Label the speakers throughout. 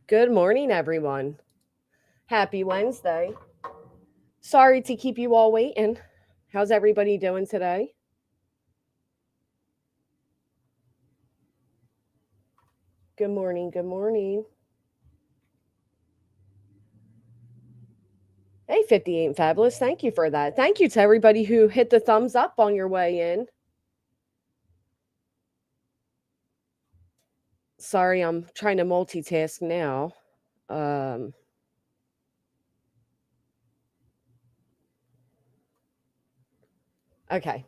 Speaker 1: Good morning, everyone. Happy Wednesday. Sorry to keep you all waiting. How's everybody doing today? Good morning. Good morning. Hey, 58 and Fabulous. Thank you for that. Thank you to everybody who hit the thumbs up on your way in. Sorry, I'm trying to multitask now. Um, okay.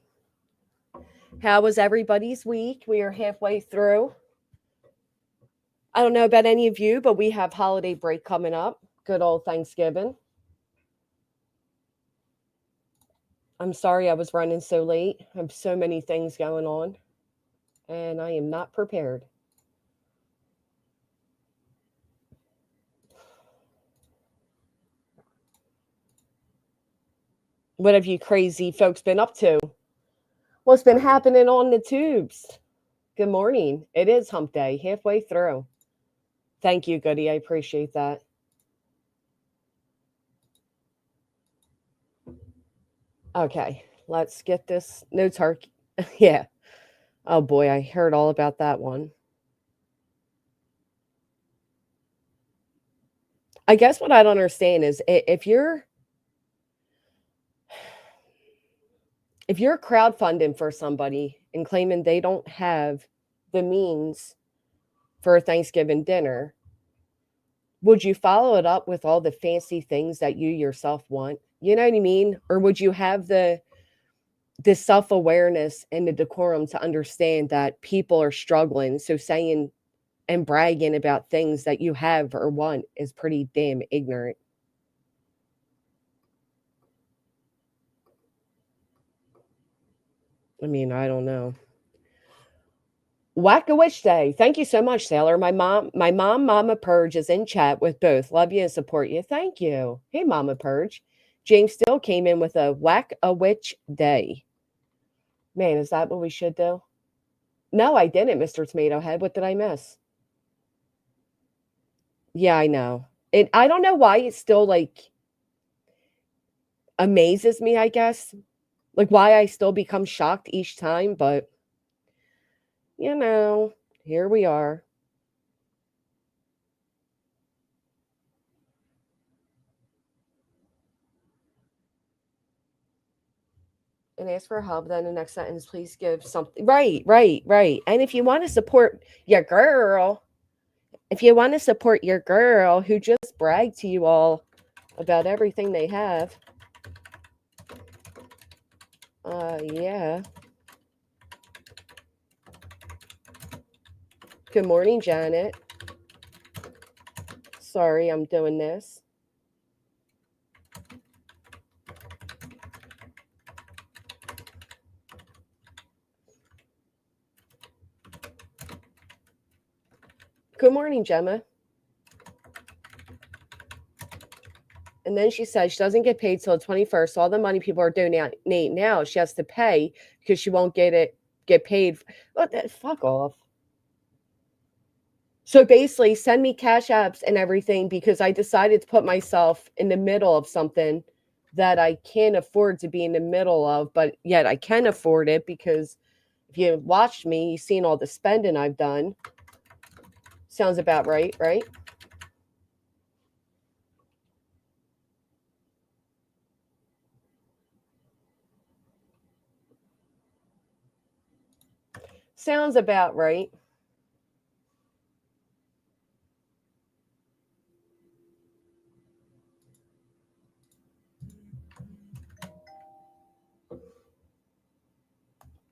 Speaker 1: How was everybody's week? We are halfway through. I don't know about any of you, but we have holiday break coming up. Good old Thanksgiving. I'm sorry I was running so late. I have so many things going on, and I am not prepared. What have you crazy folks been up to? What's been happening on the tubes? Good morning. It is hump day, halfway through. Thank you, Goody. I appreciate that. Okay, let's get this. No turkey. Yeah. Oh boy, I heard all about that one. I guess what I don't understand is if you're crowdfunding for somebody and claiming they don't have the means for a Thanksgiving dinner, would you follow it up with all the fancy things that you yourself want? You know what I mean? Or would you have the self-awareness and the decorum to understand that people are struggling, so saying and bragging about things that you have or want is pretty damn ignorant. I mean, I don't know. Whack a witch day. Thank you so much, Sailor. My mom, Mama Purge is in chat with both. Love you and support you. Thank you. Hey, Mama Purge. James still came in with a whack a witch day. Man, is that what we should do? No, I didn't, Mr. Tomato Head. What did I miss? Yeah, I know. I don't know why it still like amazes me, I guess. Like why I still become shocked each time, but you know, here we are. And ask for help, then the next sentence, please give something. Right, right, right. And if you want to support your girl, if you want to support your girl who just bragged to you all about everything they have, yeah. Good morning, Janet. Sorry, I'm doing this. Good morning, Gemma. And then she said she doesn't get paid till the 21st. So all the money people are donating now, she has to pay because she won't get paid. What the fuck off. So basically, send me cash apps and everything because I decided to put myself in the middle of something that I can't afford to be in the middle of, but yet I can afford it because if you watched me, you've seen all the spending I've done. Sounds about right, right? Sounds about right.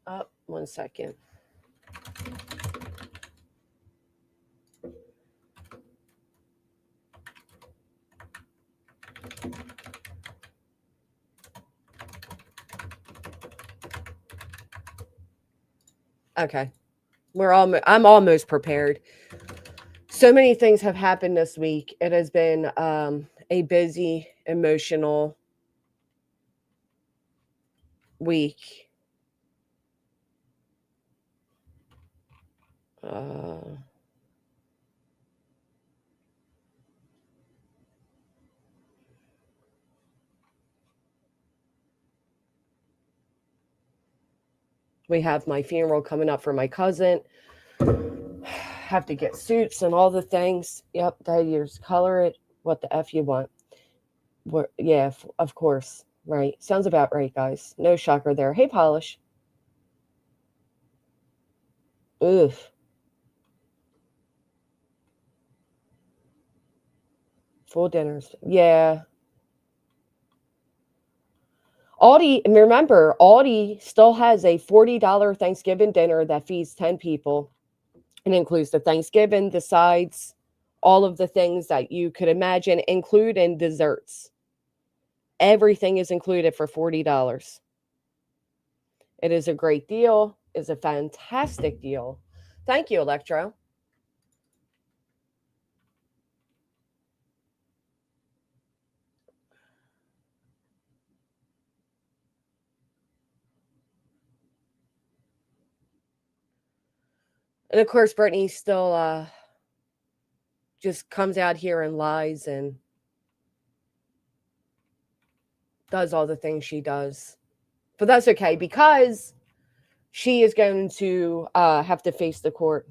Speaker 1: Oh, 1 second. Okay. I'm almost prepared. So many things have happened this week. It has been a busy, emotional week. Uh, We have my funeral coming up for my cousin. Have to get suits and all the things. Yep, that year's color it what the F you want. Yeah, of course. Right. Sounds about right, guys. No shocker there. Hey, Polish. Oof. Full dinners. Yeah. Aldi, remember, Aldi still has a $40 Thanksgiving dinner that feeds 10 people and includes the Thanksgiving, the sides, all of the things that you could imagine, including desserts. Everything is included for $40. It is a great deal. It's a fantastic deal. Thank you, Electro. And of course, Brittany still just comes out here and lies and does all the things she does. But that's okay because she is going to have to face the court.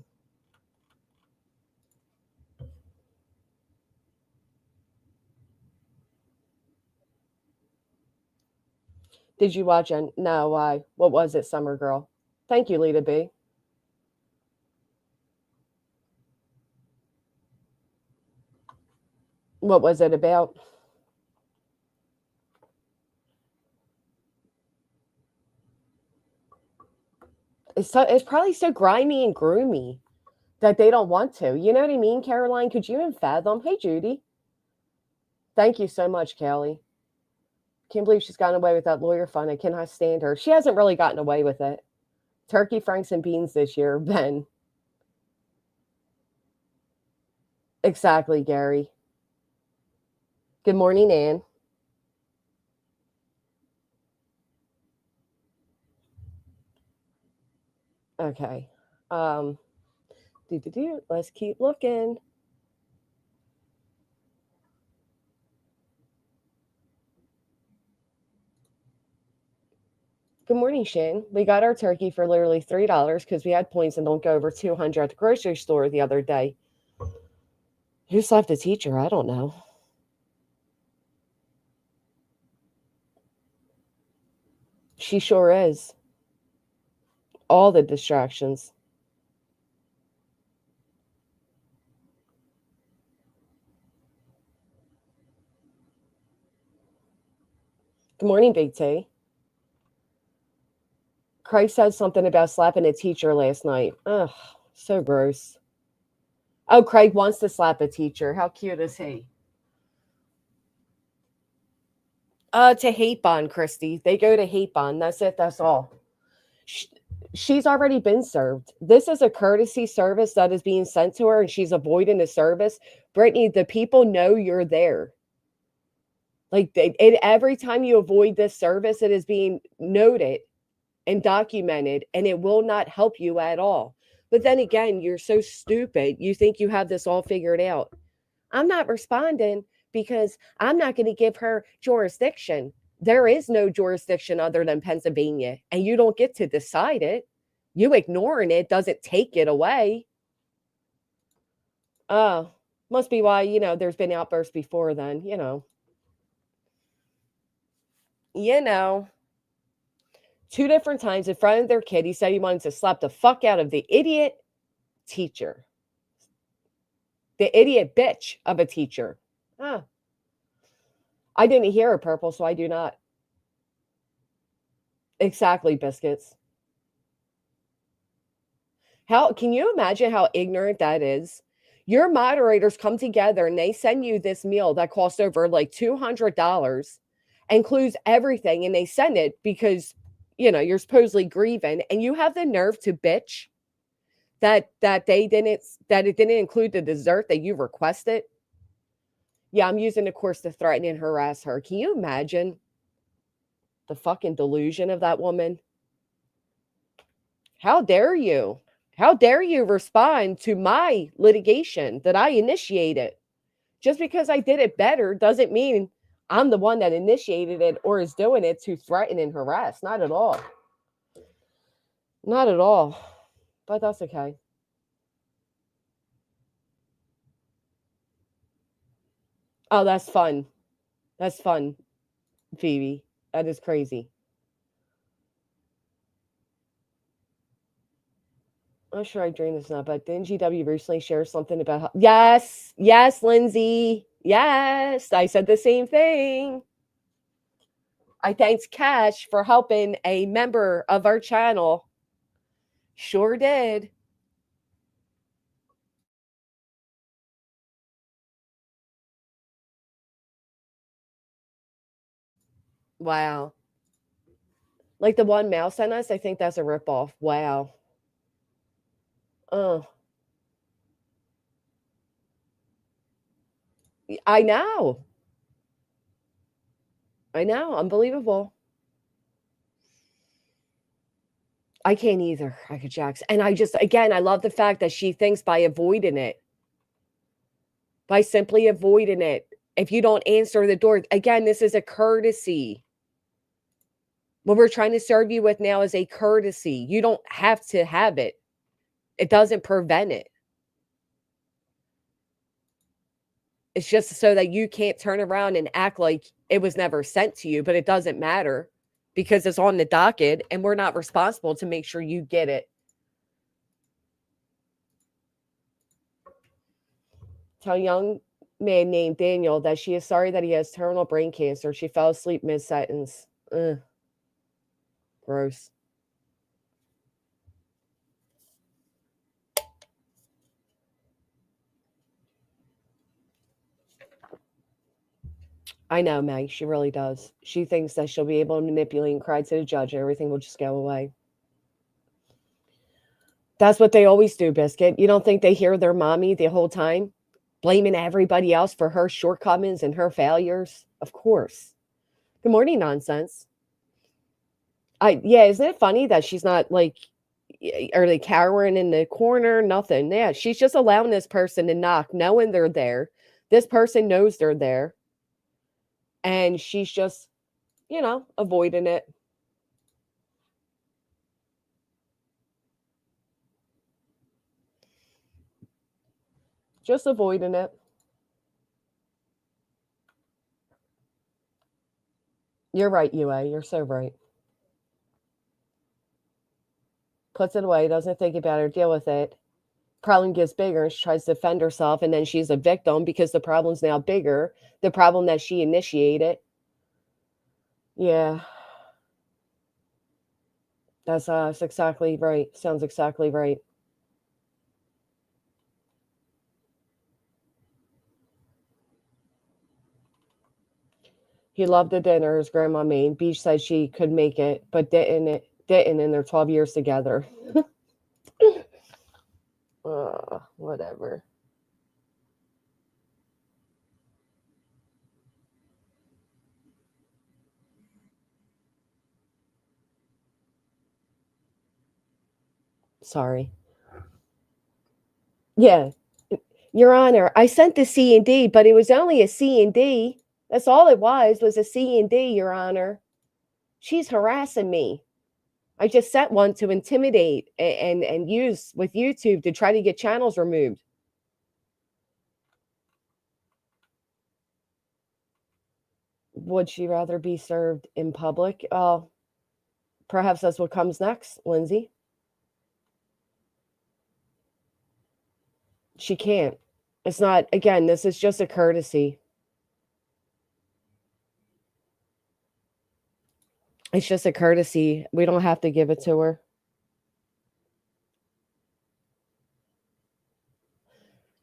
Speaker 1: Did you watch it? No, why? What was it, Summer Girl? Thank you, Lita B. What was it about? It's probably so grimy and groomy that they don't want to. You know what I mean, Caroline? Could you even fathom? Hey, Judy. Thank you so much, Kelly. Can't believe she's gotten away with that lawyer fund. I cannot stand her. She hasn't really gotten away with it. Turkey, franks, and beans this year, Ben. Exactly, Gary. Good morning, Ann. Okay. Let's keep looking. Good morning, Shane. We got our turkey for literally $3 because we had points and don't go over 200 at the grocery store the other day. Who slapped the teacher? I don't know. She sure is. All the distractions. Good morning, Big T. Craig said something about slapping a teacher last night. Ugh, so gross. Oh, Craig wants to slap a teacher. How cute is he? To hate bond, Christy. They go to hate bond. That's it. That's all. She's already been served. This is a courtesy service that is being sent to her, and she's avoiding the service. Brittany, the people know you're there. Like every time you avoid this service, it is being noted and documented, and it will not help you at all. But then again, you're so stupid. You think you have this all figured out. I'm not responding because I'm not going to give her jurisdiction. There is no jurisdiction other than Pennsylvania, and you don't get to decide it. You ignoring it doesn't take it away. Oh, must be why, there's been outbursts before then, You know, two different times in front of their kid, he said he wanted to slap the fuck out of the idiot teacher. The idiot bitch of a teacher. Huh. I didn't hear it, Purple, so I do not. Exactly, Biscuits. How can you imagine how ignorant that is? Your moderators come together and they send you this meal that costs over like $200, includes everything, and they send it because you're supposedly grieving, and you have the nerve to bitch that it didn't include the dessert that you requested. Yeah, I'm using the course to threaten and harass her. Can you imagine the fucking delusion of that woman? How dare you? How dare you respond to my litigation that I initiated? Just because I did it better doesn't mean I'm the one that initiated it or is doing it to threaten and harass. Not at all. Not at all, but that's okay. Oh, that's fun. That's fun, Phoebe. That is crazy. I'm sure I dreamed this now, but didn't GW recently share something about how... Yes, yes, Lindsay. Yes, I said the same thing. I thanked Cash for helping a member of our channel. Sure did. Wow. Like the one Mal sent us, I think that's a ripoff. Wow. Oh, I know. I know. Unbelievable. I can't either, Rebecca Jax. And I just, again, I love the fact that she thinks by avoiding it, by simply avoiding it, if you don't answer the door, again, this is a courtesy. What we're trying to serve you with now is a courtesy. You don't have to have it, it doesn't prevent it. It's just so that you can't turn around and act like it was never sent to you, but it doesn't matter because it's on the docket and we're not responsible to make sure you get it. Tell young man named Daniel that she is sorry that he has terminal brain cancer. She fell asleep mid-sentence. Ugh. Gross. I know, Meg. She really does. She thinks that she'll be able to manipulate and cry to the judge and everything will just go away. That's what they always do, Biscuit. You don't think they hear their mommy the whole time? Blaming everybody else for her shortcomings and her failures? Of course. Good morning, nonsense. Yeah, isn't it funny that she's not like, are they cowering in the corner? Nothing. Yeah, she's just allowing this person to knock, knowing they're there. This person knows they're there. And she's just, avoiding it. Just avoiding it. You're right, UA. You're so right. Puts it away, doesn't think about it or deal with it. Problem gets bigger and she tries to defend herself, and then she's a victim because the problem's now bigger. The problem that she initiated. Yeah. That's exactly right. Sounds exactly right. He loved the dinner his grandma made. Beach said she could make it, but didn't in their 12 years together. Whatever. Sorry. Yeah. Your Honor, I sent the C and D, but it was only a C and D. That's all it was a C and D, Your Honor. She's harassing me. I just sent one to intimidate and use with YouTube to try to get channels removed. Would she rather be served in public? Perhaps that's what comes next, Lindsay. She can't. It's not, again, this is just a courtesy. It's just a courtesy. We don't have to give it to her.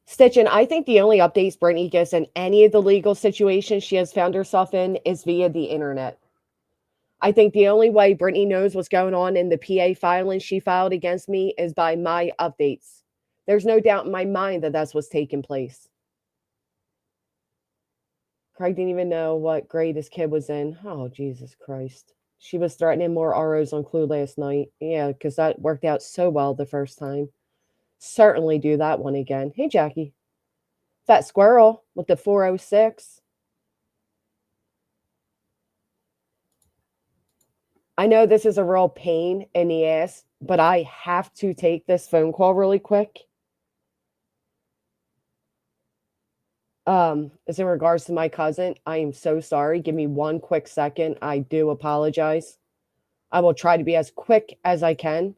Speaker 1: Stitchin, I think the only updates Brittany gets in any of the legal situations she has found herself in is via the internet. I think the only way Brittany knows what's going on in the PA filing she filed against me is by my updates. There's no doubt in my mind that that's what's taking place. Craig didn't even know what grade his kid was in. Oh, Jesus Christ. She was threatening more ROs on Clue last night. Yeah, because that worked out so well the first time. Certainly do that one again. Hey, Jackie. Fat Squirrel with the 406. I know this is a real pain in the ass, but I have to take this phone call really quick. Is in regards to my cousin. I am so sorry. Give me one quick second. I do apologize. I will try to be as quick as I can.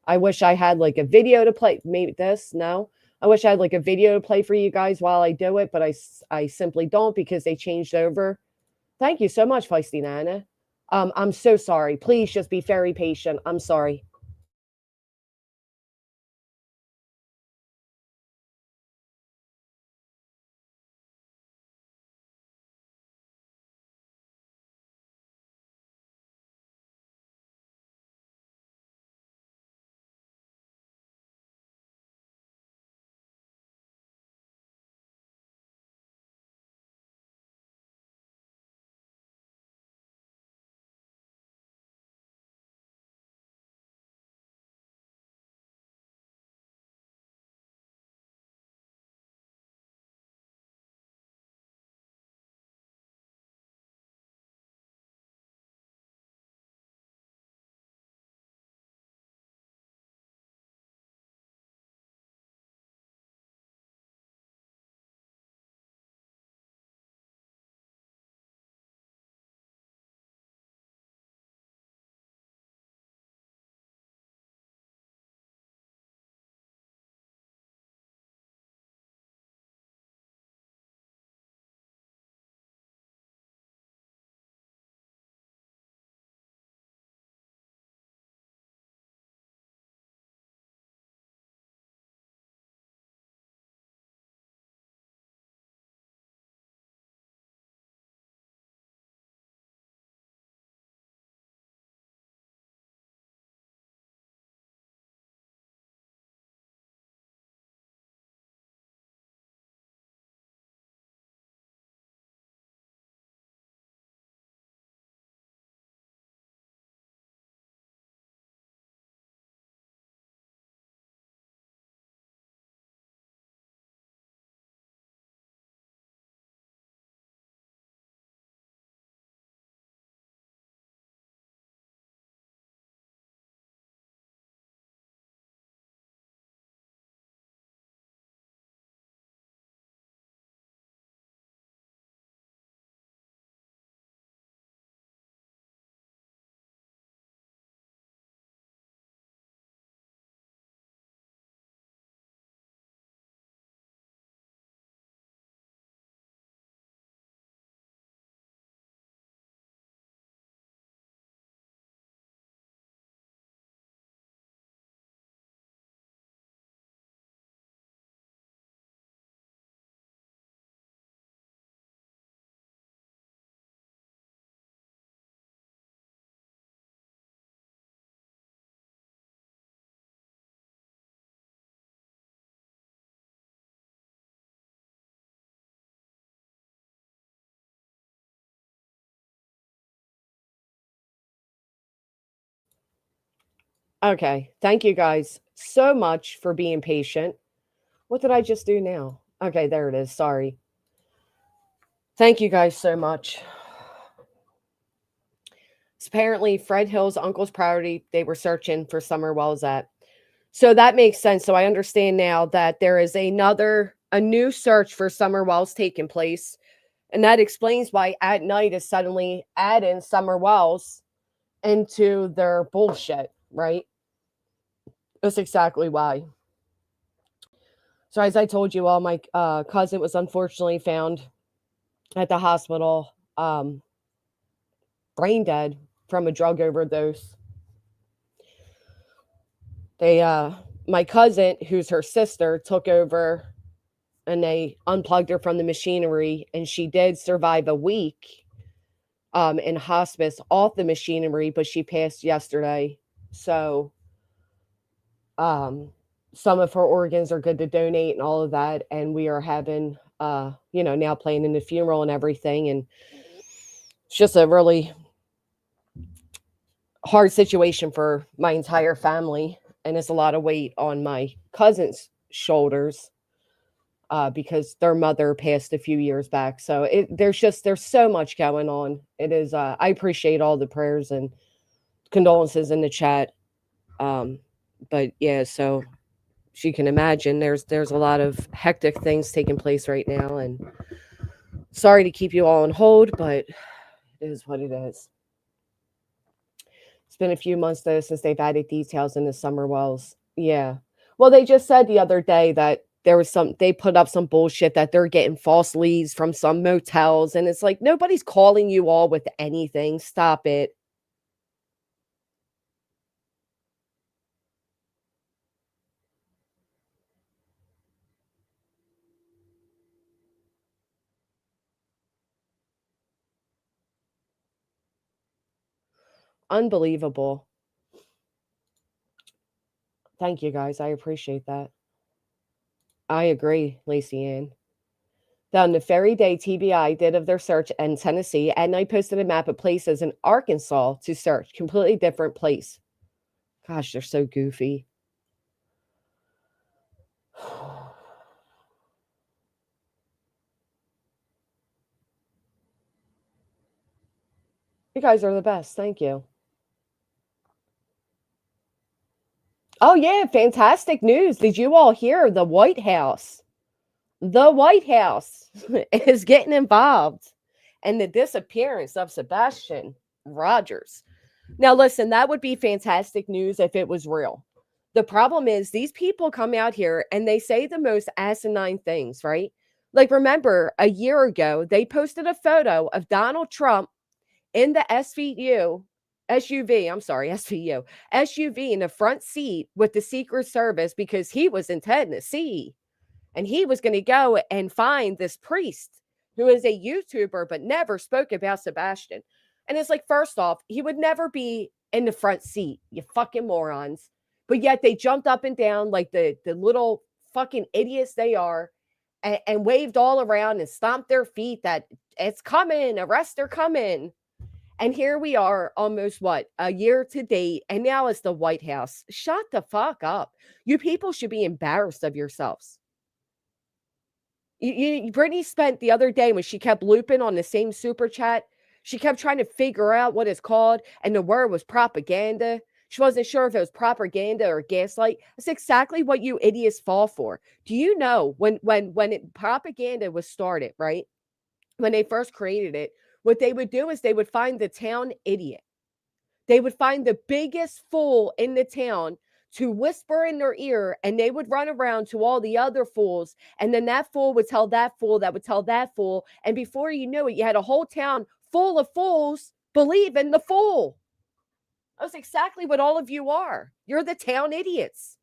Speaker 1: I wish I had like a video to play. Maybe this, no. I wish I had like a video to play for you guys while I do it, but I simply don't because they changed over. Thank you so much, Feisty Nana. I'm so sorry. Please just be very patient. I'm sorry. Okay. Thank you guys so much for being patient. What did I just do now? Okay, there it is. Sorry. Thank you guys so much. Apparently, Fred Hill's uncle's property, they were searching for Summer Wells at. So that makes sense. So I understand now that there is a new search for Summer Wells taking place. And that explains why At Night is suddenly adding Summer Wells into their bullshit, right? That's exactly why. So as I told you all, my cousin was unfortunately found at the hospital, brain dead from a drug overdose. They, my cousin, who's her sister, took over and they unplugged her from the machinery, and she did survive a week in hospice off the machinery, but she passed yesterday. So some of her organs are good to donate and all of that, and we are having now planning the funeral and everything, and it's just a really hard situation for my entire family, and it's a lot of weight on my cousin's shoulders because their mother passed a few years back. So there's so much going on. It is I appreciate all the prayers and condolences in the chat. But yeah, so she can imagine there's a lot of hectic things taking place right now, and sorry to keep you all on hold, but it is what it is. It's been a few months though since they've added details in the summer wells. Yeah. Well, they just said the other day that there was some they put up some bullshit that they're getting false leads from some motels, and it's like nobody's calling you all with anything. Stop it. Unbelievable. Thank you guys. I appreciate that. I agree, Lacey Ann. On the very day TBI did of their search in Tennessee, and I posted a map of places in Arkansas to search. Completely different place. Gosh, they're so goofy. You guys are the best. Thank you. Oh, yeah. Fantastic news. Did you all hear the White House? The White House is getting involved in the disappearance of Sebastian Rogers. Now, listen, that would be fantastic news if it was real. The problem is these people come out here and they say the most asinine things, right? Like, remember a year ago, they posted a photo of Donald Trump in the SUV in the front seat with the Secret Service because he was in Tennessee and he was going to go and find this priest who is a YouTuber but never spoke about Sebastian. And it's like, first off, he would never be in the front seat, you fucking morons. But yet they jumped up and down like the little fucking idiots they are, and waved all around and stomped their feet that it's coming, arrests are coming. And here we are, almost a year to date, and now it's the White House. Shut the fuck up. You people should be embarrassed of yourselves. Brittany spent the other day when she kept looping on the same super chat. She kept trying to figure out what it's called, and the word was propaganda. She wasn't sure if it was propaganda or gaslight. That's exactly what you idiots fall for. Do you know propaganda was started, right? When they first created it, what they would do is they would find the town idiot. They would find the biggest fool in the town to whisper in their ear, and they would run around to all the other fools. And then that fool would tell that fool that would tell that fool. And before you knew it, you had a whole town full of fools believing the fool. That's exactly what all of you are. You're the town idiots.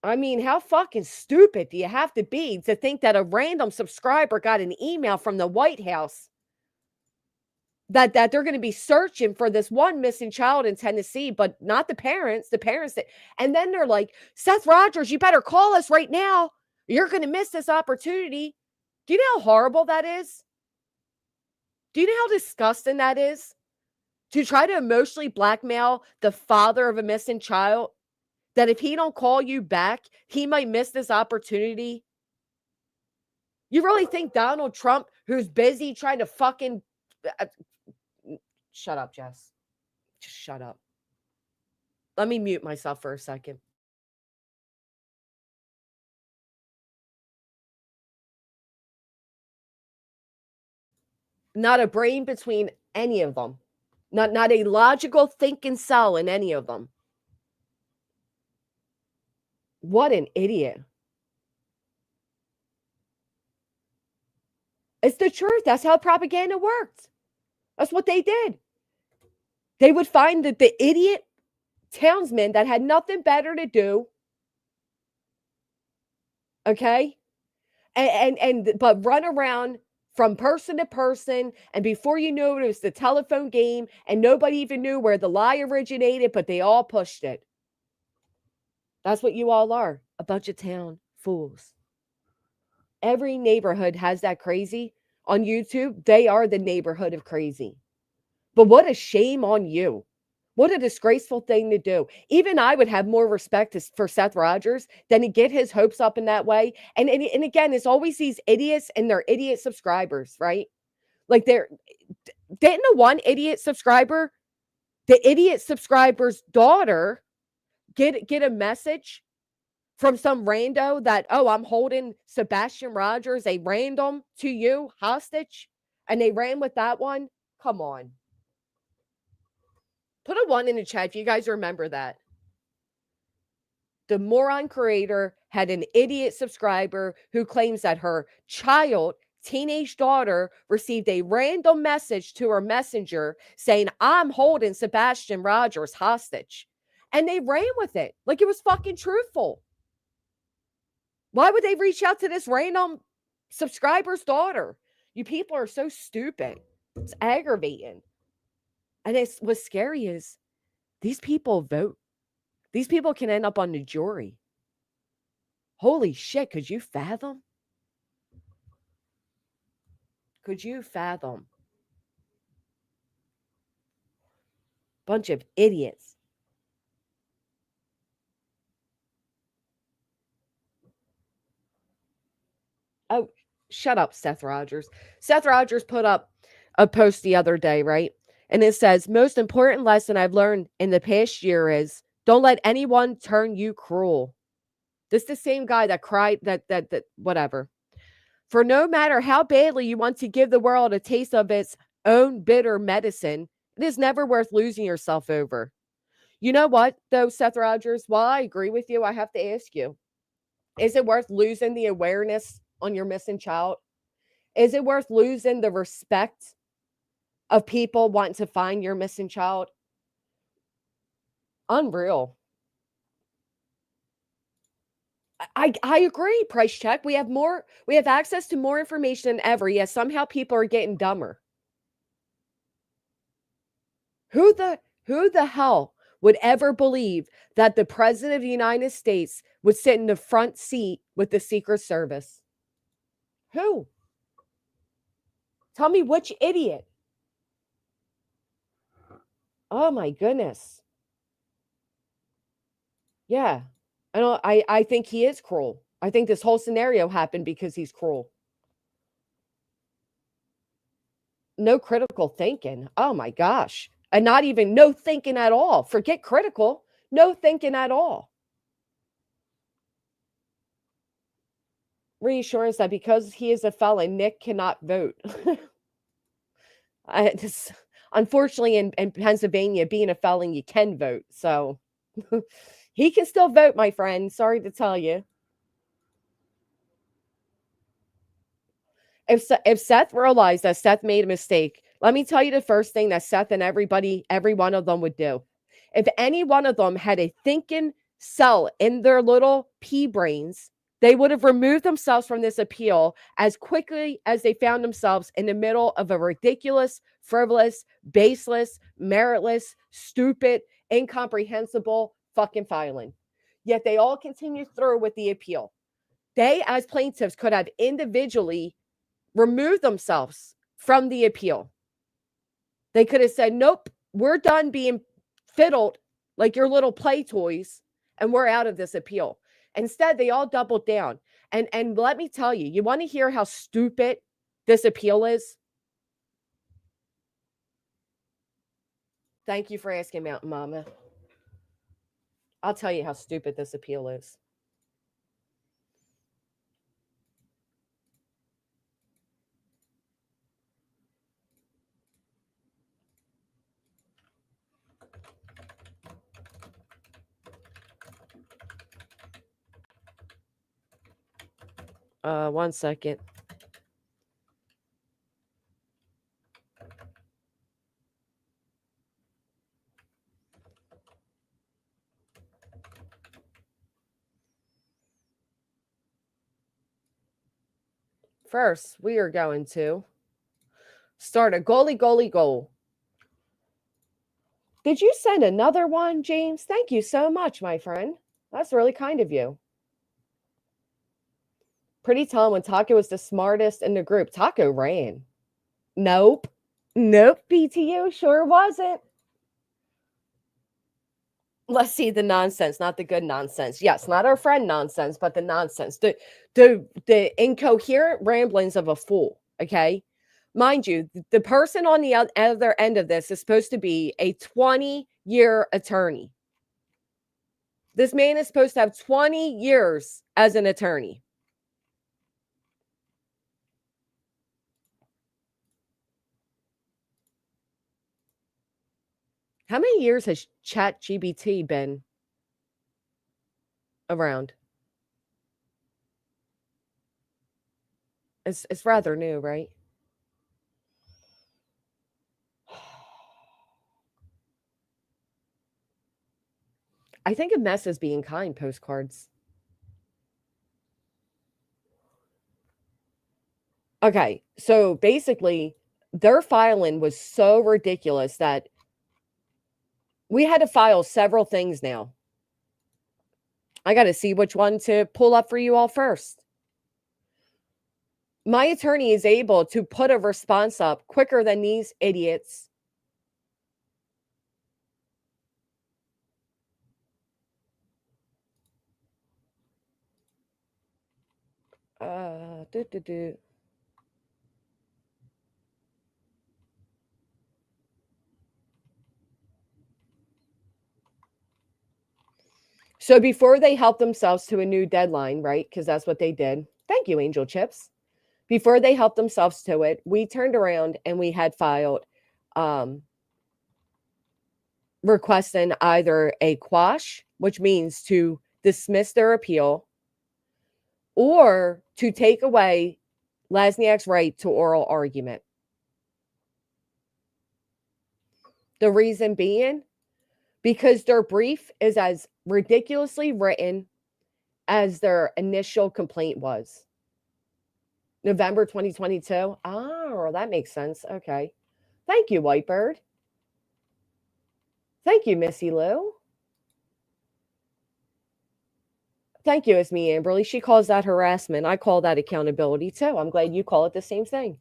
Speaker 1: I mean, how fucking stupid do you have to be to think that a random subscriber got an email from the White House that they're going to be searching for this one missing child in Tennessee, but not the parents. The parents that, and then they're like, Seth Rogers, you better call us right now. You're going to miss this opportunity. Do you know how horrible that is? Do you know how disgusting that is? To try to emotionally blackmail the father of a missing child, that if he don't call you back, he might miss this opportunity. You really think Donald Trump, who's busy trying to fucking shut up, Jess. Just shut up. Let me mute myself for a second. Not a brain between any of them. Not a logical thinking cell in any of them. What an idiot. It's the truth. That's how propaganda worked. That's what they did. They would find that the idiot townsmen that had nothing better to do, okay, but run around from person to person, and before you knew it, it was the telephone game, and nobody even knew where the lie originated, but they all pushed it. That's what you all are, a bunch of town fools. Every neighborhood has that crazy. On YouTube, they are the neighborhood of crazy. But what a shame on you. What a disgraceful thing to do. Even I would have more respect for Seth Rogers than to get his hopes up in that way. And again, it's always these idiots and their idiot subscribers, right? Like didn't the one idiot subscriber The idiot subscriber's daughter get a message from some rando that, oh, I'm holding Sebastian Rogers, a random to you, hostage, and they ran with that one. Come on. Put a 1 in the chat if you guys remember that. The moron creator had an idiot subscriber who claims that her child, teenage daughter, received a random message to her messenger saying, I'm holding Sebastian Rogers hostage. And they ran with it like it was fucking truthful. Why would they reach out to this random subscriber's daughter? You people are so stupid. It's aggravating. And what's scary is these people vote. These people can end up on the jury. Holy shit, could you fathom? Could you fathom? Bunch of idiots. Oh, shut up, Seth Rogers. Seth Rogers put up a post the other day, right? And it says, most important lesson I've learned in the past year is don't let anyone turn you cruel. This is the same guy that cried that whatever. For no matter how badly you want to give the world a taste of its own bitter medicine, it is never worth losing yourself over. You know what, though, Seth Rogers? While I agree with you, I have to ask you, is it worth losing the awareness on your missing child? Is it worth losing the respect of people wanting to find your missing child? Unreal. I agree, Price Check. We have access to more information than ever. Yes, somehow people are getting dumber. Who the hell would ever believe that the President of the United States would sit in the front seat with the Secret Service? Who? Tell me which idiot. Oh my goodness. Yeah. I think he is cruel. I think this whole scenario happened because he's cruel. No critical thinking. Oh my gosh. And not even no thinking at all. Forget critical. No thinking at all. Reassurance that because he is a felon, Nick cannot vote. Unfortunately, in Pennsylvania, being a felon, you can vote. So he can still vote, my friend. Sorry to tell you. If Seth realized that Seth made a mistake, let me tell you the first thing that Seth and every one of them would do. If any one of them had a thinking cell in their little pea brains, they would have removed themselves from this appeal as quickly as they found themselves in the middle of a ridiculous, frivolous, baseless, meritless, stupid, incomprehensible fucking filing. Yet they all continued through with the appeal. They, as plaintiffs, could have individually removed themselves from the appeal. They could have said, nope, we're done being fiddled like your little play toys, and we're out of this appeal. Instead, they all doubled down. And let me tell you, you want to hear how stupid this appeal is? Thank you for asking, Mountain Mama. I'll tell you how stupid this appeal is. One second. First, we are going to start a goal. Did you send another one, James? Thank you so much, my friend. That's really kind of you. Pretty telling when Taco was the smartest in the group. Taco ran. Nope, BTU sure wasn't. Let's see the nonsense, not the good nonsense. Yes, not our friend nonsense, but the nonsense. The incoherent ramblings of a fool, okay? Mind you, the person on the other end of this is supposed to be a 20-year attorney. This man is supposed to have 20 years as an attorney. How many years has ChatGPT been around? It's rather new, right? I think a mess is being kind postcards. Okay, so basically, their filing was so ridiculous that we had to file several things now. I got to see which one to pull up for you all first. My attorney is able to put a response up quicker than these idiots. Do, do, do. So before they help themselves to a new deadline, right? Because that's what they did. Thank you, Angel Chips. Before they helped themselves to it, we turned around and we had filed requesting either a quash, which means to dismiss their appeal, or to take away Lasniak's right to oral argument. The reason being, because their brief is as ridiculously written as their initial complaint was. November 2022. Oh, that makes sense. Okay. Thank you, Whitebird. Thank you, Missy Lou. Thank you, it's me, Amberly. She calls that harassment. I call that accountability too. I'm glad you call it the same thing.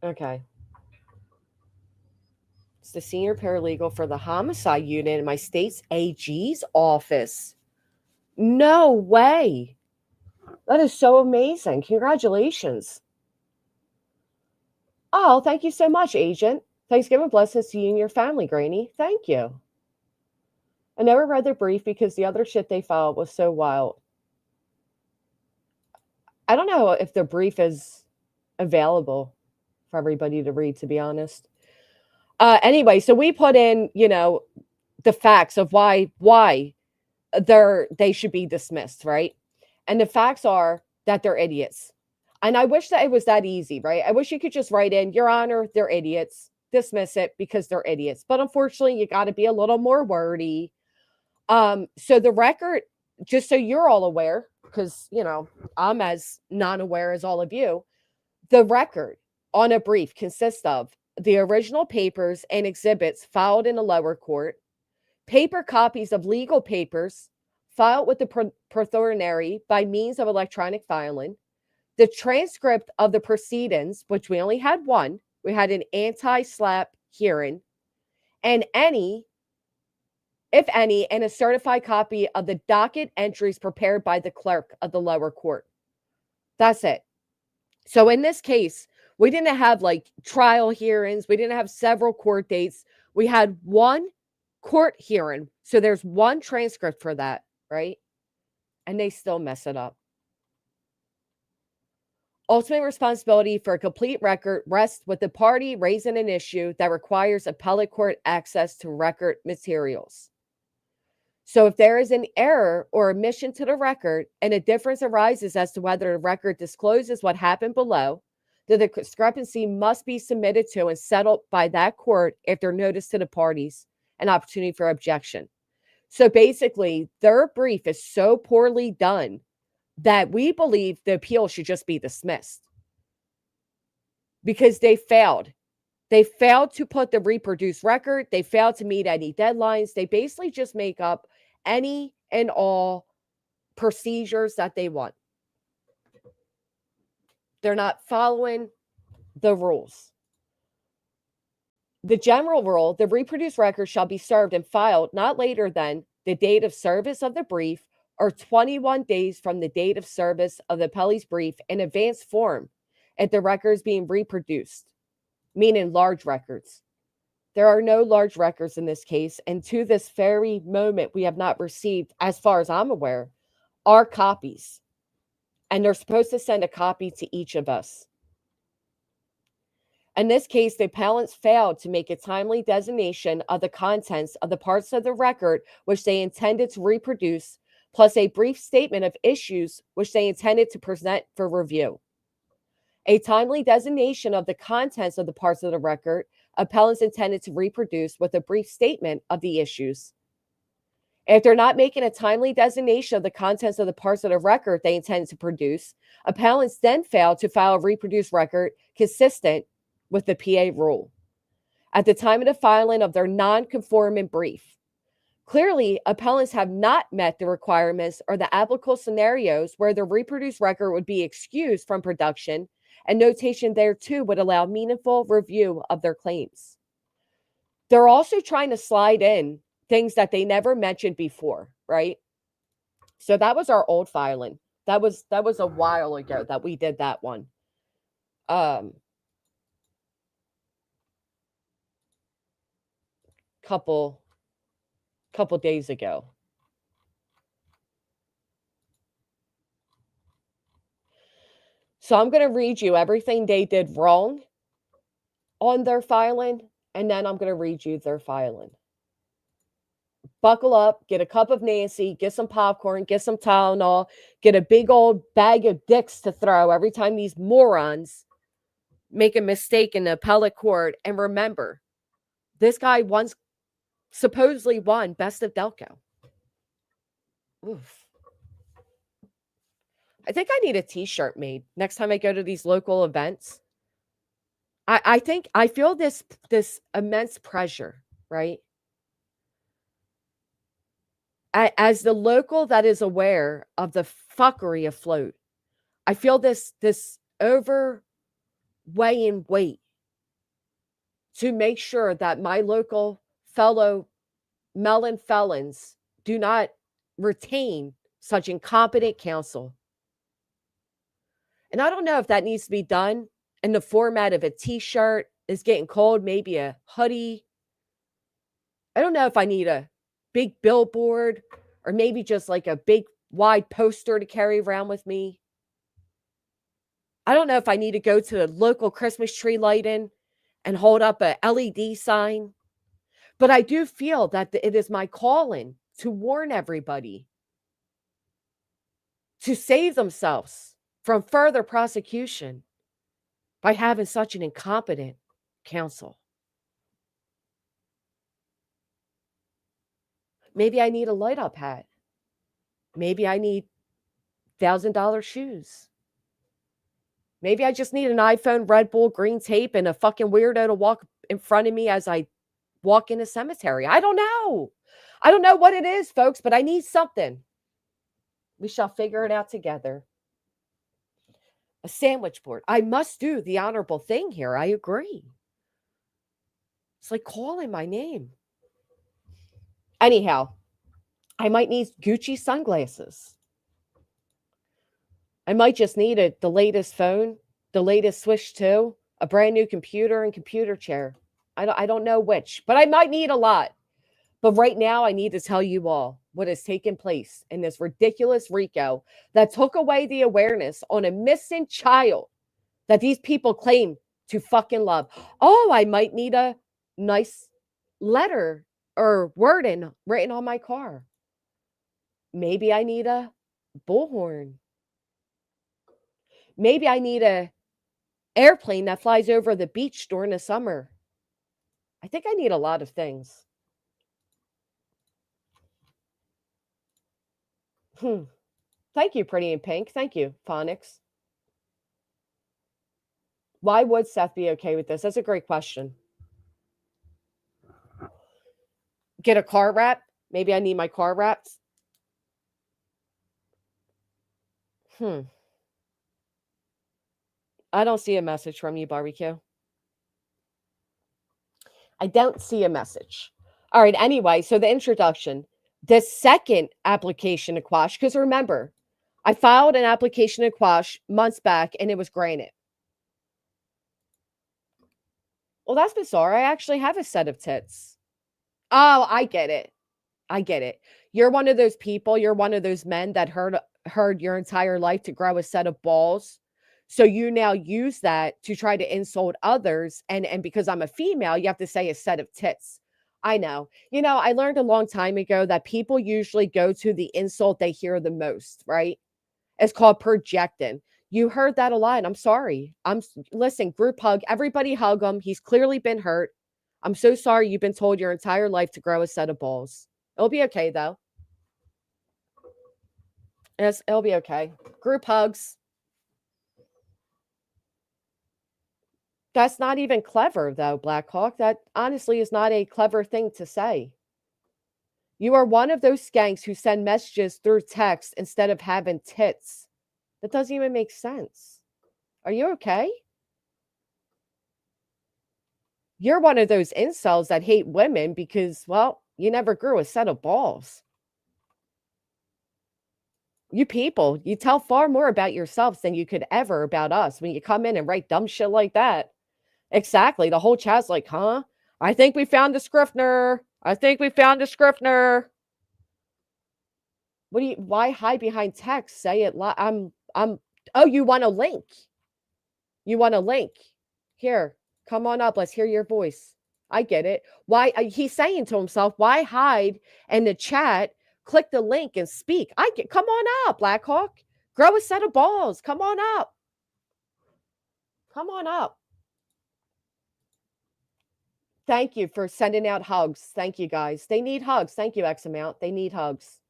Speaker 1: Okay. It's the senior paralegal for the homicide unit in my state's AG's office. No way. That is so amazing. Congratulations. Oh, thank you so much, Agent. Thanksgiving blessings to you and your family, Granny. Thank you. I never read the brief because the other shit they filed was so wild. I don't know if the brief is available for everybody to read, to be honest. Anyway, so we put in, the facts of why they should be dismissed, right? And the facts are that they're idiots. And I wish that it was that easy, right? I wish you could just write in, Your Honor, they're idiots. Dismiss it because they're idiots. But unfortunately, you got to be a little more wordy. So the record, just so you're all aware, because, I'm as non-aware as all of you, the record on a brief consists of the original papers and exhibits filed in the lower court, paper copies of legal papers filed with the preliminary by means of electronic filing, the transcript of the proceedings, which we only had one. We had an anti-SLAPP hearing, and if any, and a certified copy of the docket entries prepared by the clerk of the lower court. That's it. So in this case, we didn't have like trial hearings. We didn't have several court dates. We had one court hearing. So there's one transcript for that, right? And they still mess it up. Ultimate responsibility for a complete record rests with the party raising an issue that requires appellate court access to record materials. So if there is an error or omission to the record and a difference arises as to whether the record discloses what happened below, the discrepancy must be submitted to and settled by that court after notice to the parties an opportunity for objection. So basically, their brief is so poorly done that we believe the appeal should just be dismissed because they failed. They failed to put the reproduced record. They failed to meet any deadlines. They basically just make up any and all procedures that they want. They're not following the rules. The general rule, the reproduced record shall be served and filed not later than the date of service of the brief or 21 days from the date of service of the appellee's brief in advance form if the record is being reproduced, meaning large records. There are no large records in this case, and to this very moment, we have not received, as far as I'm aware, our copies. And they're supposed to send a copy to each of us. In this case, the appellants failed to make a timely designation of the contents of the parts of the record which they intended to reproduce, plus a brief statement of issues which they intended to present for review. A timely designation of the contents of the parts of the record appellants intended to reproduce with a brief statement of the issues. If they're not making a timely designation of the contents of the parts of the record they intended to produce, appellants then fail to file a reproduced record consistent with the PA rule at the time of the filing of their non-conforming brief. Clearly, appellants have not met the requirements or the applicable scenarios where the reproduced record would be excused from production, and notation thereto would allow meaningful review of their claims. They're also trying to slide in things that they never mentioned before, right? So that was our old filing. That was a while ago that we did that one. Couple days ago. So I'm going to read you everything they did wrong on their filing, and then I'm going to read you their filing. Buckle up, get a cup of Nancy, get some popcorn, get some Tylenol, get a big old bag of dicks to throw every time these morons make a mistake in the appellate court. And remember, this guy once supposedly won Best of Delco. Oof. I think I need a t-shirt made next time I go to these local events. I think I feel this immense pressure, right? As the local that is aware of the fuckery afloat, I feel this overweighing weight to make sure that my local fellow melon felons do not retain such incompetent counsel. And I don't know if that needs to be done in the format of a t-shirt. It's getting cold, maybe a hoodie. I don't know if I need a big billboard or maybe just like a big wide poster to carry around with me. I don't know if I need to go to the local Christmas tree lighting and hold up a LED sign. But I do feel that it is my calling to warn everybody to save themselves from further prosecution by having such an incompetent counsel. Maybe I need a light up hat. Maybe I need $1,000 shoes. Maybe I just need an iPhone, Red Bull, green tape, and a fucking weirdo to walk in front of me as I walk in a cemetery. I don't know. I don't know what it is, folks, but I need something. We shall figure it out together. A sandwich board. I must do the honorable thing here. I agree. It's like calling my name. Anyhow, I might need Gucci sunglasses. I might just need the latest phone, the latest Switch 2, a brand new computer and computer chair. I don't know which, but I might need a lot. But right now, I need to tell you all what has taken place in this ridiculous RICO that took away the awareness on a missing child that these people claim to fucking love. Oh, I might need a nice letter or wording written on my car. Maybe I need a bullhorn. Maybe I need a airplane that flies over the beach during the summer. I think I need a lot of things. Thank you, Pretty in Pink. Thank you, Phonics. Why would Seth be okay with this? That's a great question. Get a car wrap? Maybe I need my car wraps. I don't see a message from you, Barbecue. I don't see a message. All right. Anyway, so the introduction, the second application to quash, because remember, I filed an application to quash months back and it was granted. Well, that's bizarre. I actually have a set of tits. Oh, I get it. I get it. You're one of those people, you're one of those men that heard your entire life to grow a set of balls. So you now use that to try to insult others. And because I'm a female, you have to say a set of tits. I know. You know, I learned a long time ago that people usually go to the insult they hear the most, right? It's called projecting. You heard that a lot. I'm sorry. Listen, group hug. Everybody hug him. He's clearly been hurt. I'm so sorry you've been told your entire life to grow a set of balls. It'll be okay though. Yes, it'll be okay. Group hugs. That's not even clever though, Blackhawk. That honestly is not a clever thing to say. You are one of those skanks who send messages through text instead of having tits. That doesn't even make sense. Are you okay? You're one of those incels that hate women because, well, you never grew a set of balls. You people, you tell far more about yourselves than you could ever about us when you come in and write dumb shit like that. Exactly. The whole chat's like, huh? I think we found the Scrivener. I think we found the Scrivener. Why hide behind text? Say it oh, you want a link. You want a link. Here, come on up. Let's hear your voice. I get it. Why he's saying to himself, why hide in the chat? Click the link and speak. Come on up, Blackhawk. Grow a set of balls. Come on up. Come on up. Thank you for sending out hugs. Thank you, guys. They need hugs. Thank you, X amount. They need hugs.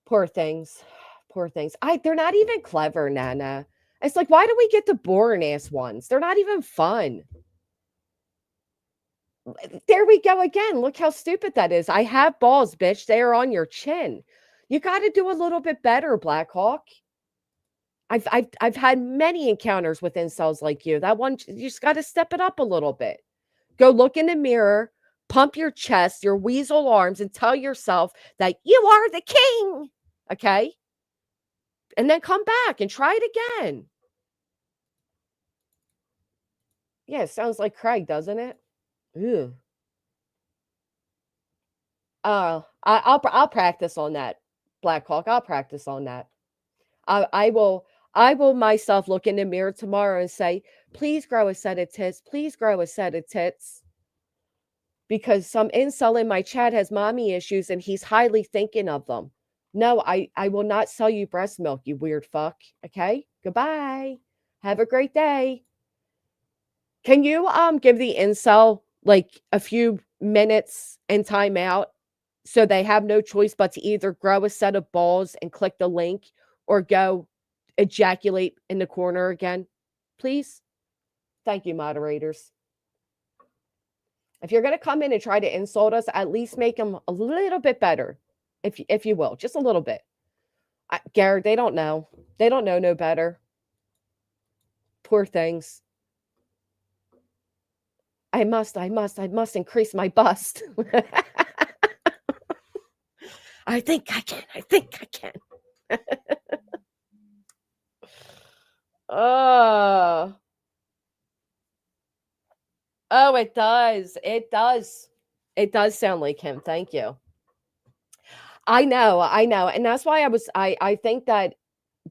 Speaker 1: Poor things. Poor things. They're not even clever, Nana. It's like, why do we get the boring ass ones? They're not even fun. There we go again. Look how stupid that is. I have balls, bitch. They are on your chin. You got to do a little bit better, Blackhawk. I've had many encounters with incels like you. That one, you just got to step it up a little bit. Go look in the mirror, pump your chest, your weasel arms, and tell yourself that you are the king. Okay? And then come back and try it again. Yeah, it sounds like Craig, doesn't it? Ew. I'll practice on that, Blackhawk. I'll practice on that. I will myself look in the mirror tomorrow and say, please grow a set of tits. Please grow a set of tits. Because some incel in my chat has mommy issues and he's highly thinking of them. No, I will not sell you breast milk, you weird fuck. Okay? Goodbye. Have a great day. Can you give the incel like a few minutes and time out so they have no choice but to either grow a set of balls and click the link or go ejaculate in the corner again? Please? Thank you, moderators. If you're going to come in and try to insult us, at least make them a little bit better, if you will, just a little bit. Garrett, they don't know. They don't know no better. Poor things. I must increase my bust. I think I can. Oh, it does. It does sound like him. Thank you. I know. And that's why I think that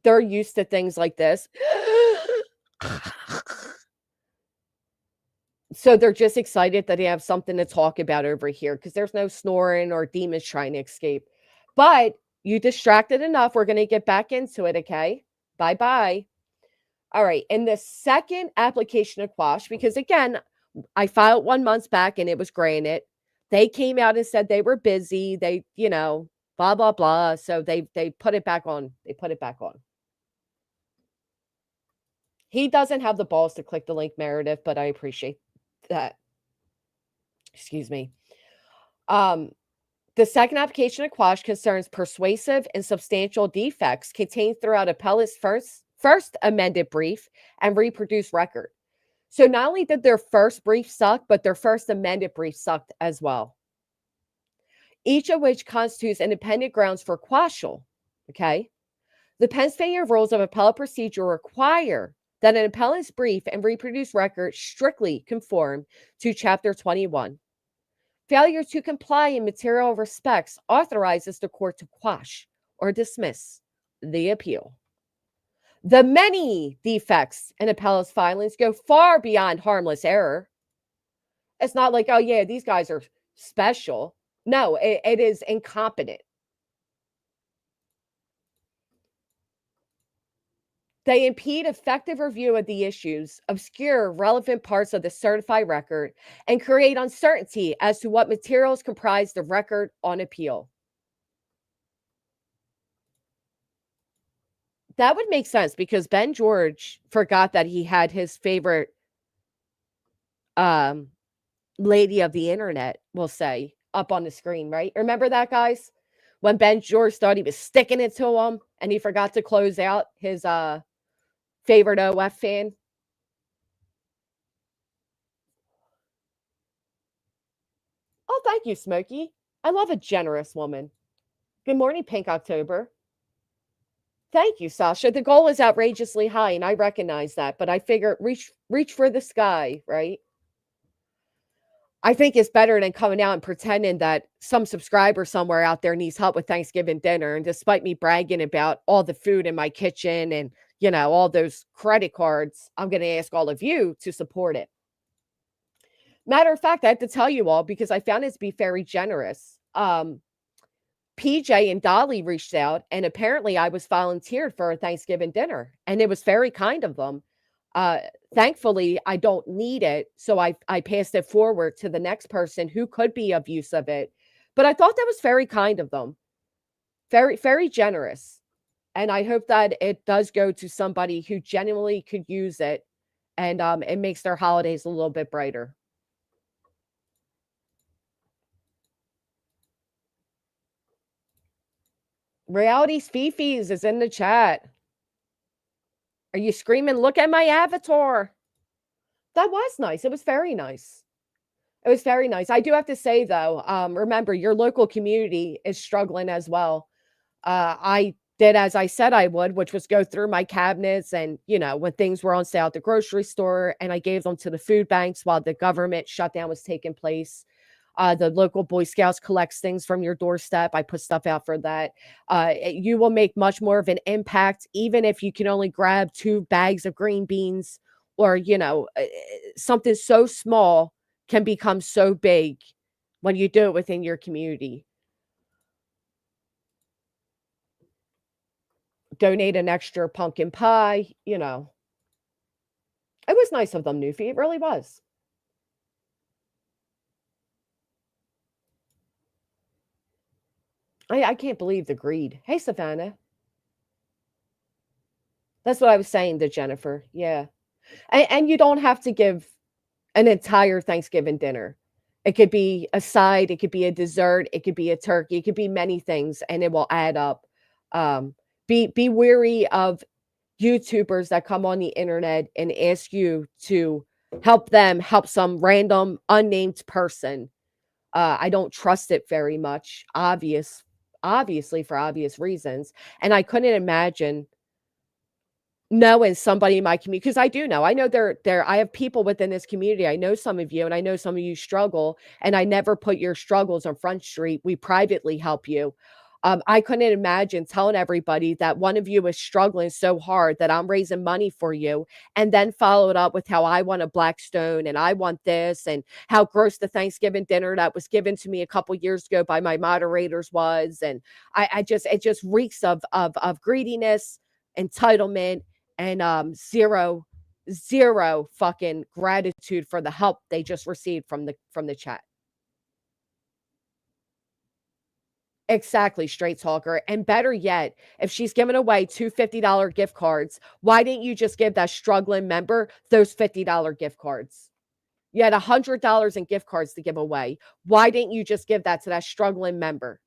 Speaker 1: they're used to things like this. So they're just excited that they have something to talk about over here because there's no snoring or demons trying to escape. But you distracted enough. We're going to get back into it, okay? Bye-bye. All right. In the second application of quash, because again, I filed 1 month back and it was granted. They came out and said they were busy. They, blah, blah, blah. So they put it back on. They put it back on. He doesn't have the balls to click the link, Meredith, but I appreciate that. Excuse me. The second application of quash concerns persuasive and substantial defects contained throughout appellate's first amended brief and reproduced record. So not only did their first brief suck, but their first amended brief sucked as well, each of which constitutes independent grounds for quashal. Okay. The Pennsylvania Rules of Appellate Procedure require that an appellant's brief and reproduced record strictly conform to Chapter 21. Failure to comply in material respects authorizes the court to quash or dismiss the appeal. The many defects in appellate's filings go far beyond harmless error. It's not like, oh, yeah, these guys are special. No, it is incompetent. They impede effective review of the issues, obscure relevant parts of the certified record, and create uncertainty as to what materials comprise the record on appeal. That would make sense because Ben George forgot that he had his favorite lady of the internet, we'll say, up on the screen, right? Remember that, guys? When Ben George thought he was sticking it to him and he forgot to close out his favorite OF fan. Oh, thank you, Smokey. I love a generous woman. Good morning, Pink October. Thank you, Sasha. The goal is outrageously high, and I recognize that, but I figure reach for the sky, right? I think it's better than coming out and pretending that some subscriber somewhere out there needs help with Thanksgiving dinner. And despite me bragging about all the food in my kitchen and, all those credit cards, I'm going to ask all of you to support it. Matter of fact, I have to tell you all because I found it to be very generous. PJ and Dolly reached out, and apparently I was volunteered for a Thanksgiving dinner, and it was very kind of them. Thankfully, I don't need it, so I passed it forward to the next person who could be of use of it. But I thought that was very kind of them, very, very generous, and I hope that it does go to somebody who genuinely could use it, and it makes their holidays a little bit brighter. Reality's Fifi's is in the chat. Are you screaming, look at my avatar? That was nice. It was very nice. It was very nice. I do have to say, though, remember, your local community is struggling as well. I did as I said I would, which was go through my cabinets and, when things were on sale at the grocery store, and I gave them to the food banks while the government shutdown was taking place. The local Boy Scouts collects things from your doorstep. I put stuff out for that. You will make much more of an impact, even if you can only grab 2 bags of green beans or, something so small can become so big when you do it within your community. Donate an extra pumpkin pie, It was nice of them, Newfie. It really was. I can't believe the greed. Hey, Savannah. That's what I was saying to Jennifer. Yeah. And you don't have to give an entire Thanksgiving dinner. It could be a side, it could be a dessert, it could be a turkey, it could be many things, and it will add up. Be wary of YouTubers that come on the internet and ask you to help them help some random unnamed person. I don't trust it very much, obviously for obvious reasons. And I couldn't imagine knowing somebody in my community, because I do know. I know I have people within this community. I know some of you, and I know some of you struggle, and I never put your struggles on Front Street. We privately help you. I couldn't imagine telling everybody that one of you is struggling so hard that I'm raising money for you, and then follow it up with how I want a Blackstone and I want this, and how gross the Thanksgiving dinner that was given to me a couple years ago by my moderators was. And it just reeks of greediness, entitlement, and zero fucking gratitude for the help they just received from the chat. Exactly, straight talker. And better yet, if she's giving away 2 $50 gift cards, why didn't you just give that struggling member those $50 gift cards? You had $100 in gift cards to give away. Why didn't you just give that to that struggling member?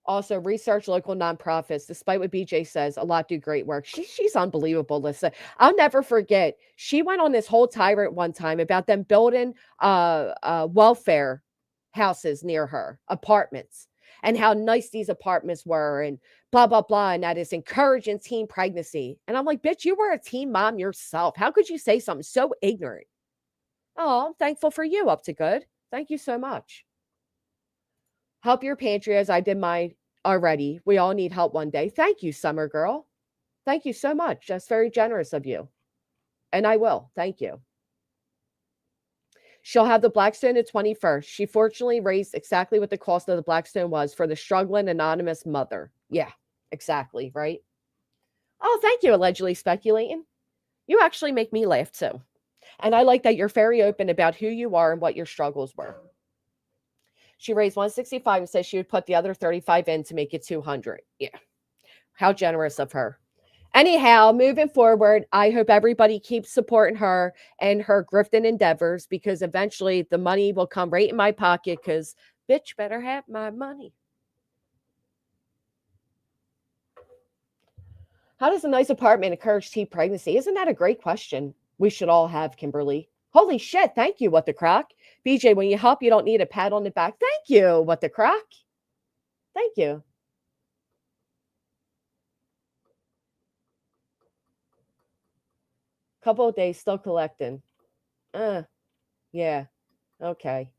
Speaker 1: Also, research local nonprofits. Despite what BJ says, a lot do great work. She's unbelievable, Lisa. I'll never forget. She went on this whole tirade one time about them building welfare houses near her, apartments, and how nice these apartments were, and blah blah blah, and that is encouraging teen pregnancy. And I'm like, bitch, you were a teen mom yourself. How could you say something so ignorant? Oh, I'm thankful for you. Up to good. Thank you so much. Help your pantry as I did mine already. We all need help one day. Thank you, Summer Girl. Thank you so much. That's very generous of you. And I will. Thank you. She'll have the Blackstone the 21st. She fortunately raised exactly what the cost of the Blackstone was for the struggling anonymous mother. Yeah, exactly. Right. Oh, thank you, allegedly speculating. You actually make me laugh too. And I like that you're very open about who you are and what your struggles were. She raised 165 and says she would put the other 35 in to make it 200. Yeah. How generous of her. Anyhow, moving forward, I hope everybody keeps supporting her and her grifting endeavors, because eventually the money will come right in my pocket, because bitch better have my money. How does a nice apartment encourage teen pregnancy? Isn't that a great question? We should all have, Kimberly. Holy shit. Thank you, What the Crock. BJ, when you help, you don't need a pat on the back. Thank you, What the Crock. Thank you. Couple of days still collecting. Yeah. Okay.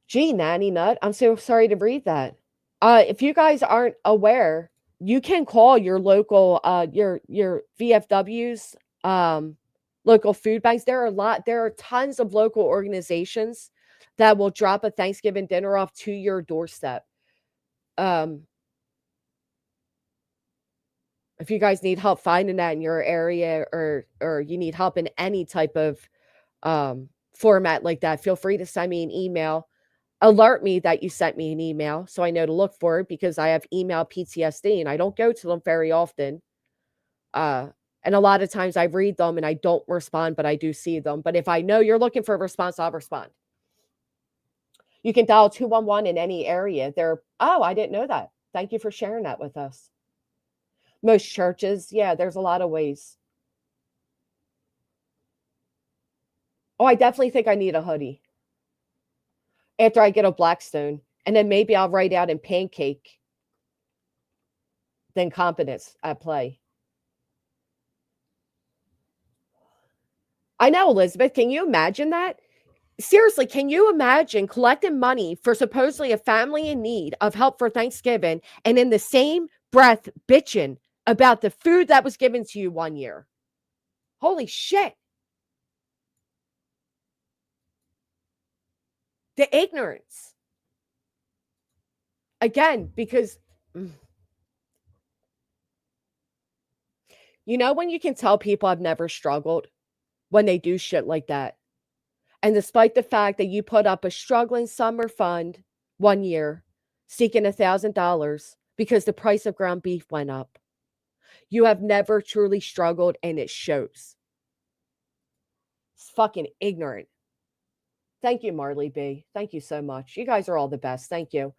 Speaker 1: Gee, Nanny Nut, I'm so sorry to read that. If you guys aren't aware, you can call your local your VFWs, local food banks. There are tons of local organizations that will drop a Thanksgiving dinner off to your doorstep. Um, if you guys need help finding that in your area, or you need help in any type of format like that, feel free to send me an email. Alert me that you sent me an email so I know to look for it, because I have email PTSD and I don't go to them very often. And a lot of times I read them and I don't respond, but I do see them. But if I know you're looking for a response, I'll respond. You can dial 211 in any area. Oh, I didn't know that. Thank you for sharing that with us. Most churches, yeah, there's a lot of ways. Oh, I definitely think I need a hoodie after I get a Blackstone. And then maybe I'll write out in pancake, then competence at play. I know, Elizabeth. Can you imagine that? Seriously, can you imagine collecting money for supposedly a family in need of help for Thanksgiving, and in the same breath bitching about the food that was given to you one year? Holy shit. The ignorance. Again, because you know when you can tell people have never struggled? When they do shit like that. And despite the fact that you put up a struggling summer fund one year seeking $1,000 because the price of ground beef went up, you have never truly struggled, and it shows. It's fucking ignorant. Thank you, Marley B. Thank you so much. You guys are all the best. Thank you.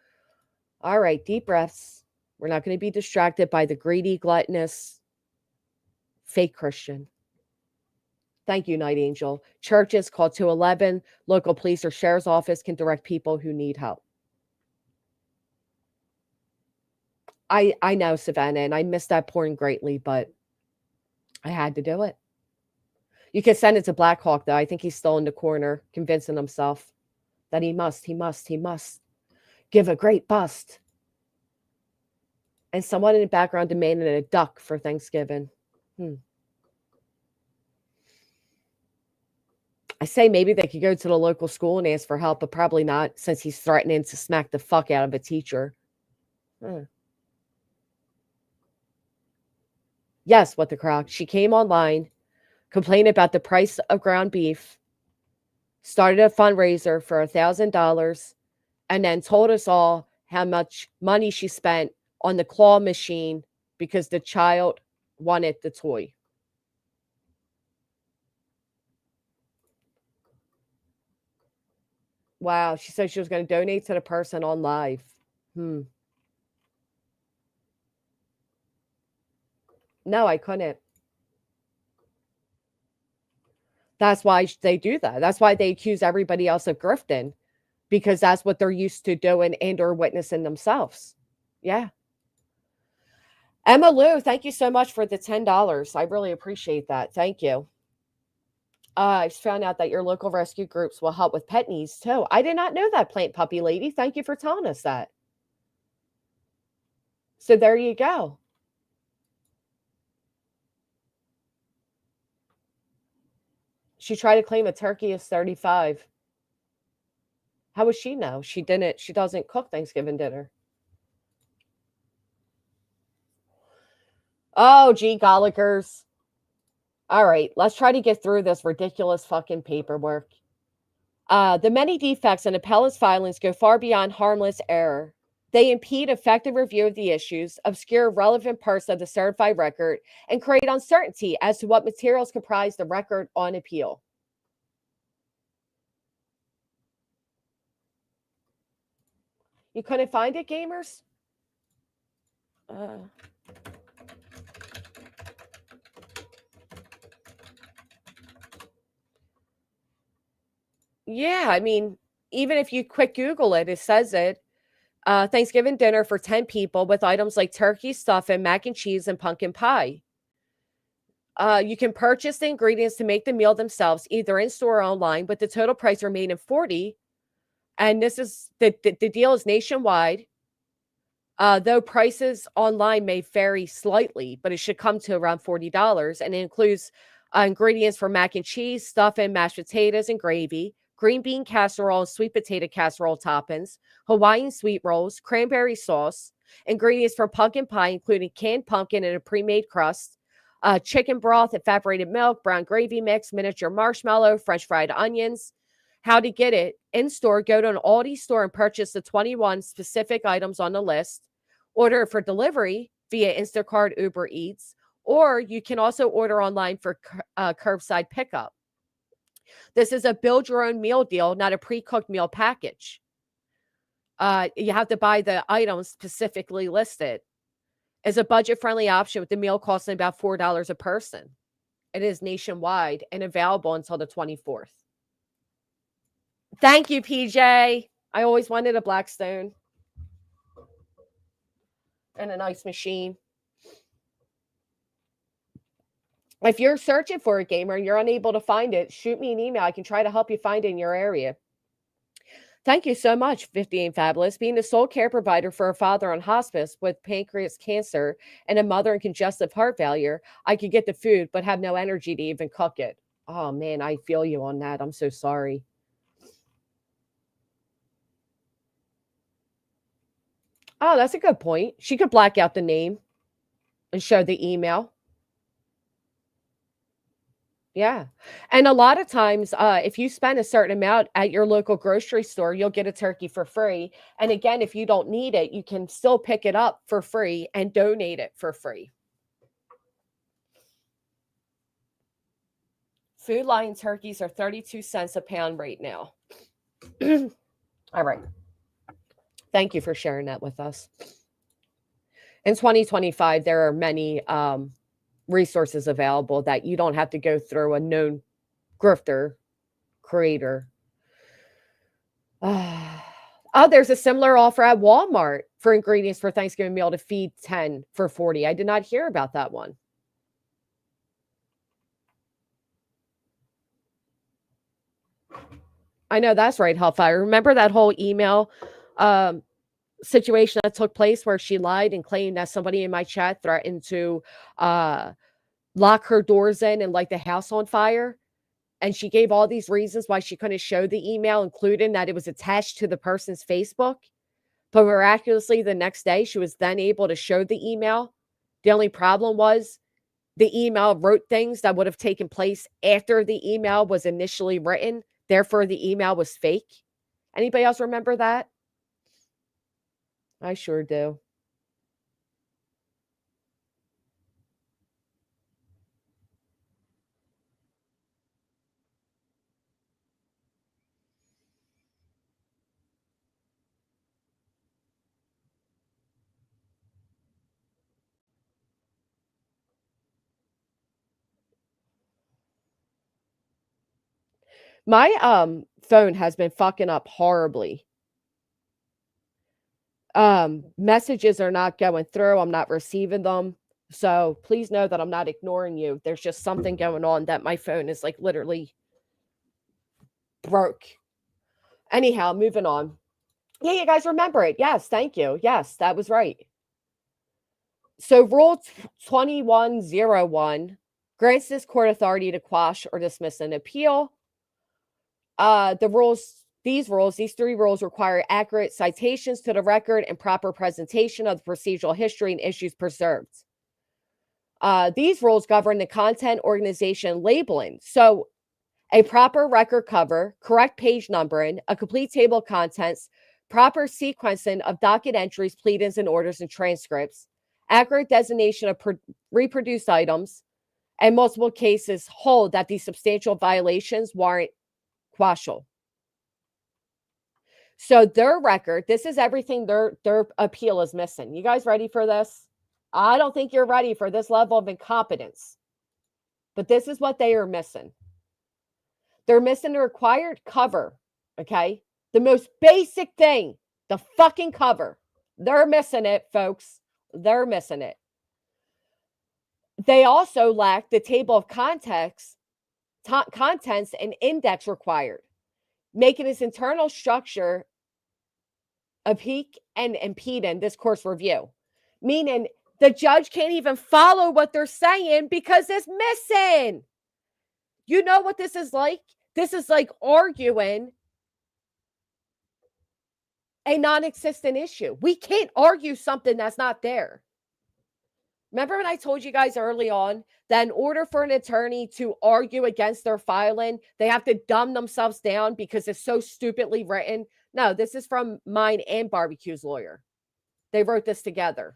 Speaker 1: All right, deep breaths. We're not going to be distracted by the greedy, gluttonous, fake Christian. Thank you, Night Angel. Churches, call 211. Local police or sheriff's office can direct people who need help. I know, Savannah, and I miss that porn greatly, but I had to do it. You can send it to Blackhawk, though. I think he's still in the corner, convincing himself that he must give a great bust. And someone in the background demanded a duck for Thanksgiving. I say maybe they could go to the local school and ask for help, but probably not, since he's threatening to smack the fuck out of a teacher. Yes, What the Crock. She came online, complained about the price of ground beef, started a fundraiser for $1,000, and then told us all how much money she spent on the claw machine because the child wanted the toy. Wow, she said she was gonna donate to the person on live. Hmm. No, I couldn't. That's why they do that. That's why they accuse everybody else of grifting, because that's what they're used to doing and or witnessing themselves. Yeah. Emma Lou, thank you so much for the $10. I really appreciate that. Thank you. I found out that your local rescue groups will help with pet needs too. I did not know that, Plant Puppy Lady. Thank you for telling us that. So there you go. She tried to claim a turkey is 35. How would she know? She didn't. She doesn't cook Thanksgiving dinner. Oh, gee, gollikers. All right, let's try to get through this ridiculous fucking paperwork. The many defects in appellate's filings go far beyond harmless error. They impede effective review of the issues, obscure relevant parts of the certified record, and create uncertainty as to what materials comprise the record on appeal. You couldn't find it, gamers? Uh, yeah, I mean, even if you quick Google it, it says it. Thanksgiving dinner for 10 people with items like turkey, stuffing, mac and cheese, and pumpkin pie. You can purchase the ingredients to make the meal themselves, either in store or online, with the total price remaining 40. And this is the deal is nationwide. Though prices online may vary slightly, but it should come to around $40. And it includes ingredients for mac and cheese, stuffing, mashed potatoes, and gravy, green bean casserole and sweet potato casserole toppings, Hawaiian sweet rolls, cranberry sauce, ingredients for pumpkin pie, including canned pumpkin and a pre made crust, chicken broth, evaporated milk, brown gravy mix, miniature marshmallow, French fried onions. How to get it in store? Go to an Aldi store and purchase the 21 specific items on the list. Order for delivery via Instacart, Uber Eats, or you can also order online for curbside pickup. This is a build your own meal deal, not a pre cooked meal package. You have to buy the items specifically listed. It's a budget friendly option with the meal costing about $4 a person. It is nationwide and available until the 24th. Thank you, PJ. I always wanted a Blackstone and a nice machine. If you're searching for a gamer and you're unable to find it, shoot me an email. I can try to help you find it in your area. Thank you so much, 58 Fabulous. Being the sole care provider for a father on hospice with pancreas cancer and a mother in congestive heart failure, I could get the food but have no energy to even cook it. Oh, man, I feel you on that. I'm so sorry. Oh, that's a good point. She could black out the name and show the email. Yeah. And a lot of times, if you spend a certain amount at your local grocery store, you'll get a turkey for free. And again, if you don't need it, you can still pick it up for free and donate it for free. Food Lion turkeys are 32 cents a pound right now. All right. Thank you for sharing that with us. In 2025, there are many resources available that you don't have to go through a known grifter creator. Oh, there's a similar offer at Walmart for ingredients for Thanksgiving meal to feed 10 for 40. I did not hear about that one. I know that's right, Hellfire. Remember that whole email situation that took place where she lied and claimed that somebody in my chat threatened to lock her doors in and light the house on fire? And she gave all these reasons why she couldn't show the email, including that it was attached to the person's Facebook. But miraculously, the next day, she was then able to show the email. The only problem was the email wrote things that would have taken place after the email was initially written. Therefore, the email was fake. Anybody else remember that? I sure do. My phone has been fucking up horribly. Messages are not going through. I'm not receiving them. So please know that I'm not ignoring you. There's just something going on that my phone is like literally broke. Anyhow, moving on. Yeah, you guys remember it. Yes, thank you. Yes, that was right. So Rule 2101 grants this court authority to quash or dismiss an appeal. These three rules require accurate citations to the record and proper presentation of the procedural history and issues preserved. These rules govern the content, organization, labeling. So a proper record cover, correct page numbering, a complete table of contents, proper sequencing of docket entries, pleadings, and orders and transcripts, accurate designation of reproduced items, and multiple cases hold that these substantial violations warrant quashal. So their record, this is everything their appeal is missing. You guys ready for this? I don't think you're ready for this level of incompetence. But this is what they are missing. They're missing the required cover, okay? The most basic thing, the fucking cover. They're missing it, folks. They're missing it. They also lack the table of contents and index required, making its internal structure opaque and impeding this course review. Meaning the judge can't even follow what they're saying because it's missing. You know what this is like? This is like arguing a non-existent issue. We can't argue something that's not there. Remember when I told you guys early on that in order for an attorney to argue against their filing, they have to dumb themselves down because it's so stupidly written? No, this is from mine and Barbecue's lawyer. They wrote this together.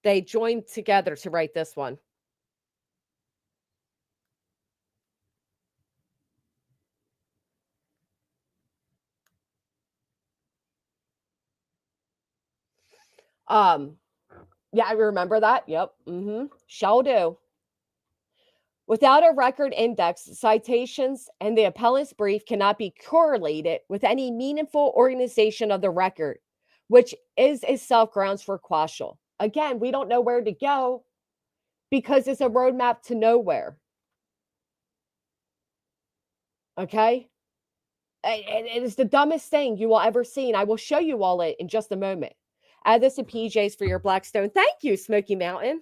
Speaker 1: They joined together to write this one. Yeah, I remember that. Yep. Shall do. Without a record index, citations and the appellant's brief cannot be correlated with any meaningful organization of the record, which is itself grounds for quashal. Again, we don't know where to go because it's a roadmap to nowhere. Okay? It is the dumbest thing you will ever see, and I will show you all it in just a moment. Add this to PJs for your Blackstone. Thank you, Smoky Mountain.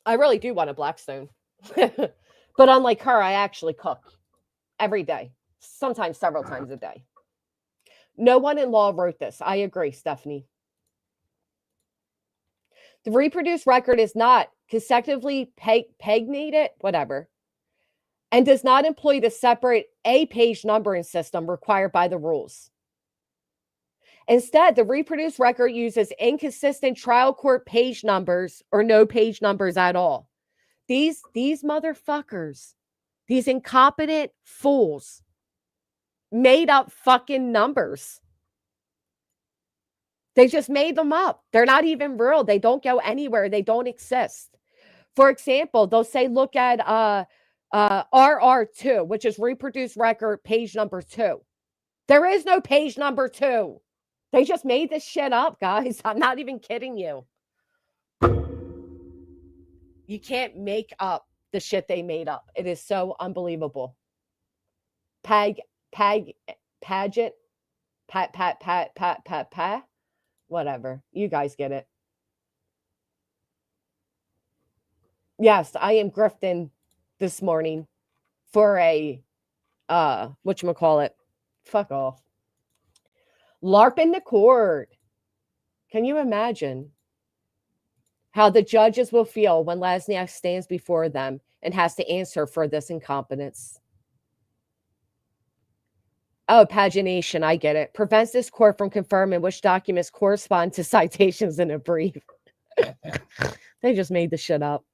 Speaker 1: I really do want a Blackstone. But unlike her, I actually cook every day, sometimes several times a day. No one in law wrote this. I agree, Stephanie. The reproduced record is not consecutively paginated, whatever, and does not employ the separate A-page numbering system required by the rules. Instead, the reproduced record uses inconsistent trial court page numbers or no page numbers at all. These motherfuckers, these incompetent fools, made up fucking numbers. They just made them up. They're not even real. They don't go anywhere. They don't exist. For example, they'll say, look at RR2, which is reproduced record page number 2. There is no page number 2. They just made this shit up, guys. I'm not even kidding you. You can't make up the shit they made up. It is so unbelievable. Pageant, whatever. You guys get it. Yes, I am grifting this morning for a whatchamacallit. Fuck off. LARPing the court. Can you imagine how the judges will feel when Lasniak stands before them and has to answer for this incompetence? Oh, pagination, I get it. Prevents this court from confirming which documents correspond to citations in a brief. They just made the shit up.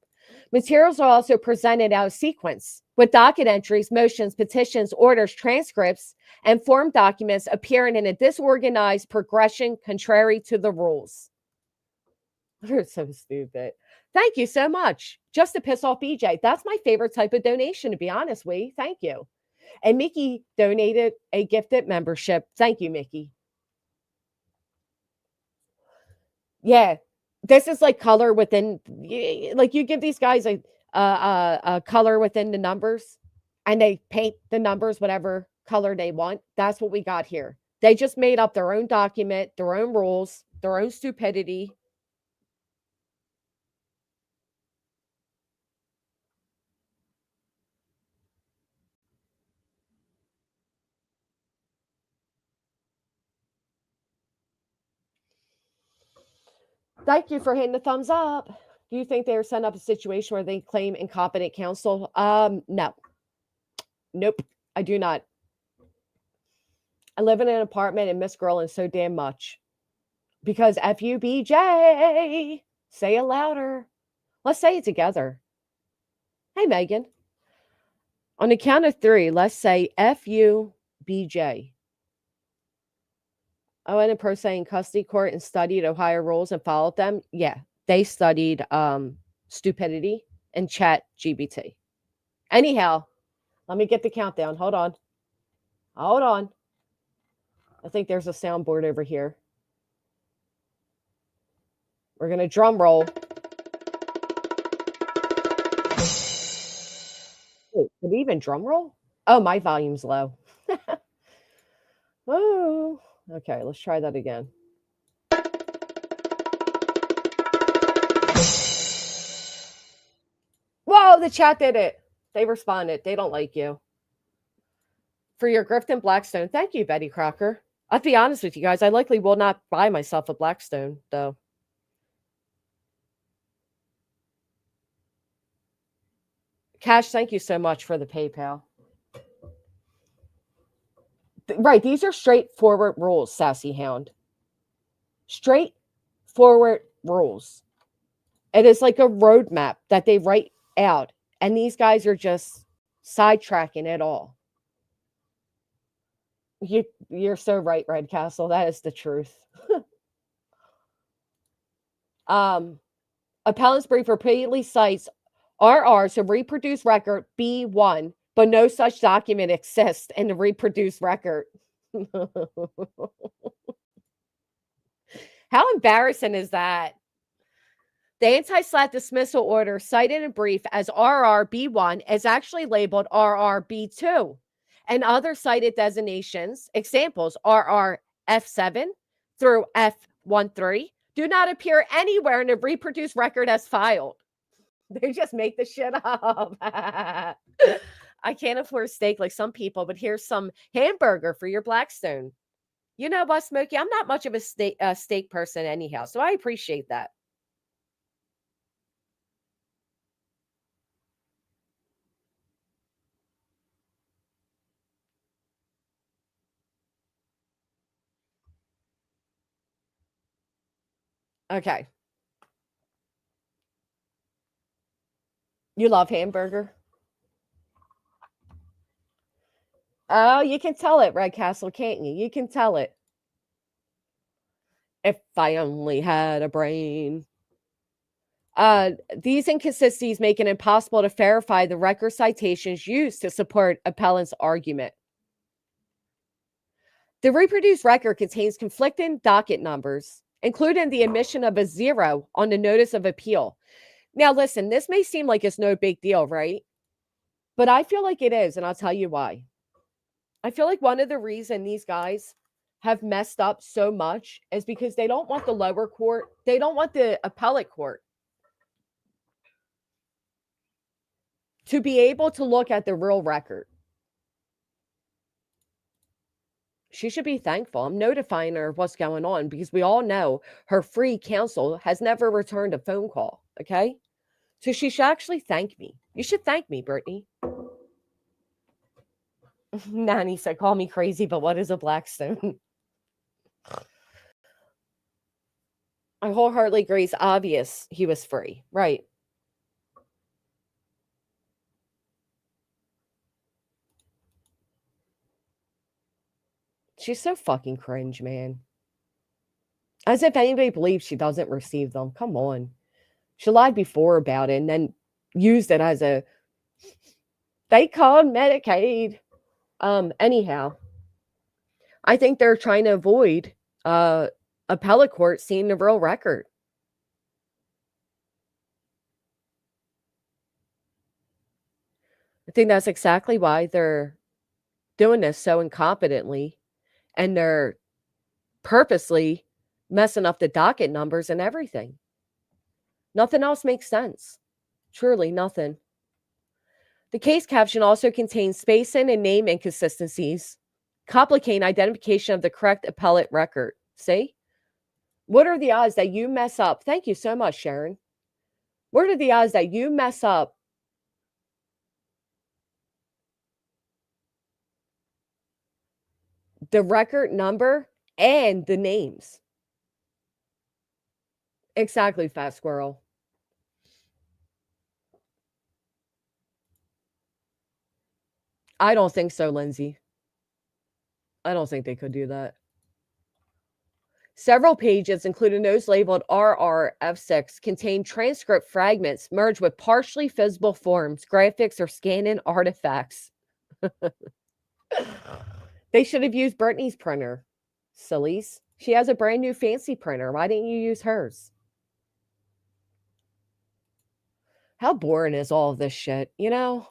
Speaker 1: Materials are also presented out of sequence, with docket entries, motions, petitions, orders, transcripts, and form documents appearing in a disorganized progression contrary to the rules. You're so stupid. Thank you so much. Just to piss off BJ. That's my favorite type of donation, to be honest, Wee. Thank you. And Mickey donated a gifted membership. Thank you, Mickey. Yeah. This is like color within, like you give these guys a color within the numbers and they paint the numbers whatever color they want. That's what we got here. They just made up their own document, their own rules, their own stupidity. Thank you for hitting the thumbs up. Do you think they are setting up a situation where they claim incompetent counsel? No. Nope. I do not. I live in an apartment and miss Girl so damn much. Because FUBJ. Say it louder. Let's say it together. Hey, Megan. On the count of 3, let's say FUBJ. I went in pro se in custody court and studied Ohio rules and followed them. Yeah, they studied stupidity and chat GBT. Anyhow, let me get the countdown. Hold on. Hold on. I think there's a soundboard over here. We're going to drum roll. Wait, did we even drum roll? Oh, my volume's low. Oh, okay. Let's try that again. Whoa, the chat did it. They responded. They don't like you. For your Grifton Blackstone. Thank you, Betty Crocker. I'll be honest with you guys. I likely will not buy myself a Blackstone, though. Cash, thank you so much for the PayPal. Right, these are straightforward rules, Sassy Hound. Straightforward rules. It is like a roadmap that they write out, and these guys are just sidetracking it all. You're so right, Red Castle. That is the truth. Appellant's brief repeatedly cites RR, so reproduce record B1, but no such document exists in the reproduced record. How embarrassing is that? The anti-SLAPP dismissal order cited in brief as RRB1 is actually labeled RRB2. And other cited designations, examples RRF7 through F13, do not appear anywhere in the reproduced record as filed. They just make the shit up. I can't afford steak like some people, but here's some hamburger for your Blackstone. You know what, Smokey? I'm not much of a steak person anyhow, so I appreciate that. Okay. You love hamburger? Oh, you can tell it, Red Castle, can't you? You can tell it. If I only had a brain. These inconsistencies make it impossible to verify the record citations used to support appellant's argument. The reproduced record contains conflicting docket numbers, including the omission of a 0 on the notice of appeal. Now, listen, this may seem like it's no big deal, right? But I feel like it is, and I'll tell you why. I feel like one of the reasons these guys have messed up so much is because they don't want the lower court, they don't want the appellate court to be able to look at the real record. She should be thankful. I'm notifying her of what's going on because we all know her free counsel has never returned a phone call. Okay. So she should actually thank me. You should thank me, Brittany. Nanny said, call me crazy, but what is a Blackstone? I wholeheartedly agree. It's obvious he was free. Right. She's so fucking cringe, man. As if anybody believes she doesn't receive them. Come on. She lied before about it and then used it as a they called Medicaid. Anyhow, I think they're trying to avoid appellate court seeing the real record. I think that's exactly why they're doing this so incompetently, and they're purposely messing up the docket numbers and everything. Nothing else makes sense. Truly nothing. The case caption also contains spacing and name inconsistencies, complicating identification of the correct appellate record. See? What are the odds that you mess up? Thank you so much, Sharon. What are the odds that you mess up the record number and the names? Exactly, Fat Squirrel. I don't think so, Lindsay. I don't think they could do that. Several pages, including those labeled RRF6, contain transcript fragments merged with partially visible forms, graphics, or scan-in artifacts. They should have used Brittany's printer. Sillies. She has a brand new fancy printer. Why didn't you use hers? How boring is all of this shit, you know?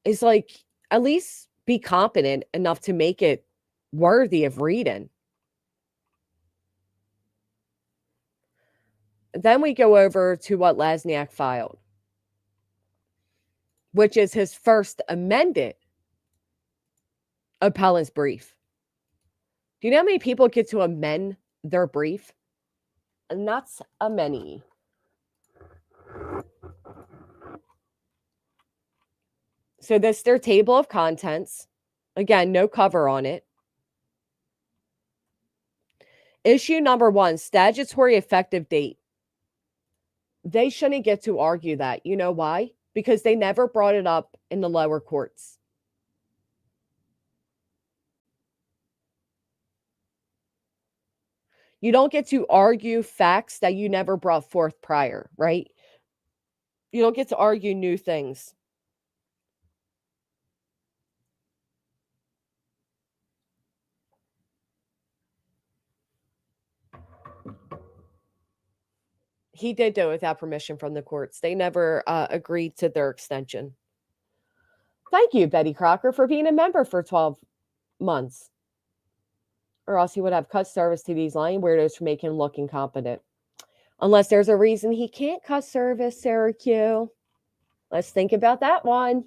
Speaker 1: It's like, at least be competent enough to make it worthy of reading. Then we go over to what Lasniak filed, which is his first amended appellant's brief. Do you know how many people get to amend their brief? Not a many. So this their table of contents. Again, no cover on it. Issue number 1, statutory effective date. They shouldn't get to argue that. You know why? Because they never brought it up in the lower courts. You don't get to argue facts that you never brought forth prior, right? You don't get to argue new things. He did do it without permission from the courts. They never agreed to their extension. Thank you, Betty Crocker, for being a member for 12 months. Or else he would have cut service to these lying weirdos for making him look incompetent. Unless there's a reason he can't cut service, Sarah Q. Let's think about that one.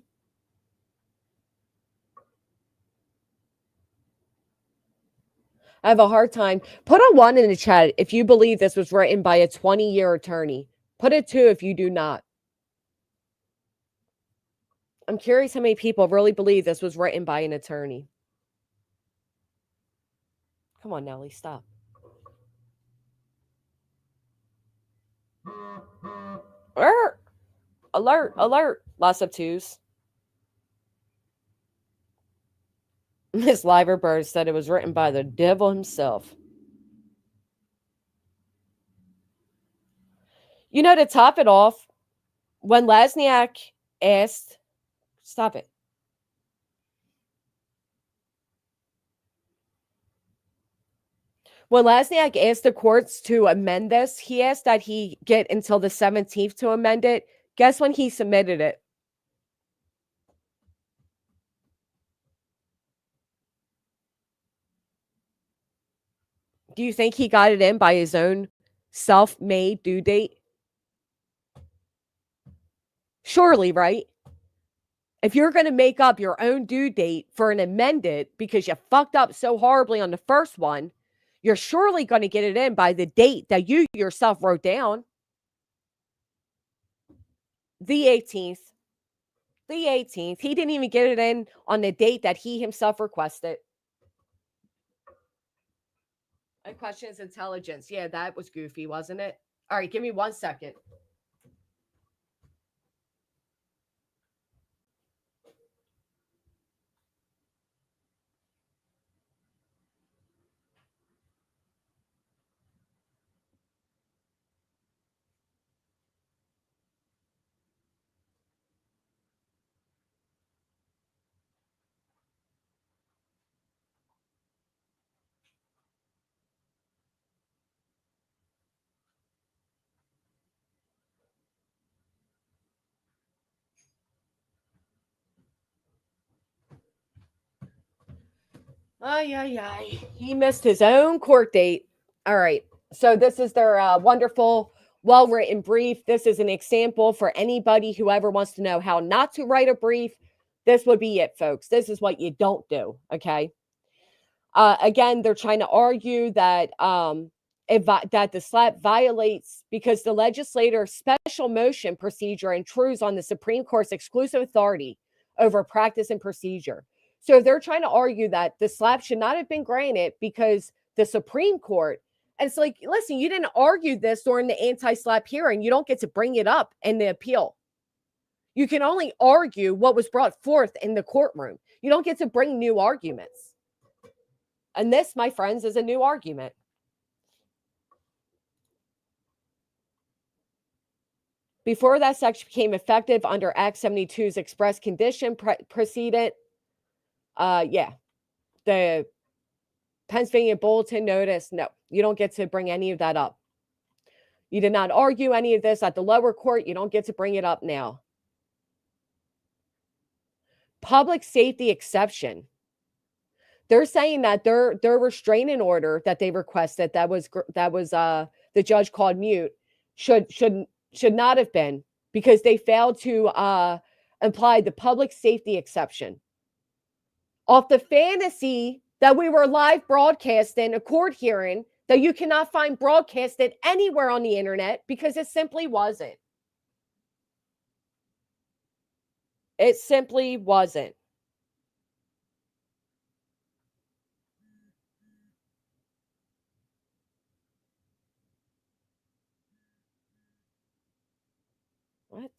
Speaker 1: I have a hard time. Put a 1 in the chat if you believe this was written by a 20-year attorney. Put a 2 if you do not. I'm curious how many people really believe this was written by an attorney. Come on, Nelly, stop. Alert, alert. Lots of 2s. Miss Liverbird said it was written by the devil himself. You know, to top it off, when Lasniak asked, stop it. When Lasniak asked the courts to amend this, he asked that he get until the 17th to amend it. Guess when he submitted it? Do you think he got it in by his own self-made due date? Surely, right? If you're going to make up your own due date for an amended because you fucked up so horribly on the first one, you're surely going to get it in by the date that you yourself wrote down. The 18th. The 18th. He didn't even get it in on the date that he himself requested. I question his intelligence. Yeah, that was goofy, wasn't it? All right, give me 1 second. He missed his own court date. All right. So this is their wonderful, well-written brief. This is an example for anybody who ever wants to know how not to write a brief. This would be it, folks. This is what you don't do. Okay. Again, they're trying to argue that that the SLAPP violates because the legislator's special motion procedure intrudes on the Supreme Court's exclusive authority over practice and procedure. So they're trying to argue that the SLAPP should not have been granted because the Supreme Court. And it's like, listen, you didn't argue this during the anti-SLAPP hearing. You don't get to bring it up in the appeal. You can only argue what was brought forth in the courtroom. You don't get to bring new arguments. And this, my friends, is a new argument. Before that section became effective under Act 72's express condition precedent, the Pennsylvania Bulletin notice, no, you don't get to bring any of that up. You did not argue any of this at the lower court. You don't get to bring it up now. Public safety exception. They're saying that their restraining order that they requested that was the judge called mute should not have been because they failed to apply the public safety exception off the fantasy that we were live broadcasting a court hearing that you cannot find broadcasted anywhere on the internet because it simply wasn't. It simply wasn't. What?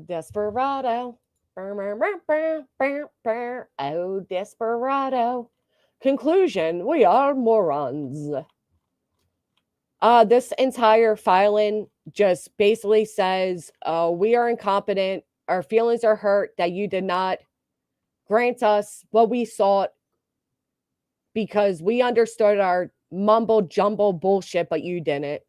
Speaker 1: Desperado. Oh, desperado. Conclusion, we are morons. This entire filing just basically says we are incompetent. Our feelings are hurt that you did not grant us what we sought because we understood our mumble jumble bullshit, but you didn't.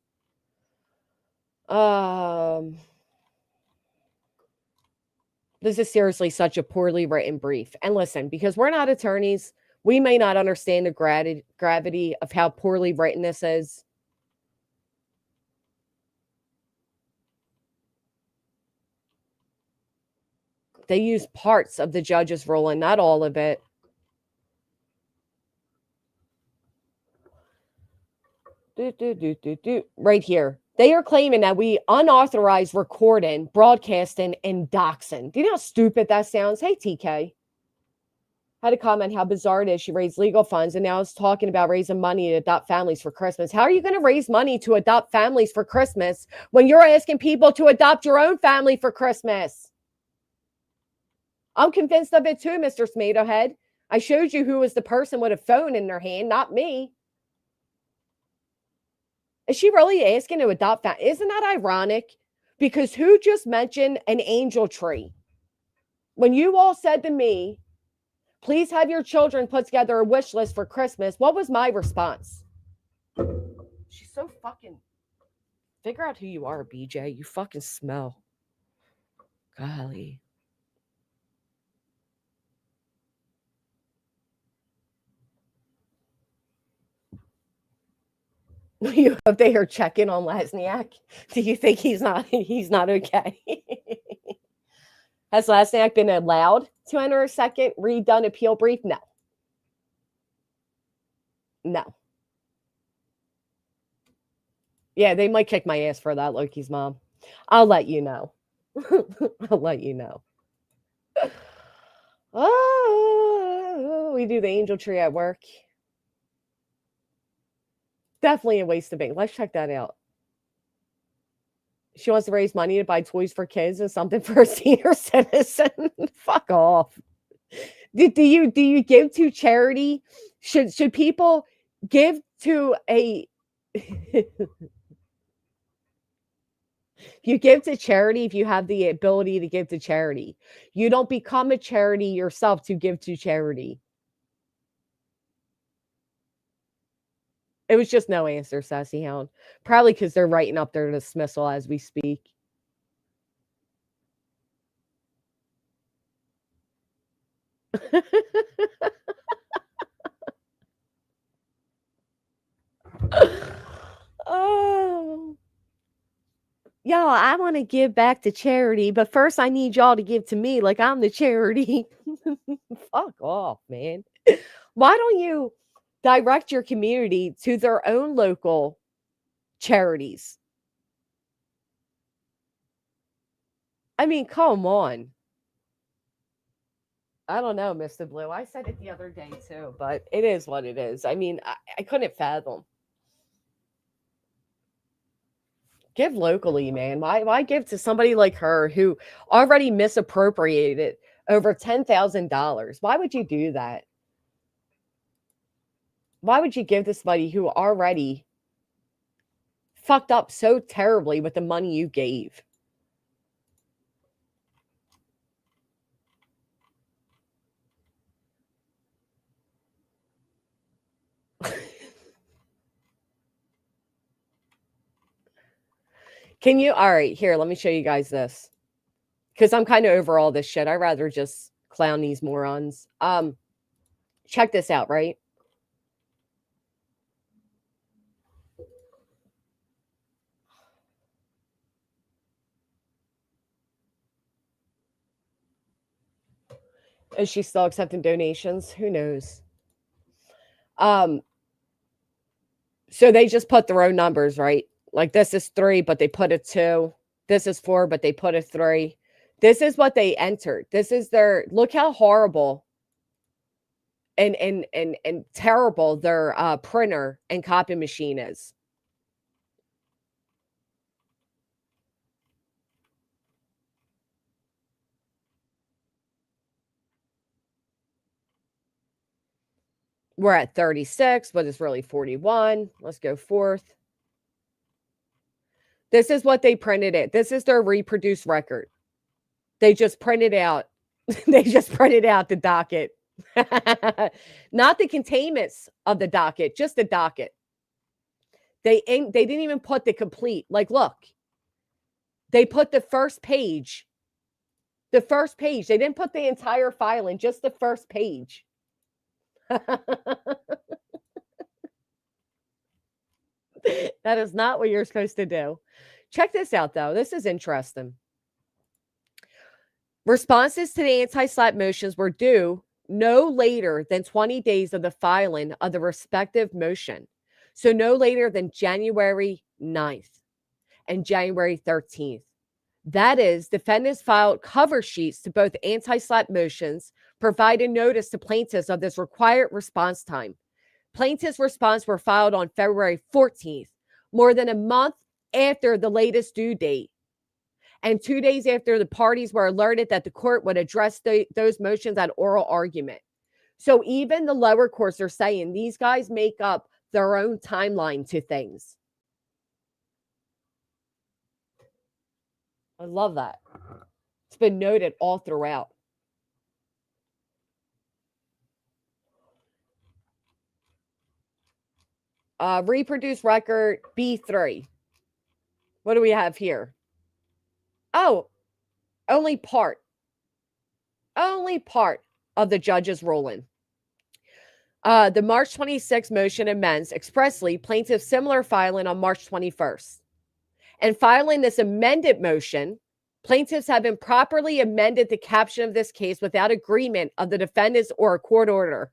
Speaker 1: This is seriously such a poorly written brief. And listen, because we're not attorneys, we may not understand the gravity of how poorly written this is. They use parts of the judge's ruling, not all of it. Right here. They are claiming that we unauthorized recording, broadcasting, and doxing. Do you know how stupid that sounds? Hey, TK. Had a comment how bizarre it is. She raised legal funds and now is talking about raising money to adopt families for Christmas. How are you going to raise money to adopt families for Christmas when you're asking people to adopt your own family for Christmas? I'm convinced of it too, Mr. Tomato Head. I showed you who was the person with a phone in their hand, not me. Is she really asking to adopt that? Isn't that ironic? Because who just mentioned an angel tree? When you all said to me, please have your children put together a wish list for Christmas, what was my response? She's so fucking... Figure out who you are, BJ. You fucking smell. Golly. You up there checking on Lasniak? Do you think he's not okay? Has Lasniak been allowed to enter a second redone appeal brief? No. Yeah, they might kick my ass for that, Loki's mom. I'll let you know. I'll let you know. Oh, we do the angel tree at work. Definitely a waste of ink. Let's check that out. She wants to raise money to buy toys for kids and something for a senior citizen. Fuck off. Do you give to charity? Should people give to a you give to charity if you have the ability to give to charity. You don't become a charity yourself to give to charity. It was just no answer, Sassy Hound. Probably because they're writing up their dismissal as we speak. Oh. Y'all, I want to give back to charity, but first I need y'all to give to me like I'm the charity. Fuck off, man. Why don't you direct your community to their own local charities? I mean, come on. I don't know, Mr. Blue. I said it the other day too, but it is what it is. I mean, I couldn't fathom. Give locally, man. Why give to somebody like her who already misappropriated over $10,000? Why would you do that? Why would you give to somebody who already fucked up so terribly with the money you gave? Can you? All right, here, let me show you guys this. Because I'm kind of over all this shit. I'd rather just clown these morons. Check this out, right? Is she still accepting donations? Who knows? So they just put their own numbers, right? Like this is 3, but they put a 2. This is 4, but they put a 3. This is what they entered. This is their, look how horrible and terrible their printer and copy machine is. We're at 36, but it's really 41. Let's go 4th. This is what they printed it. This is their reproduced record. They just printed out. They just printed out the docket. Not the containments of the docket, just the docket. They didn't even put the complete. Like, look. They put the first page. The first page. They didn't put the entire file in, just the first page. That is not what you're supposed to do. Check this out, though. This is interesting. Responses to the anti-SLAPP motions were due no later than 20 days of the filing of the respective motion. So no later than January 9th and January 13th. That is, defendants filed cover sheets to both anti-SLAPP motions, providing notice to plaintiffs of this required response time. Plaintiffs' response were filed on February 14th, more than a month after the latest due date, and 2 days after the parties were alerted that the court would address those motions at oral argument. So even the lower courts are saying these guys make up their own timeline to things. I love that. It's been noted all throughout. Reproduce record B3. What do we have here? Oh, only part of the judge's ruling. The March 26 motion amends expressly plaintiff's similar filing on March 21st. And filing this amended motion, plaintiffs have improperly amended the caption of this case without agreement of the defendants or a court order.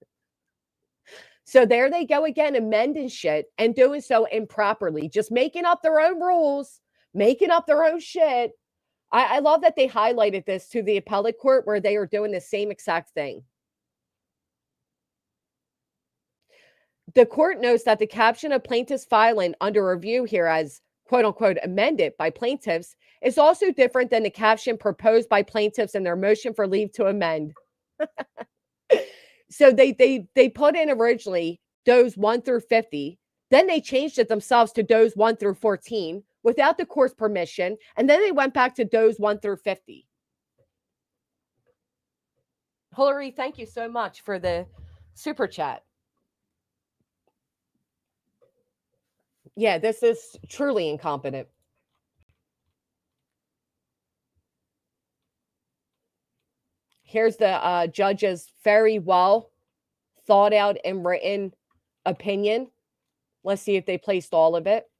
Speaker 1: So there they go again, amending shit and doing so improperly, just making up their own rules, making up their own shit. I love that they highlighted this to the appellate court where they are doing the same exact thing. The court notes that the caption of plaintiff's filing under review here as quote unquote amended by plaintiffs is also different than the caption proposed by plaintiffs in their motion for leave to amend. So they put in originally does 1 through 50. Then they changed it themselves to does 1 through 14 without the court's permission. And then they went back to does 1 through 50. Hillary, thank you so much for the super chat. Yeah, this is truly incompetent. Here's the judge's very well thought out and written opinion. Let's see if they placed all of it.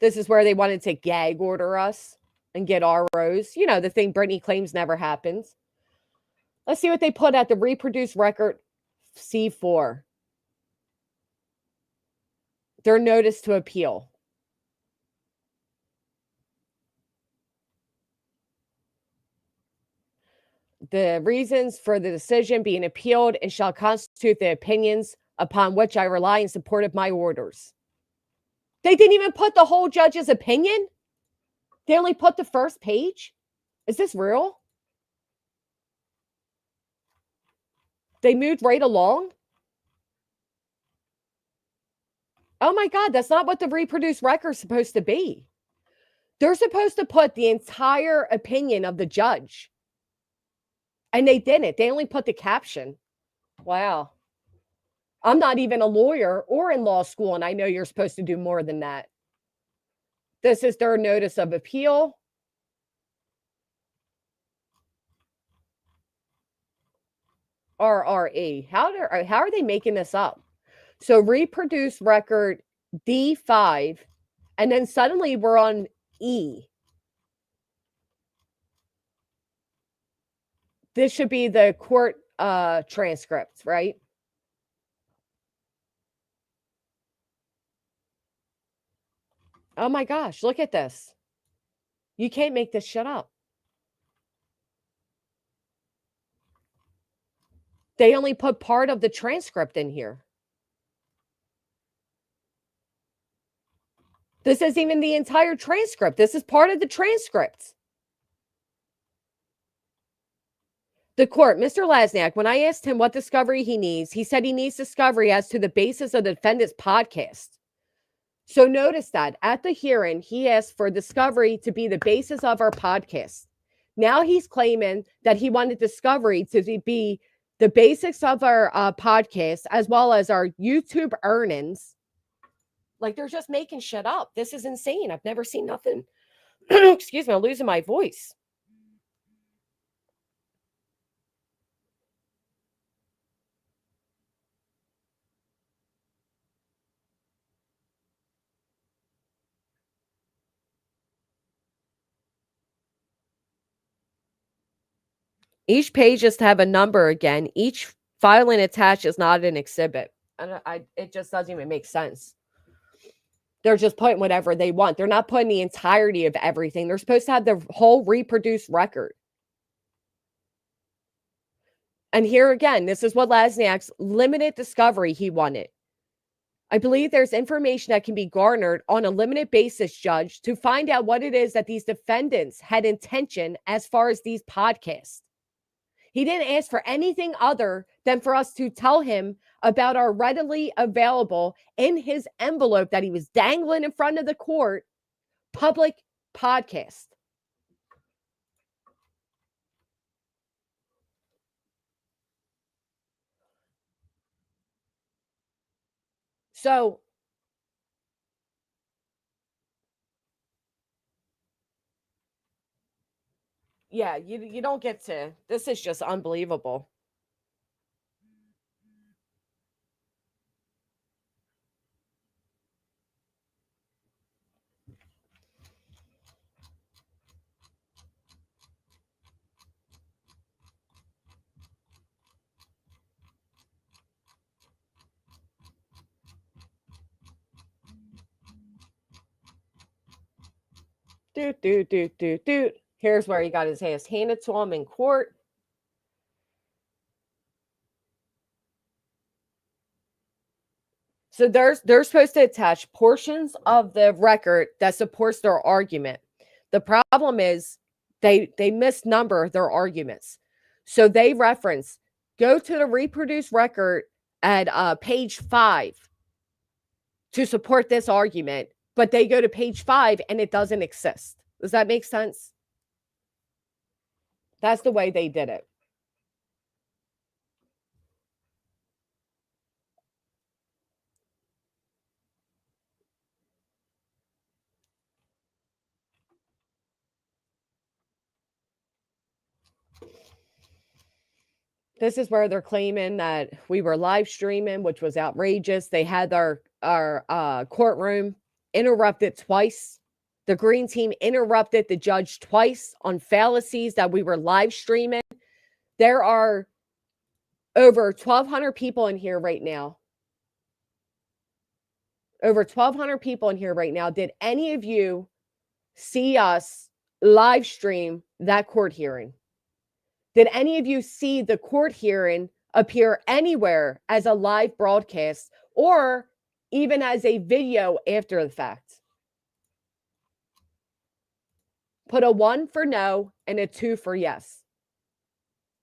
Speaker 1: This is where they wanted to gag order us and get ROs. You know, the thing Brittany claims never happens. Let's see what they put at the reproduced record C4. Their notice to appeal. The reasons for the decision being appealed and shall constitute the opinions upon which I rely in support of my orders. They didn't even put the whole judge's opinion. They only put the first page. Is this real? They moved right along. Oh my God, that's not what the reproduced record is supposed to be. They're supposed to put the entire opinion of the judge. And they didn't. They only put the caption. Wow. I'm not even a lawyer or in law school, and I know you're supposed to do more than that. This is their notice of appeal. RRE. How are they making this up? So reproduce record D5, and then suddenly we're on E. This should be the court transcripts, right? Oh my gosh, look at this. You can't make this shit up. They only put part of the transcript in here. This isn't even the entire transcript. This is part of the transcript. The court, Mr. Lasniak, when I asked him what discovery he needs, he said he needs discovery as to the basis of the defendant's podcast. So notice that at the hearing, he asked for discovery to be the basis of our podcast. Now he's claiming that he wanted discovery to be the basics of our podcast, as well as our YouTube earnings. Like, they're just making shit up. This is insane. I've never seen nothing. Excuse me, I'm losing my voice. Each page is to have a number again. Each filing attached is not an exhibit. It just doesn't even make sense. They're just putting whatever they want. They're not putting the entirety of everything. They're supposed to have the whole reproduced record. And here again, this is what Lasniak's limited discovery he wanted. I believe there's information that can be garnered on a limited basis, Judge, to find out what it is that these defendants had intention as far as these podcasts. He didn't ask for anything other than for us to tell him about our readily available in his envelope that he was dangling in front of the court public podcast. So, yeah, you don't get to, this is just unbelievable. Doot. Here's where he got his ass handed to him in court. So they're supposed to attach portions of the record that supports their argument. The problem is they misnumber their arguments. So they reference, go to the reproduced record at page 5 to support this argument, but they go to page 5 and it doesn't exist. Does that make sense? That's the way they did it. This is where they're claiming that we were live streaming, which was outrageous. They had our courtroom interrupted twice. The green team interrupted the judge twice on fallacies that we were live streaming. There are over 1,200 people in here right now. Over 1,200 people in here right now. Did any of you see us live stream that court hearing? Did any of you see the court hearing appear anywhere as a live broadcast or even as a video after the fact? Put a 1 for no and a 2 for yes.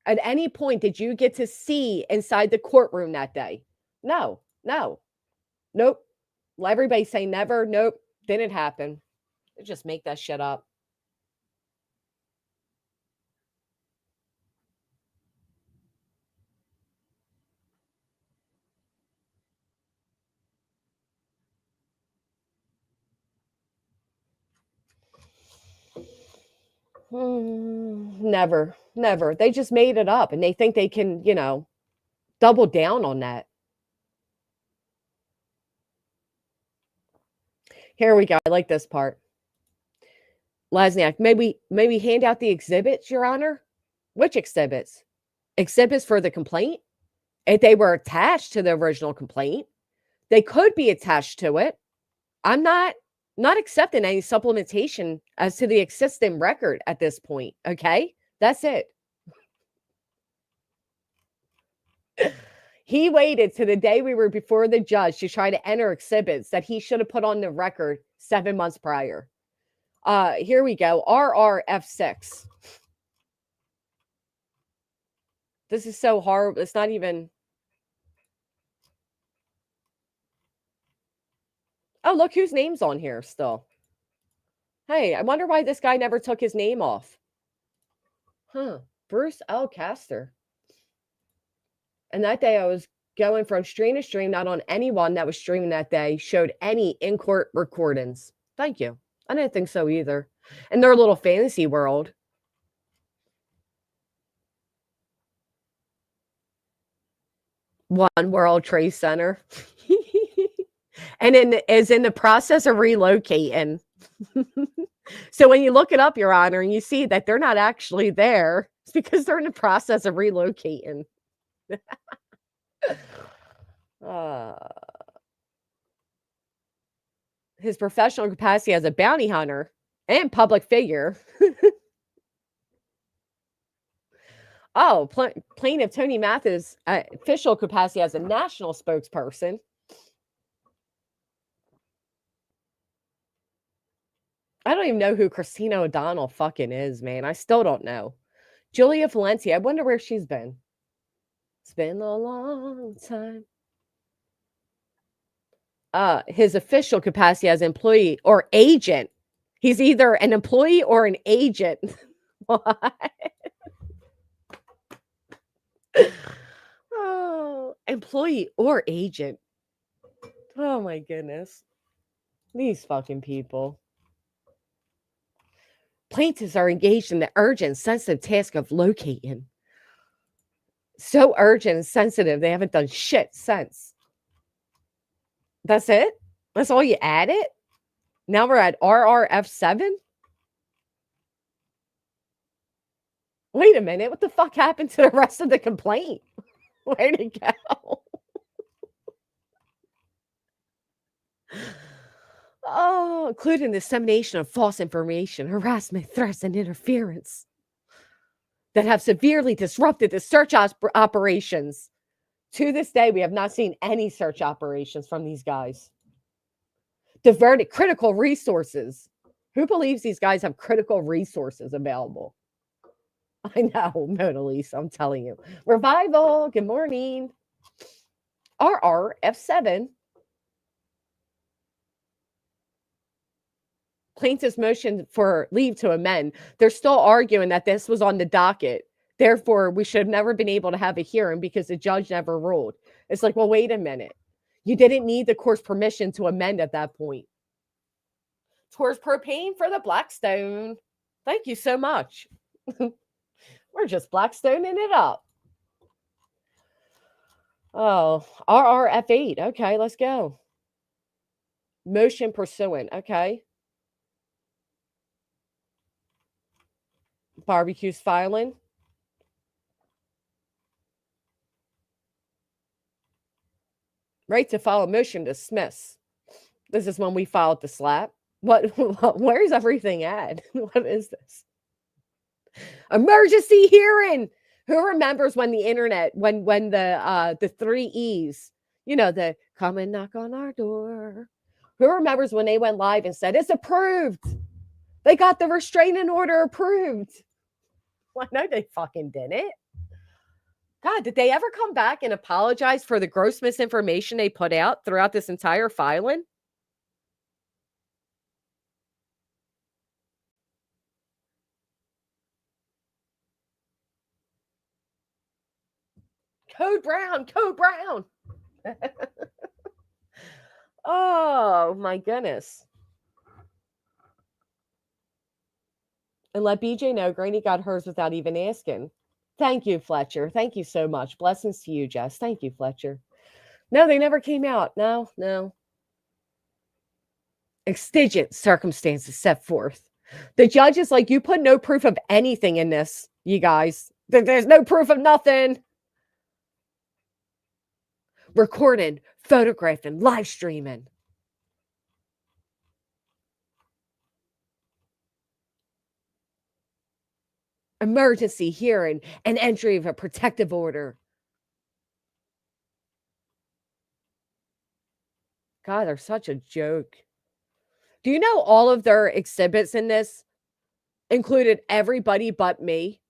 Speaker 1: At any point, did you get to see inside the courtroom that day? No, no, nope. Well, everybody say never. Nope, didn't happen. They just make that shit up. Never, never. They just made it up and they think they can, double down on that. Here we go. I like this part. Lasniak, maybe hand out the exhibits, Your Honor. Which exhibits? Exhibits for the complaint? If they were attached to the original complaint, they could be attached to it. I'm not accepting any supplementation as to the existing record at this point. Okay, that's it. He waited to the day we were before the judge to try to enter exhibits that he should have put on the record 7 months prior. Here we go. RRF6. This is so horrible. It's not even. Oh, look whose name's on here still. Hey, I wonder why this guy never took his name off. Huh. Bruce L. Castor. And that day I was going from stream to stream, not on anyone that was streaming that day showed any in-court recordings. Thank you. I didn't think so either. In their little fantasy world. One World Trade Center. And is in the process of relocating. So when you look it up, Your Honor, and you see that they're not actually there, it's because they're in the process of relocating. His professional capacity as a bounty hunter and public figure. Oh, plaintiff Tony Mathis' official capacity as a national spokesperson. I don't even know who Christina O'Donnell fucking is, man. I still don't know. Julia Valencia, I wonder where she's been. It's been a long time. His official capacity as employee or agent. He's either an employee or an agent. What? Oh, employee or agent. Oh my goodness. These fucking people. Plaintiffs are engaged in the urgent, sensitive task of locating. So urgent and sensitive, they haven't done shit since. That's it? That's all you added? Now we're at RRF7? Wait a minute. What the fuck happened to the rest of the complaint? Where'd it go? Oh, including dissemination of false information, harassment, threats, and interference that have severely disrupted the search operations. To this day, we have not seen any search operations from these guys. Diverted critical resources. Who believes these guys have critical resources available? I know, Mona Lisa, I'm telling you. Revival, good morning. RRF7. Plaintiff's motion for leave to amend. They're still arguing that this was on the docket. Therefore, we should have never been able to have a hearing because the judge never ruled. It's like, well, wait a minute. You didn't need the court's permission to amend at that point. Towards propane for the Blackstone. Thank you so much. We're just Blackstoning it up. Oh, RRF8. Okay, let's go. Motion pursuant. Okay. Barbecues filing. Right to file a motion to dismiss. This is when we filed the SLAPP. What? Where's everything at? What is this? Emergency hearing. Who remembers when the internet, when the three E's, the come and knock on our door. Who remembers when they went live and said it's approved? They got the restraining order approved. Well, no, they fucking didn't. God, did they ever come back and apologize for the gross misinformation they put out throughout this entire filing? Code Brown, Code Brown. Oh, my goodness. And let BJ know Granny got hers without even asking. Thank you, Fletcher. Thank you so much. Blessings to you, Jess. Thank you, Fletcher. No, they never came out. No. Exigent circumstances set forth. The judge is like, you put no proof of anything in this, you guys. There's no proof of nothing. Recording, photographing, live streaming. Emergency hearing and entry of a protective order. God, they're such a joke. Do you know all of their exhibits in this included everybody but me?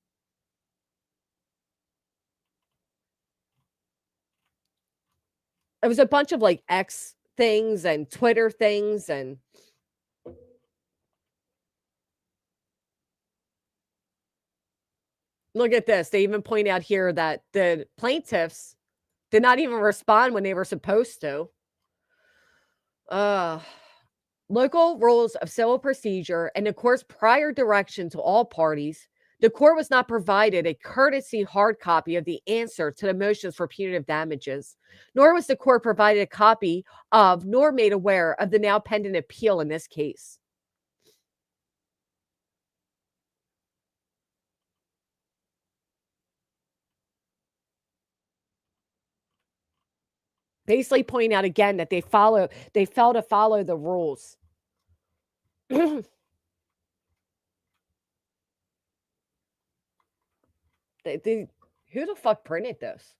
Speaker 1: It was a bunch of like X things and Twitter things and look at this. They even point out here that the plaintiffs did not even respond when they were supposed to. Local rules of civil procedure and the court's prior direction to all parties, the court was not provided a courtesy hard copy of the answer to the motions for punitive damages, nor was the court provided a copy of, nor made aware of the now pending appeal in this case. Basically pointing out again that they failed to follow the rules. Who the fuck printed this?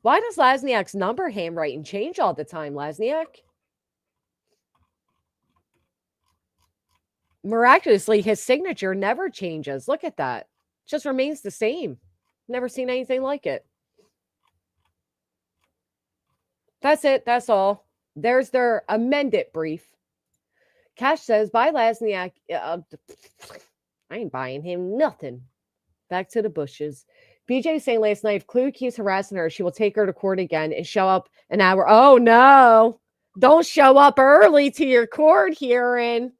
Speaker 1: Why does Lasniak's number handwriting change all the time, Lasniak? Miraculously, his signature never changes. Look at that. It just remains the same. Never seen anything like it. That's it. That's all. There's their amended brief. Cash says, bye, Lasniak. I ain't buying him nothing. Back to the bushes. BJ saying last night, if Clue keeps harassing her, she will take her to court again and show up an hour. Oh, no. Don't show up early to your court hearing.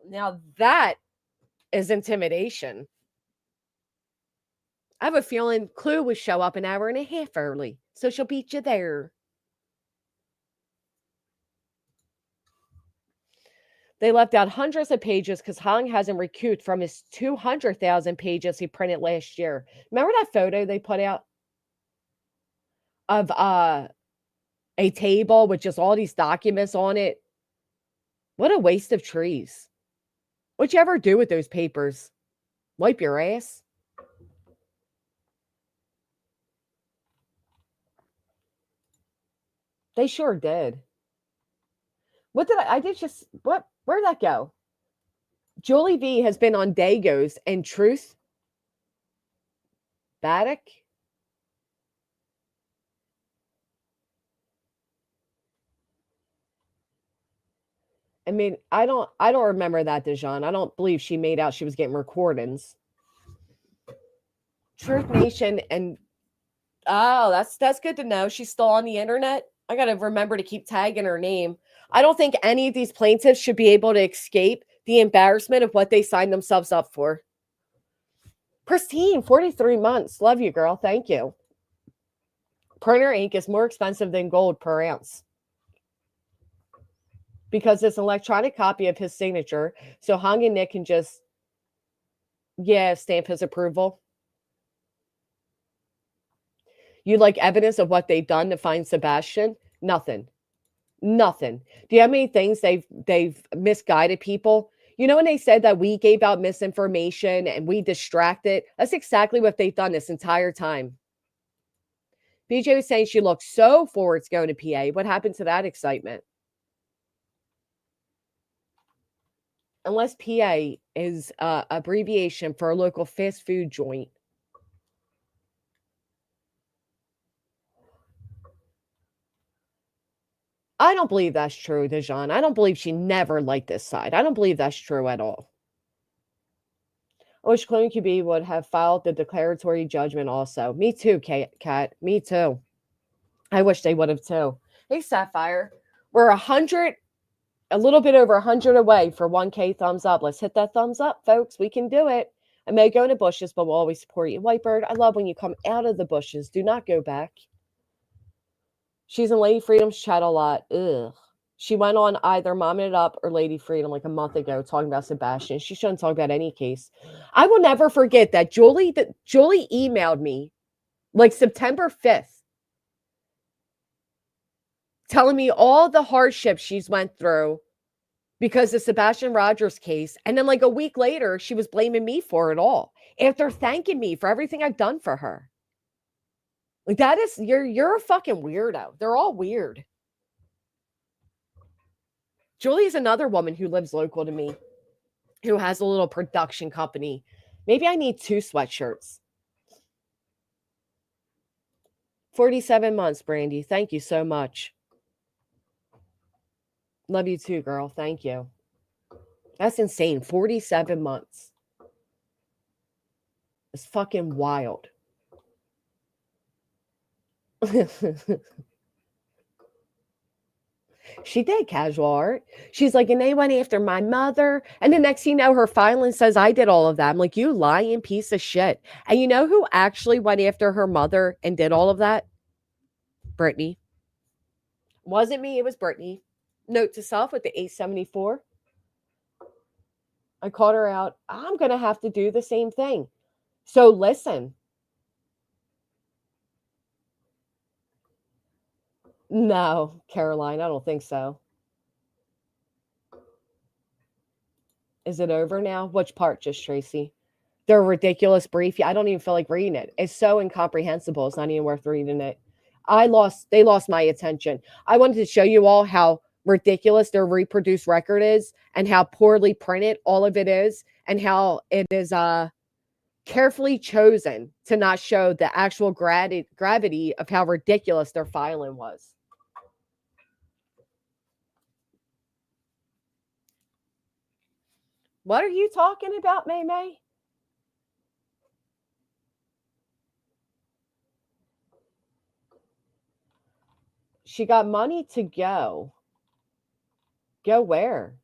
Speaker 1: Now that is intimidation. I have a feeling Clue would show up an hour and a half early, so she'll beat you there. They left out hundreds of pages because Hong hasn't recouped from his 200,000 pages he printed last year. Remember that photo they put out of a table with just all these documents on it? What a waste of trees. What'd you ever do with those papers? Wipe your ass? They sure did. What did I did just, where'd that go? Julie V has been on Dagos and Truth Baddock. I mean, I don't remember that, Dijon. I don't believe she made out she was getting recordings. Truth Nation and oh, that's good to know. She's still on the internet. I gotta remember to keep tagging her name. I don't think any of these plaintiffs should be able to escape the embarrassment of what they signed themselves up for. Pristine, 43 months. Love you, girl. Thank you. Printer ink is more expensive than gold per ounce because it's an electronic copy of his signature. So Hung and Nick can just, stamp his approval. You like evidence of what they've done to find Sebastian? Nothing. Nothing. Do you have many things they've misguided people? You know, when they said that we gave out misinformation and we distracted, that's exactly what they've done this entire time. BJ was saying she looked so forward to going to PA. What happened to that excitement? Unless PA is abbreviation for a local fast food joint. I don't believe that's true, Dejan. I don't believe she never liked this side. I don't believe that's true at all. I wish Chloe QB would have filed the declaratory judgment also. Me too, Kat. Me too. I wish they would have too. Hey, Sapphire. We're a little bit over 100 away for 1K thumbs up. Let's hit that thumbs up, folks. We can do it. I may go into bushes, but we'll always support you. Whitebird, I love when you come out of the bushes. Do not go back. She's in Lady Freedom's chat a lot. Ugh. She went on either Momming It Up or Lady Freedom like a month ago talking about Sebastian. She shouldn't talk about any case. I will never forget that Julie emailed me like September 5th telling me all the hardships she's went through because of Sebastian Rogers case. And then like a week later, she was blaming me for it all after thanking me for everything I've done for her. Like that is, you're a fucking weirdo. They're all weird. Julie's another woman who lives local to me, who has a little production company. Maybe I need 2 sweatshirts. 47 months, Brandy. Thank you so much. Love you too, girl. Thank you. That's insane. 47 months. It's fucking wild. She did casual art. She's like, and they went after my mother. And the next thing you know, her filing says I did all of that. I'm like, you lying piece of shit. And you know who actually went after her mother and did all of that? Brittany. Wasn't me, it was Brittany. Note to self with the 874. I called her out. I'm going to have to do the same thing. So listen. No, Caroline, I don't think so. Is it over now? Which part, just Tracy? They're ridiculous brief. I don't even feel like reading it. It's so incomprehensible. It's not even worth reading it. They lost my attention. I wanted to show you all how ridiculous their reproduced record is and how poorly printed all of it is and how it is carefully chosen to not show the actual gravity of how ridiculous their filing was. What are you talking about, May May? She got money to go. Go where?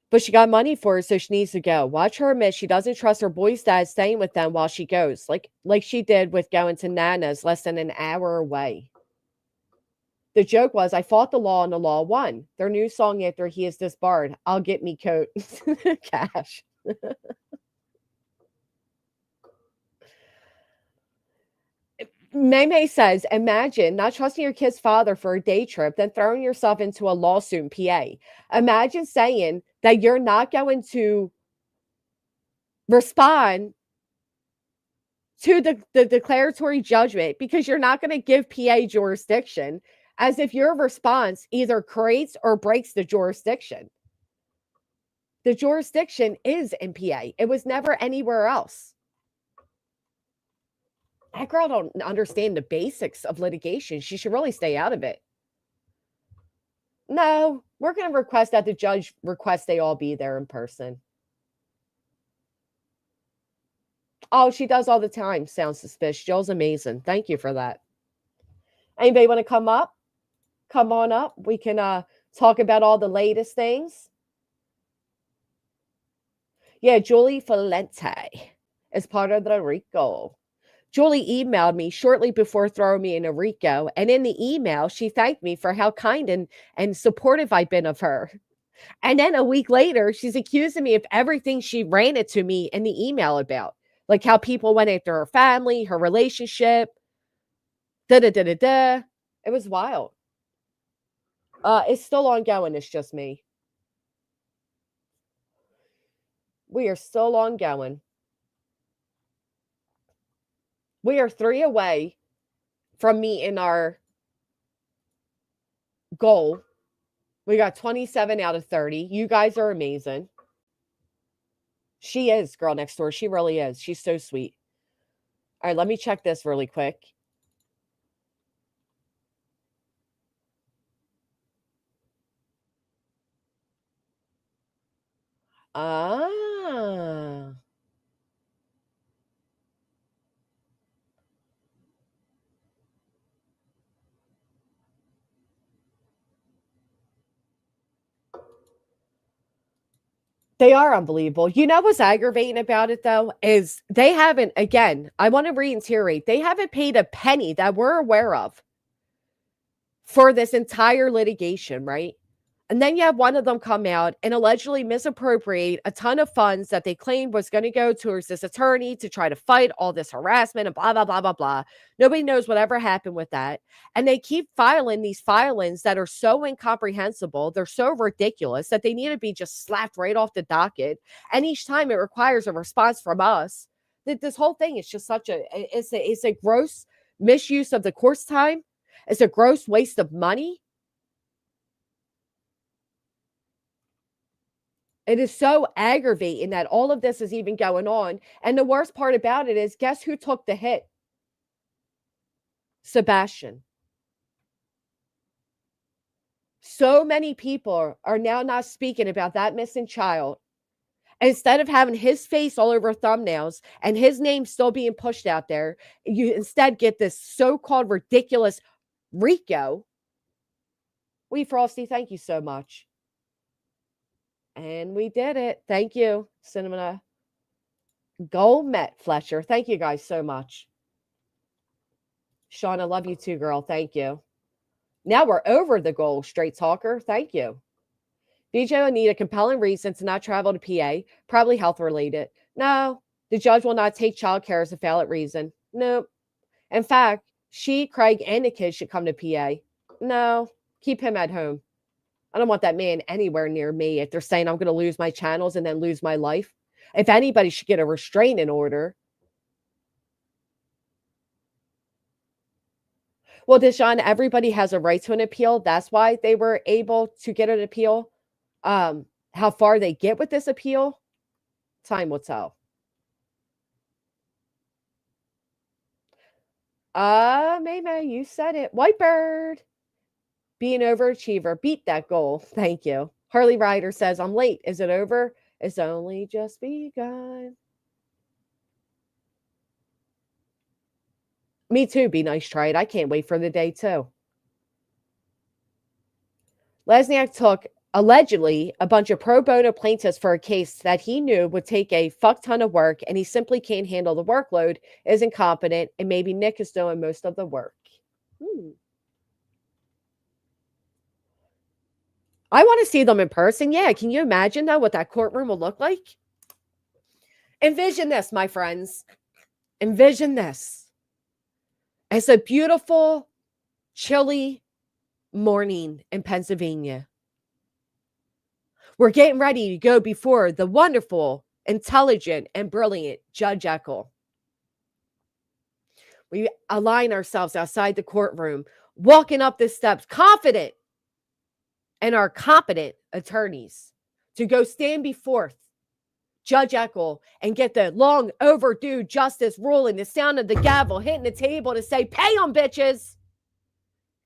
Speaker 1: But she got money for it, so she needs to go. Watch her admit she doesn't trust her boy's dad staying with them while she goes, like she did with going to Nana's less than an hour away. The joke was, I fought the law and the law won. Their new song after he is disbarred, I'll get me coat. Cash. May says, imagine not trusting your kid's father for a day trip, then throwing yourself into a lawsuit in PA. Imagine saying that you're not going to respond to the declaratory judgment because you're not going to give PA jurisdiction, as if your response either creates or breaks the jurisdiction. The jurisdiction is in PA. It was never anywhere else. That girl don't understand the basics of litigation. She should really stay out of it. No, we're going to request that the judge request they all be there in person. Oh, she does all the time. Sounds suspicious. Jill's amazing. Thank you for that. Anybody want to come up? Come on up. We can talk about all the latest things. Yeah, Julie Valente is part of the Rico. Julie emailed me shortly before throwing me in a Rico, and in the email, she thanked me for how kind and supportive I've been of her. And then a week later, she's accusing me of everything she ranted to me in the email about, like how people went after her family, her relationship, da da da da da. It was wild. It's still ongoing. It's just me. We are still ongoing. We are 3 away from meeting our goal. We got 27 out of 30. You guys are amazing. She is girl next door. She really is. She's so sweet. All right, let me check this really quick. Ah. They are unbelievable. You know what's aggravating about it, though, is they haven't, again, I want to reiterate, they haven't paid a penny that we're aware of for this entire litigation, right? And then you have one of them come out and allegedly misappropriate a ton of funds that they claimed was going to go towards this attorney to try to fight all this harassment and blah, blah, blah, blah, blah. Nobody knows whatever happened with that. And they keep filing these filings that are so incomprehensible. They're so ridiculous that they need to be just slapped right off the docket. And each time it requires a response from us. That this whole thing is just it's a gross misuse of the court's time. It's a gross waste of money. It is so aggravating that all of this is even going on. And the worst part about it is, guess who took the hit? Sebastian. So many people are now not speaking about that missing child. Instead of having his face all over thumbnails and his name still being pushed out there, you instead get this so-called ridiculous Rico. We Frosty, thank you so much. And we did it. Thank you, Cinema Gold Met Fletcher. Thank you guys so much. Sean, I love you too, girl. Thank you. Now we're over the goal, straight talker. Thank you. DJ will need a compelling reason to not travel to PA, probably health related. No, the judge will not take childcare as a valid reason. Nope. In fact, she, Craig, and the kids should come to PA. No, keep him at home. I don't want that man anywhere near me if they're saying I'm going to lose my channels and then lose my life. If anybody should get a restraining order. Well, Deshaun, everybody has a right to an appeal. That's why they were able to get an appeal. How far they get with this appeal, time will tell. May, you said it. Whitebird. Be an overachiever. Beat that goal. Thank you. Harley Ryder says, I'm late. Is it over? It's only just begun. Me too. Be nice, try it. I can't wait for the day too. Lesniak took allegedly a bunch of pro bono plaintiffs for a case that he knew would take a fuck ton of work, and he simply can't handle the workload, is incompetent, and maybe Nick is doing most of the work. I want to see them in person. Yeah, can you imagine though what that courtroom will look like? Envision this, my friends. Envision this. It's a beautiful, chilly morning in Pennsylvania. We're getting ready to go before the wonderful, intelligent, and brilliant Judge Eckel. We align ourselves outside the courtroom, walking up the steps, confident in our competent attorneys to go stand before Judge Eckel and get the long overdue justice ruling, the sound of the gavel hitting the table to say, pay them, bitches.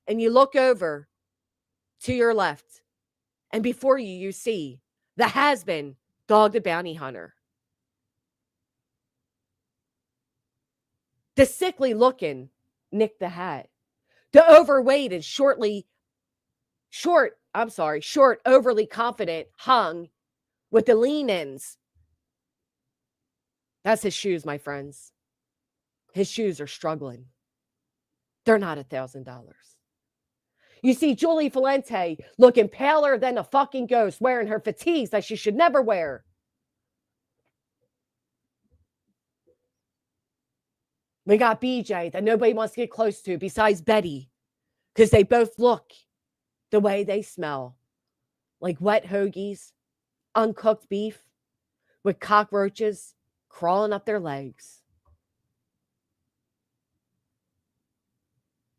Speaker 1: And you look over to your left, and before you, you see the has-been Dog the Bounty Hunter. The sickly looking Nick the Hat. The overweight and short, overly confident Hung with the lean ends. That's his shoes, my friends. His shoes are struggling. They're not $1,000. You see Julie Valente looking paler than a fucking ghost, wearing her fatigues that she should never wear. We got BJ that nobody wants to get close to besides Betty, because they both look the way they smell, like wet hoagies, uncooked beef with cockroaches crawling up their legs.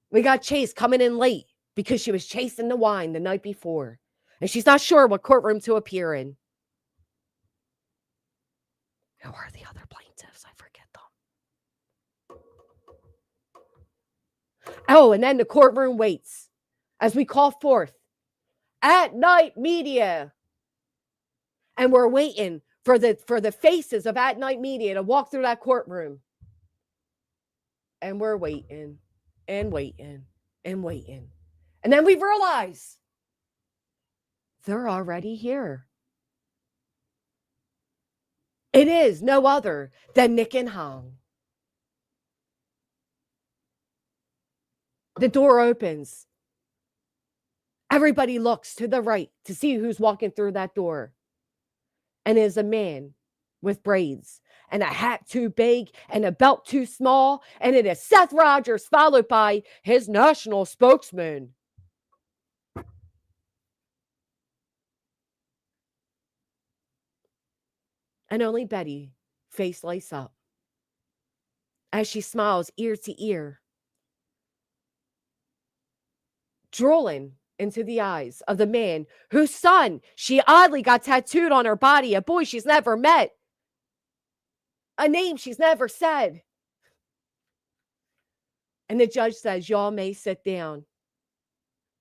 Speaker 1: We got Chase coming in late because she was chasing the wine the night before, and she's not sure what courtroom to appear in. Who are the other plaintiffs? I forget them. Oh, and then the courtroom waits as we call forth At Night Media. And we're waiting for the faces of At Night Media to walk through that courtroom. And we're waiting and waiting and waiting. And then we realize they're already here. It is no other than Nick and Hung. The door opens. Everybody looks to the right to see who's walking through that door. And it is a man with braids and a hat too big and a belt too small. And it is Seth Rogers, followed by his national spokesman. And only Betty face lights up as she smiles ear to ear, drooling into the eyes of the man whose son she oddly got tattooed on her body, a boy she's never met, a name she's never said. And the judge says, y'all may sit down.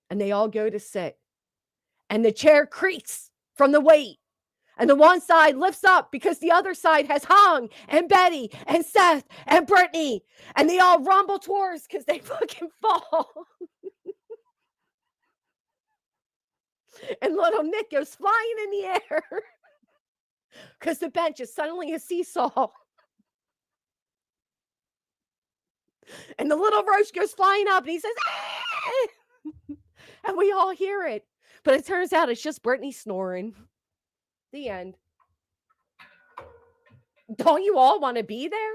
Speaker 1: And they all go to sit. And the chair creaks from the weight. And the one side lifts up because the other side has Hung and Betty and Seth and Brittany. And they all rumble towards because they fucking fall. And little Nick goes flying in the air because the bench is suddenly a seesaw. And the little roach goes flying up and he says, ah! And we all hear it. But it turns out it's just Brittany snoring. The end. Don't you all want to be there?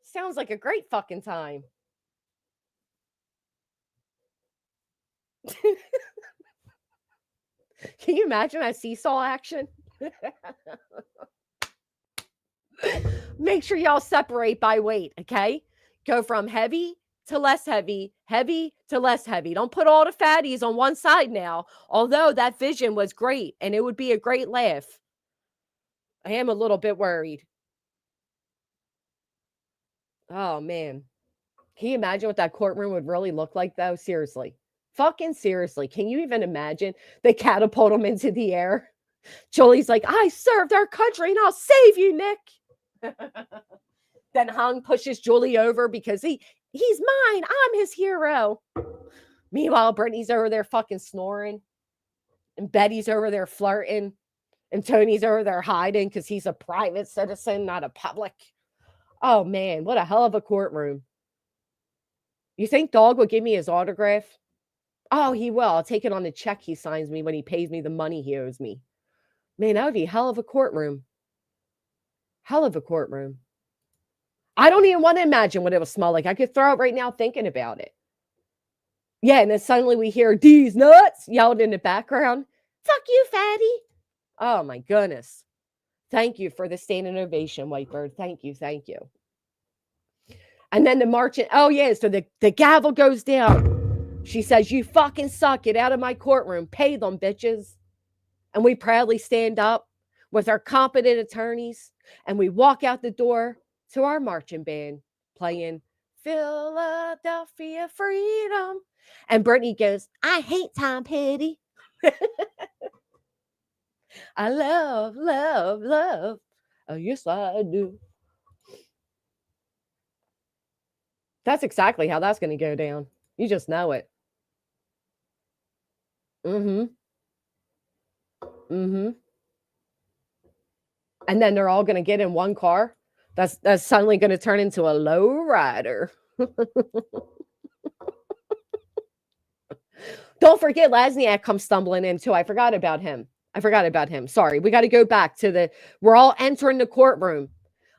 Speaker 1: Sounds like a great fucking time. Can you imagine that seesaw action? Make sure y'all separate by weight, okay? Go from heavy to less heavy, heavy to less heavy. Don't put all the fatties on one side now, although that vision was great and it would be a great laugh. I am a little bit worried. Oh, man. Can you imagine what that courtroom would really look like, though? Seriously. Fucking seriously. Can you even imagine? They catapult him into the air. Julie's like, I served our country and I'll save you, Nick. Then Hung pushes Julie over because he's mine. I'm his hero. Meanwhile, Brittany's over there fucking snoring. And Betty's over there flirting. And Tony's over there hiding because he's a private citizen, not a public. Oh, man, what a hell of a courtroom. You think Dog would give me his autograph? Oh, he will. I'll take it on the check he signs me when he pays me the money he owes me. Man, that would be hell of a courtroom. Hell of a courtroom. I don't even want to imagine what it would smell like. I could throw up right now thinking about it. Yeah, and then suddenly we hear, "These nuts," yelled in the background. Fuck you, fatty. Oh, my goodness. Thank you for the standing ovation, Whitebird. Thank you. Thank you. And then the marching. Oh, yeah. So the gavel goes down. She says, you fucking suck. Get out of my courtroom. Pay them, bitches. And we proudly stand up with our competent attorneys. And we walk out the door to our marching band playing Philadelphia Freedom. And Brittany goes, I hate Tom Petty. I love, love, love. Oh, yes, I do. That's exactly how that's gonna go down. You just know it. Mhm. Mhm. And then they're all gonna get in one car. That's suddenly gonna turn into a low rider. Don't forget Lasniak comes stumbling in too. I forgot about him. Sorry. We got to go back to we're all entering the courtroom.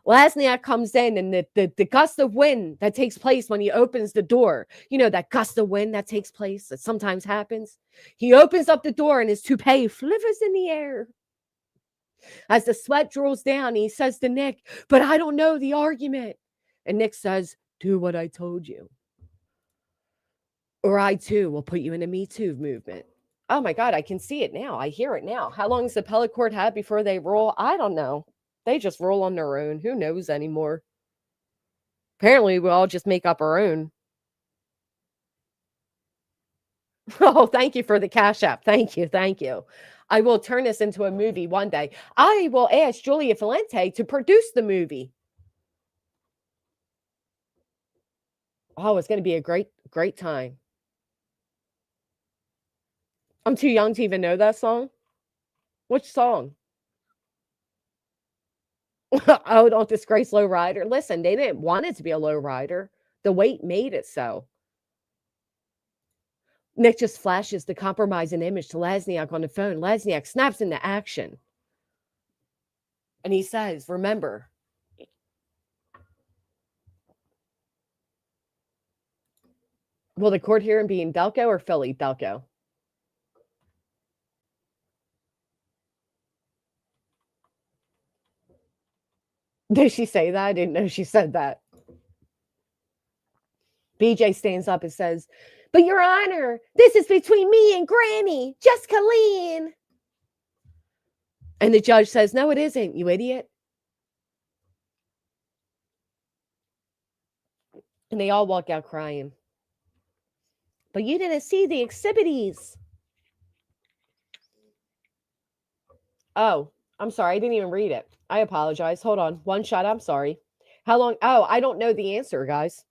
Speaker 1: Lasniak comes in and the gust of wind that takes place when he opens the door. You know, that gust of wind that takes place that sometimes happens. He opens up the door and his toupee flivers in the air. As the sweat drools down, he says to Nick, "But I don't know the argument." And Nick says, "Do what I told you, or I too will put you in a Me Too movement." Oh my God, I can see it now. I hear it now. How long does the appellate court have before they rule? I don't know. They just roll on their own. Who knows anymore? Apparently, we all just make up our own. Oh, thank you for the Cash App. Thank you. Thank you. I will turn this into a movie one day. I will ask Julia Valente to produce the movie. Oh, it's going to be a great, great time. I'm too young to even know that song. Which song? Oh, don't disgrace low rider. Listen, they didn't want it to be a low rider. The weight made it so. Nick just flashes the compromising image to Lasniak on the phone. Lasniak snaps into action. And he says, "Remember, will the court hearing be in Delco or Philly? Delco." Did she say that? I didn't know she said that. BJ stands up and says, "But Your Honor, this is between me and Granny, just Colleen." And the judge says, "No, it isn't, you idiot." And they all walk out crying. "But you didn't see the exhibits." Oh, I'm sorry. I didn't even read it. I apologize. Hold on. One shot. I'm sorry. How long? Oh, I don't know the answer, guys.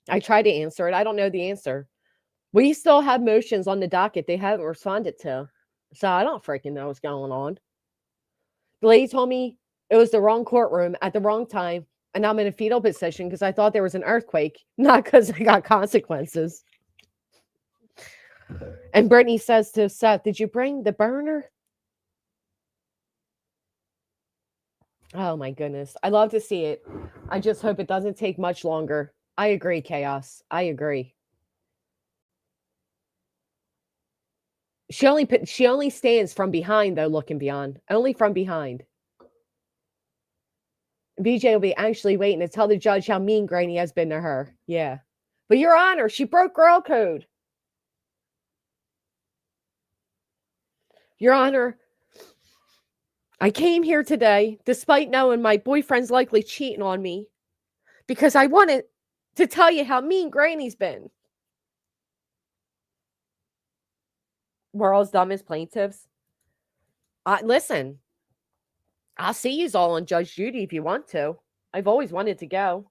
Speaker 1: I tried to answer it. I don't know the answer. We still have motions on the docket they haven't responded to. So I don't freaking know what's going on. The lady told me it was the wrong courtroom at the wrong time. And I'm in a fetal position because I thought there was an earthquake, not because I got consequences. And Brittany says to Seth, "Did you bring the burner?" Oh my goodness. I love to see it. I just hope it doesn't take much longer. I agree, Chaos. I agree. She only stands from behind though, looking beyond. Only from behind. BJ will be anxiously waiting to tell the judge how mean Granny has been to her. Yeah. "But Your Honor, she broke girl code." "Your Honor, I came here today, despite knowing my boyfriend's likely cheating on me, because I wanted to tell you how mean Granny's been." World's dumbest plaintiffs. Listen, I'll see you all on Judge Judy if you want to. I've always wanted to go.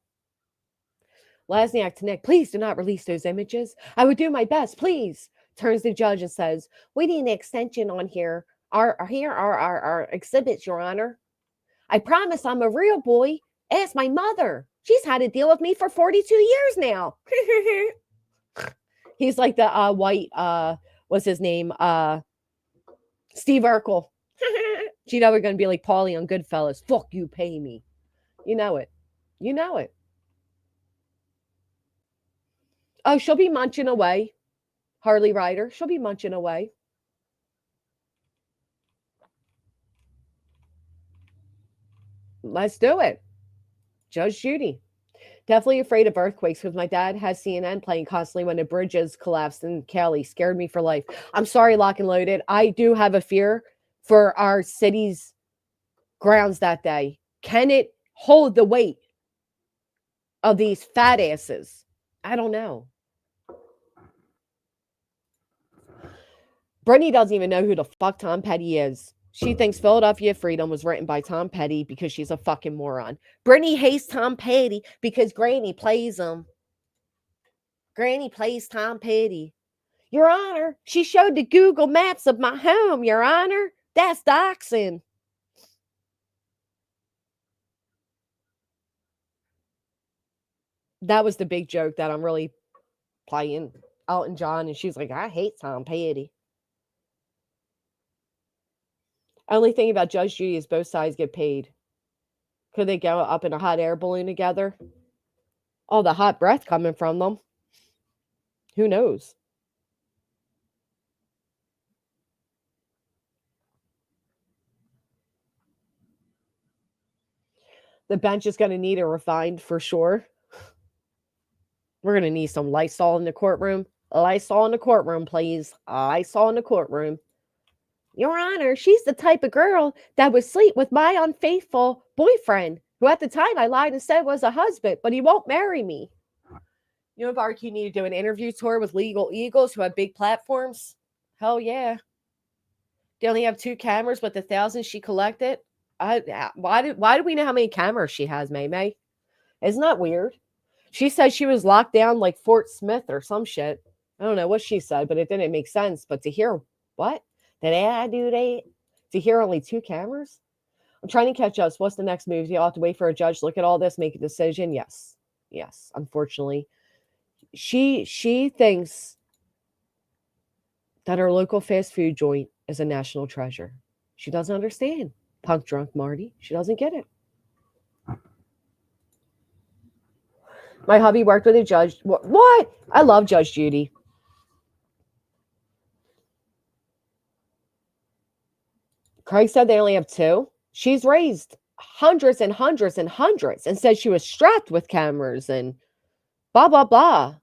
Speaker 1: Lasniak to Nick, "Please do not release those images. I would do my best, please." Turns to the judge and says, "We need an extension on here. Here are our exhibits, Your Honor. I promise I'm a real boy. Ask my mother. She's had to deal with me for 42 years now." He's like the white, what's his name? Steve Urkel. She's never going to be like Paulie on Goodfellas. "Fuck you, pay me." You know it. You know it. Oh, she'll be munching away. Harley Ryder. She'll be munching away. Let's do it. Judge Judy. Definitely afraid of earthquakes because my dad has CNN playing constantly when the bridges collapsed in Cali. Scared me for life. I'm sorry, Lock and Loaded. I do have a fear for our city's grounds that day. Can it hold the weight of these fat asses? I don't know. Brittany doesn't even know who the fuck Tom Petty is. She thinks Philadelphia Freedom was written by Tom Petty because she's a fucking moron. Brittany hates Tom Petty because Granny plays him. Granny plays Tom Petty. Your Honor, she showed the Google Maps of my home, Your Honor. That's doxing. That was the big joke that I'm really playing Elton John, and she's like, I hate Tom Petty. Only thing about Judge Judy is both sides get paid. Could they go up in a hot air balloon together? All the hot breath coming from them. Who knows? The bench is going to need a refined for sure. We're going to need some Lysol in the courtroom. Lysol in the courtroom, please. Lysol in the courtroom. Your Honor, she's the type of girl that would sleep with my unfaithful boyfriend, who at the time I lied and said was a husband, but he won't marry me. You know, Bark, you need to do an interview tour with legal eagles who have big platforms. Hell yeah. They only have 2 cameras with the thousands she collected. Why do we know how many cameras she has, May? Isn't that weird? She said she was locked down like Fort Smith or some shit. I don't know what she said, but it didn't make sense. But to hear what? To hear only 2 cameras? I'm trying to catch us. What's the next move? You'll have to wait for a judge to look at all this, make a decision. Yes. Unfortunately, she thinks that her local fast food joint is a national treasure. She doesn't understand. Punk drunk Marty. She doesn't get it. My hubby worked with a judge. What? I love Judge Judy. Craig said they only have 2. She's raised hundreds and hundreds and hundreds and said she was strapped with cameras and blah, blah, blah.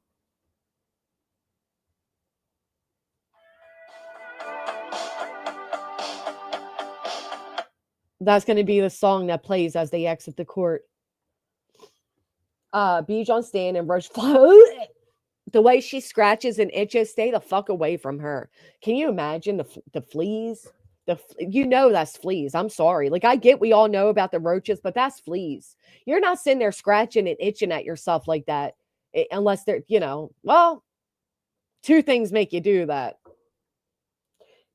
Speaker 1: That's going to be the song that plays as they exit the court. B. John Stan and Roach the way she scratches and itches, stay the fuck away from her. Can you imagine the fleas? That's fleas. I'm sorry. Like, I get we all know about the roaches, but that's fleas. You're not sitting there scratching and itching at yourself like that unless they're, well, 2 things make you do that.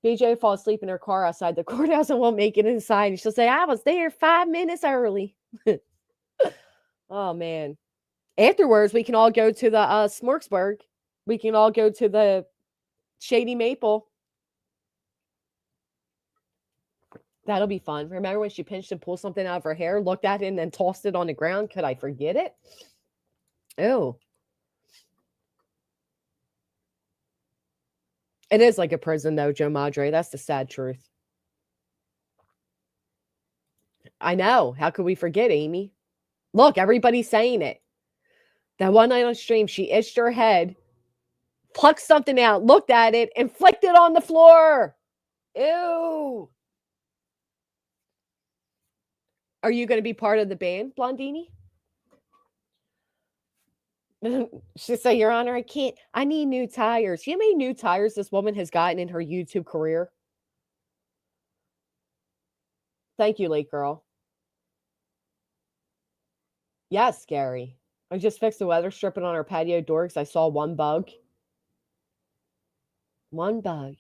Speaker 1: BJ falls asleep in her car outside the courthouse and won't make it inside. And she'll say, I was there 5 minutes early. Oh, man. Afterwards, we can all go to the Smorgasburg. We can all go to the Shady Maple. That'll be fun. Remember when she pinched and pulled something out of her hair, looked at it, and then tossed it on the ground? Could I forget it? Ew. It is like a prison, though, Joe Madre. That's the sad truth. I know. How could we forget, Amy? Look, everybody's saying it. That one night on stream, she itched her head, plucked something out, looked at it, and flicked it on the floor. Ew. Are you going to be part of the band, Blondini? She said, Your Honor, I can't. I need new tires. You know how many new tires this woman has gotten in her YouTube career? Thank you, late girl. Yes, Gary. I just fixed the weather stripping on our patio door because I saw one bug. One bug.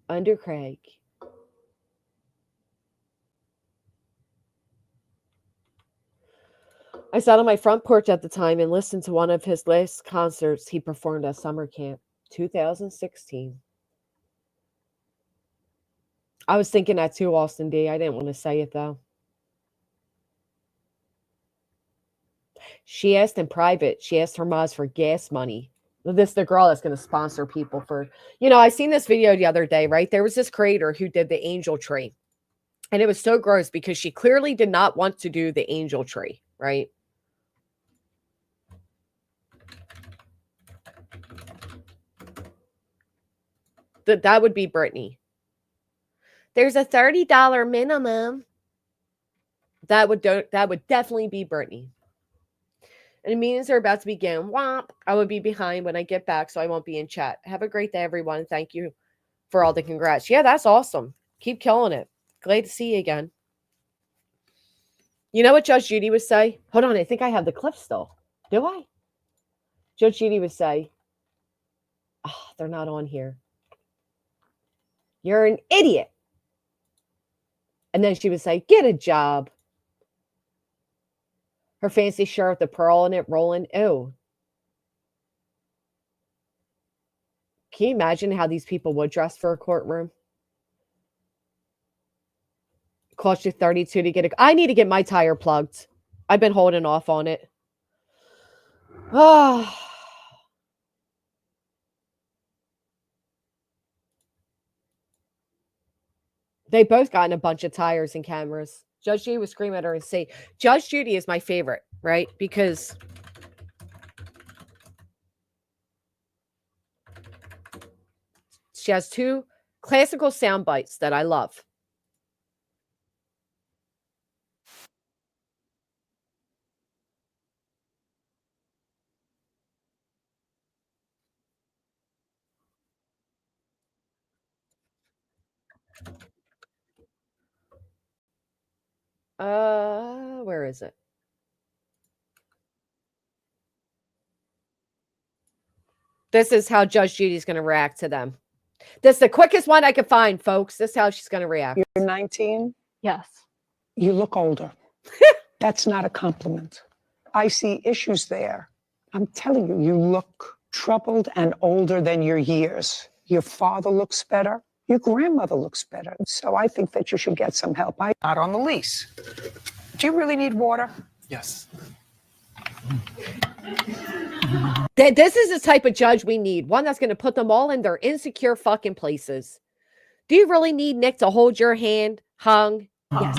Speaker 1: Under Craig. I sat on my front porch at the time and listened to one of his last concerts he performed at summer camp, 2016. I was thinking that too, Austin D. I didn't want to say it, though. She asked in private, she asked her Maz for gas money. This the girl that's going to sponsor people for, I seen this video the other day, right? There was this creator who did the angel tree. And it was so gross because she clearly did not want to do the angel tree, right? That would be Brittany. There's a $30 minimum. That would definitely be Brittany. And the meetings are about to begin. Womp. I will be behind when I get back, so I won't be in chat. Have a great day, everyone. Thank you for all the congrats. Yeah, that's awesome. Keep killing it. Glad to see you again. You know what Judge Judy would say? Hold on, I think I have the clip still. Do I? Judge Judy would say, oh, they're not on here. You're an idiot. And then she would say, get a job. Her fancy shirt with the pearl in it rolling. Ew. Can you imagine how these people would dress for a courtroom? Cost you $32 to get I need to get my tire plugged. I've been holding off on it. Oh. They both gotten a bunch of tires and cameras. Judge Judy would scream at her and say, Judge Judy is my favorite, right? Because she has two classical sound bites that I love. Where is it? This is how Judge Judy's going to react to them. This is the quickest one I could find, folks. This is how she's going to react.
Speaker 2: You're 19?
Speaker 3: Yes.
Speaker 2: You look older. That's not a compliment. I see issues there. I'm telling you, you look troubled and older than your years. Your father looks better. Your grandmother looks better. So I think that you should get some help. I'm not on the lease. Do you really need water?
Speaker 4: Yes.
Speaker 1: This is the type of judge we need. One that's going to put them all in their insecure fucking places. Do you really need Nick to hold your hand, hung?
Speaker 3: Yes.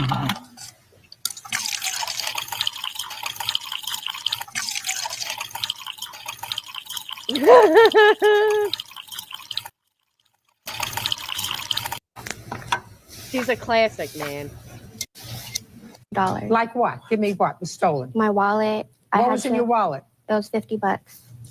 Speaker 1: She's a classic, man.
Speaker 3: $.
Speaker 2: Like what? Give me what was stolen.
Speaker 3: My wallet.
Speaker 2: What was in your wallet?
Speaker 3: It was $50.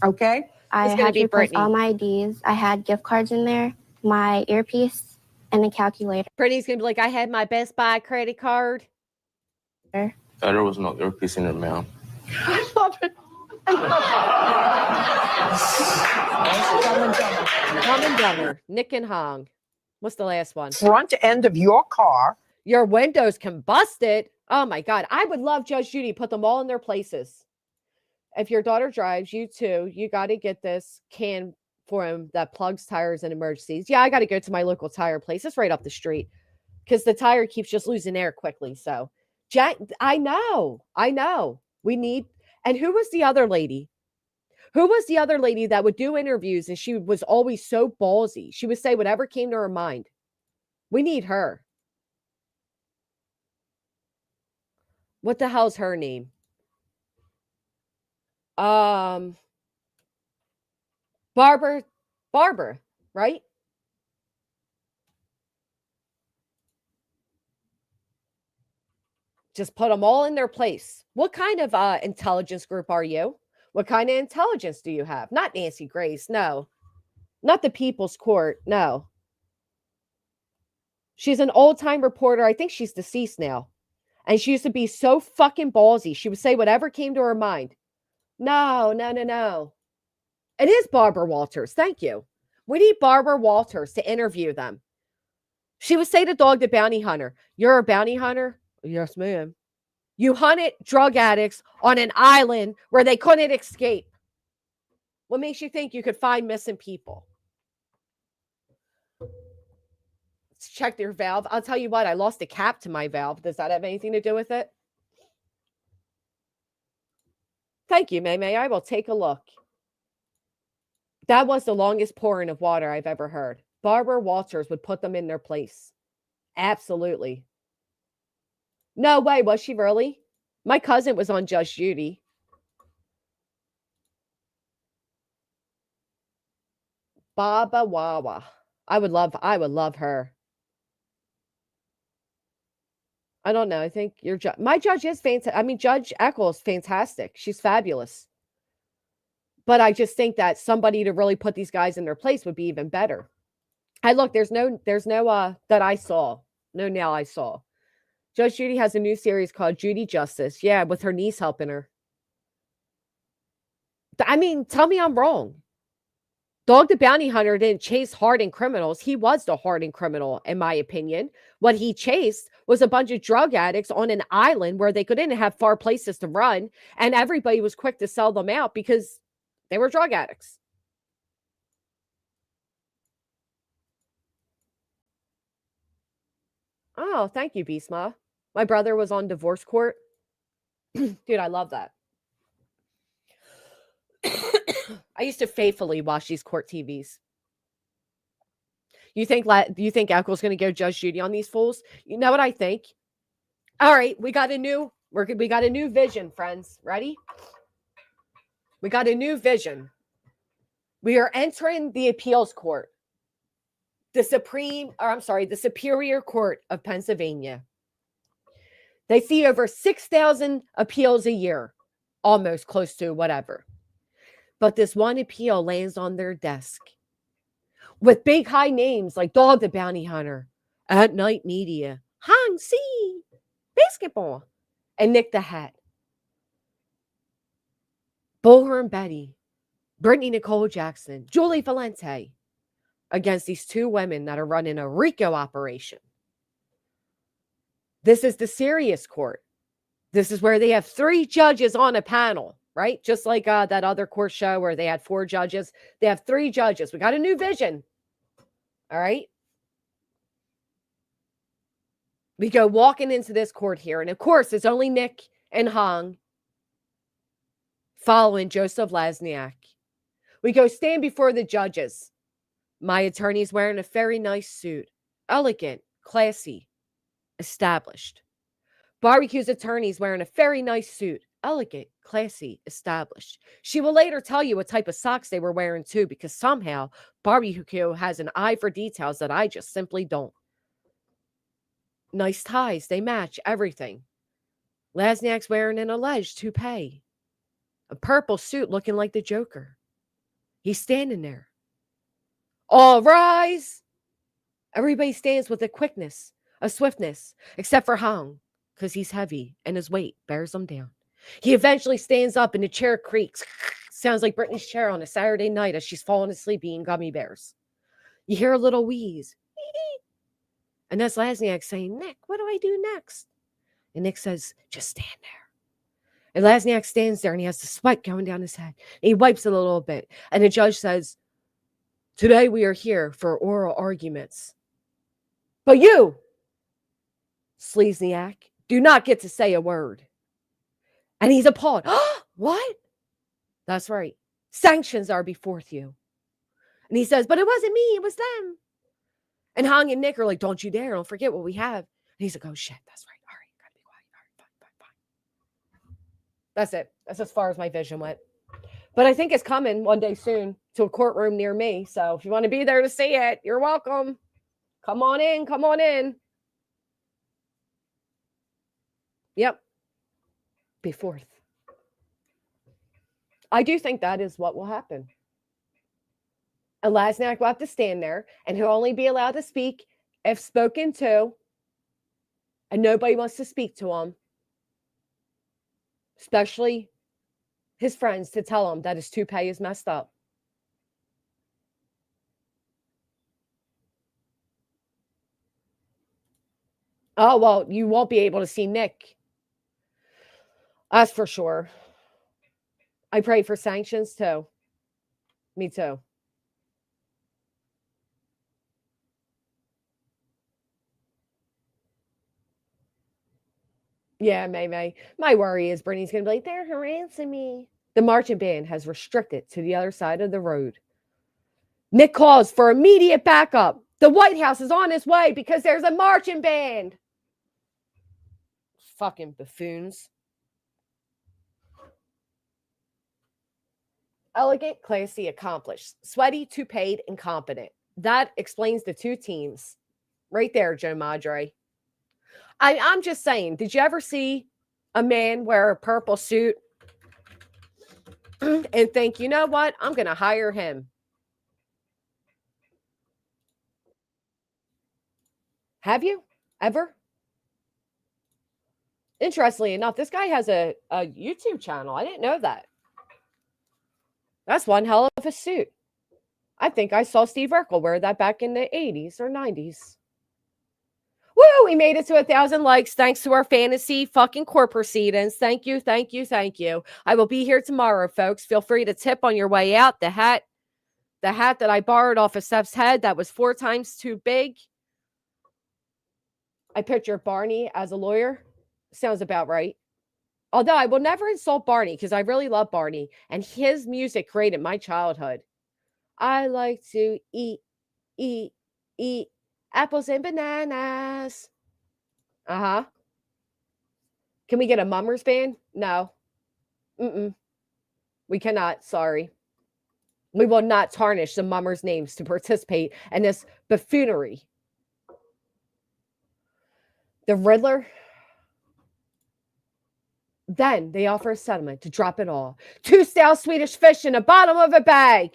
Speaker 2: Okay.
Speaker 3: I
Speaker 1: It's gonna
Speaker 3: had
Speaker 1: be
Speaker 3: to replace
Speaker 1: Brittany.
Speaker 3: all my IDs. I had gift cards in there, my earpiece, and a calculator.
Speaker 1: Brittany's going to be like, I had my Best Buy credit card.
Speaker 4: There was no earpiece in it, ma'am.
Speaker 2: I love it.
Speaker 1: Dumb and Dumber, Nick and Hung. What's the last one?
Speaker 2: Front end of your car.
Speaker 1: Your windows combusted. Oh my God. I would love Judge Judy put them all in their places. If your daughter drives, you too, you got to get this can for him that plugs tires in emergencies. Yeah, I got to go to my local tire place. It's right up the street because the tire keeps just losing air quickly. So, Jack, I know. We need. And who was the other lady? Who was the other lady that would do interviews and she was always so ballsy? She would say whatever came to her mind. We need her. What the hell's her name? Barbara, right? Just put them all in their place. What kind of intelligence group are you? What kind of intelligence do you have? Not Nancy Grace, no. Not the People's Court, no. She's an old-time reporter. I think she's deceased now. And she used to be so fucking ballsy. She would say whatever came to her mind. No. It is Barbara Walters. Thank you. We need Barbara Walters to interview them. She would say to Dog the Bounty Hunter, you're a bounty hunter? Yes, ma'am. You hunted drug addicts on an island where they couldn't escape. What makes you think you could find missing people? Let's check your valve. I'll tell you what, I lost a cap to my valve. Does that have anything to do with it? Thank you, May. I will take a look. That was the longest pouring of water I've ever heard. Barbara Walters would put them in their place. Absolutely. No way, was she really? My cousin was on Judge Judy. Baba Wawa. I would love her. I don't know. I think your judge, my judge is fantastic. I mean, Judge Eckel is fantastic. She's fabulous. But I just think that somebody to really put these guys in their place would be even better. I look, there's no that I saw. No, now I saw. Judge Judy has a new series called Judy Justice. Yeah, with her niece helping her. I mean, tell me I'm wrong. Dog the Bounty Hunter didn't chase hardened criminals. He was the hardened criminal, in my opinion. What he chased was a bunch of drug addicts on an island where they couldn't have far places to run, and everybody was quick to sell them out because they were drug addicts. Oh, thank you, Bisma. My brother was on divorce court. Dude, I love that. I used to faithfully watch these court TVs. You think Eccles going to go Judge Judy on these fools? You know what I think? All right, we got a new vision, friends. Ready? We got a new vision. We are entering the appeals court. The Superior Court of Pennsylvania. They see over 6,000 appeals a year, almost close to whatever. But this one appeal lands on their desk with big high names like Dog the Bounty Hunter, At Night Media, Hang C, Basketball, and Nick the Hat. Bullhorn Betty, Brittany Nicole Jackson, Julie Valente, against these two women that are running a RICO operation. This is the serious court. This is where they have 3 judges on a panel, right? Just like that other court show where they had 4 judges. They have 3 judges. We got a new vision. All right. We go walking into this court here. And of course, it's only Nick and Hong following Joseph Lasniak. We go stand before the judges. My attorney's wearing a very nice suit. Elegant, classy, established. Barbecue's attorney's wearing a very nice suit. Elegant, classy, established. She will later tell you what type of socks they were wearing too, because somehow Barbecue has an eye for details that I just simply don't. Nice ties, they match everything. Lasniak's wearing an alleged toupee. A purple suit looking like the Joker. He's standing there. All rise. Everybody stands with a quickness, a swiftness, except for Hong, because he's heavy and his weight bears him down. He eventually stands up and the chair creaks. Sounds like Brittany's chair on a Saturday night as she's falling asleep eating gummy bears. You hear a little wheeze. And that's Lasniak saying, Nick, what do I do next? And Nick says, just stand there. And Lasniak stands there and he has the sweat going down his head. And he wipes it a little bit. And the judge says, today we are here for oral arguments. But you, Slezniak, do not get to say a word. And he's appalled. What? That's right. Sanctions are before you. And he says, but it wasn't me, it was them. And Hong and Nick are like, don't you dare, don't forget what we have. And he's like, oh shit, that's right. All right, gotta be quiet. All right, fine. That's it. That's as far as my vision went. But I think it's coming one day soon to a courtroom near me. So if you want to be there to see it, you're welcome. Come on in. Come on in. Yep. Be forth. I do think that is what will happen. And Lasniak will have to stand there, and he'll only be allowed to speak if spoken to, and nobody wants to speak to him, especially his friends, to tell him that his toupee is messed up. Oh, well, you won't be able to see Nick. That's for sure. I pray for sanctions too. Me too. Yeah, May. My worry is Brittany's going to be like, they're harassing me. The marching band has restricted to the other side of the road. Nick calls for immediate backup. The White House is on its way because there's a marching band. Fucking buffoons. Elegant, classy, accomplished. Sweaty, toupeed, incompetent. That explains the two teams. Right there, Joe Madre. I'm just saying, did you ever see a man wear a purple suit and think, you know what? I'm going to hire him. Have you ever? Interestingly enough, this guy has a YouTube channel. I didn't know that. That's one hell of a suit. I think I saw Steve Urkel wear that back in the 80s or 90s. Woo, we made it to 1,000 likes thanks to our fantasy fucking court proceedings. Thank you, thank you, thank you. I will be here tomorrow, folks. Feel free to tip on your way out. The hat that I borrowed off of Steph's head that was 4 times too big. I picture Barney as a lawyer. Sounds about right. Although I will never insult Barney because I really love Barney. And his music created my childhood. I like to eat apples and bananas. Uh-huh. Can we get a Mummers band? No. We cannot. Sorry. We will not tarnish the Mummers names to participate in this buffoonery. The Riddler. Then they offer a settlement to drop it all. 2 stale Swedish fish in the bottom of a bag.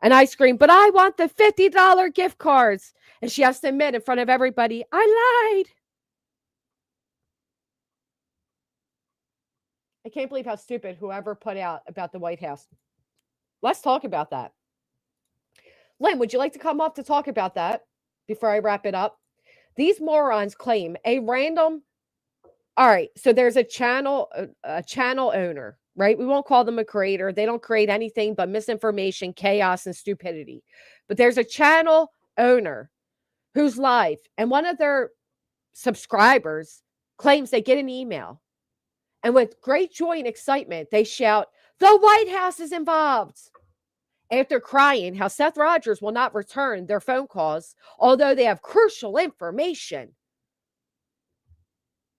Speaker 1: And I scream, but I want the $50 gift cards. And she has to admit in front of everybody, I lied. I can't believe how stupid whoever put out about the White House. Let's talk about that. Lynn, would you like to come up to talk about that before I wrap it up? These morons claim a random... All right, so there's a channel owner, right? We won't call them a creator. They don't create anything but misinformation, chaos, and stupidity. But there's a channel owner who's live, and one of their subscribers claims they get an email. And with great joy and excitement, they shout, "The White House is involved." After crying how Seth Rogers will not return their phone calls, although they have crucial information.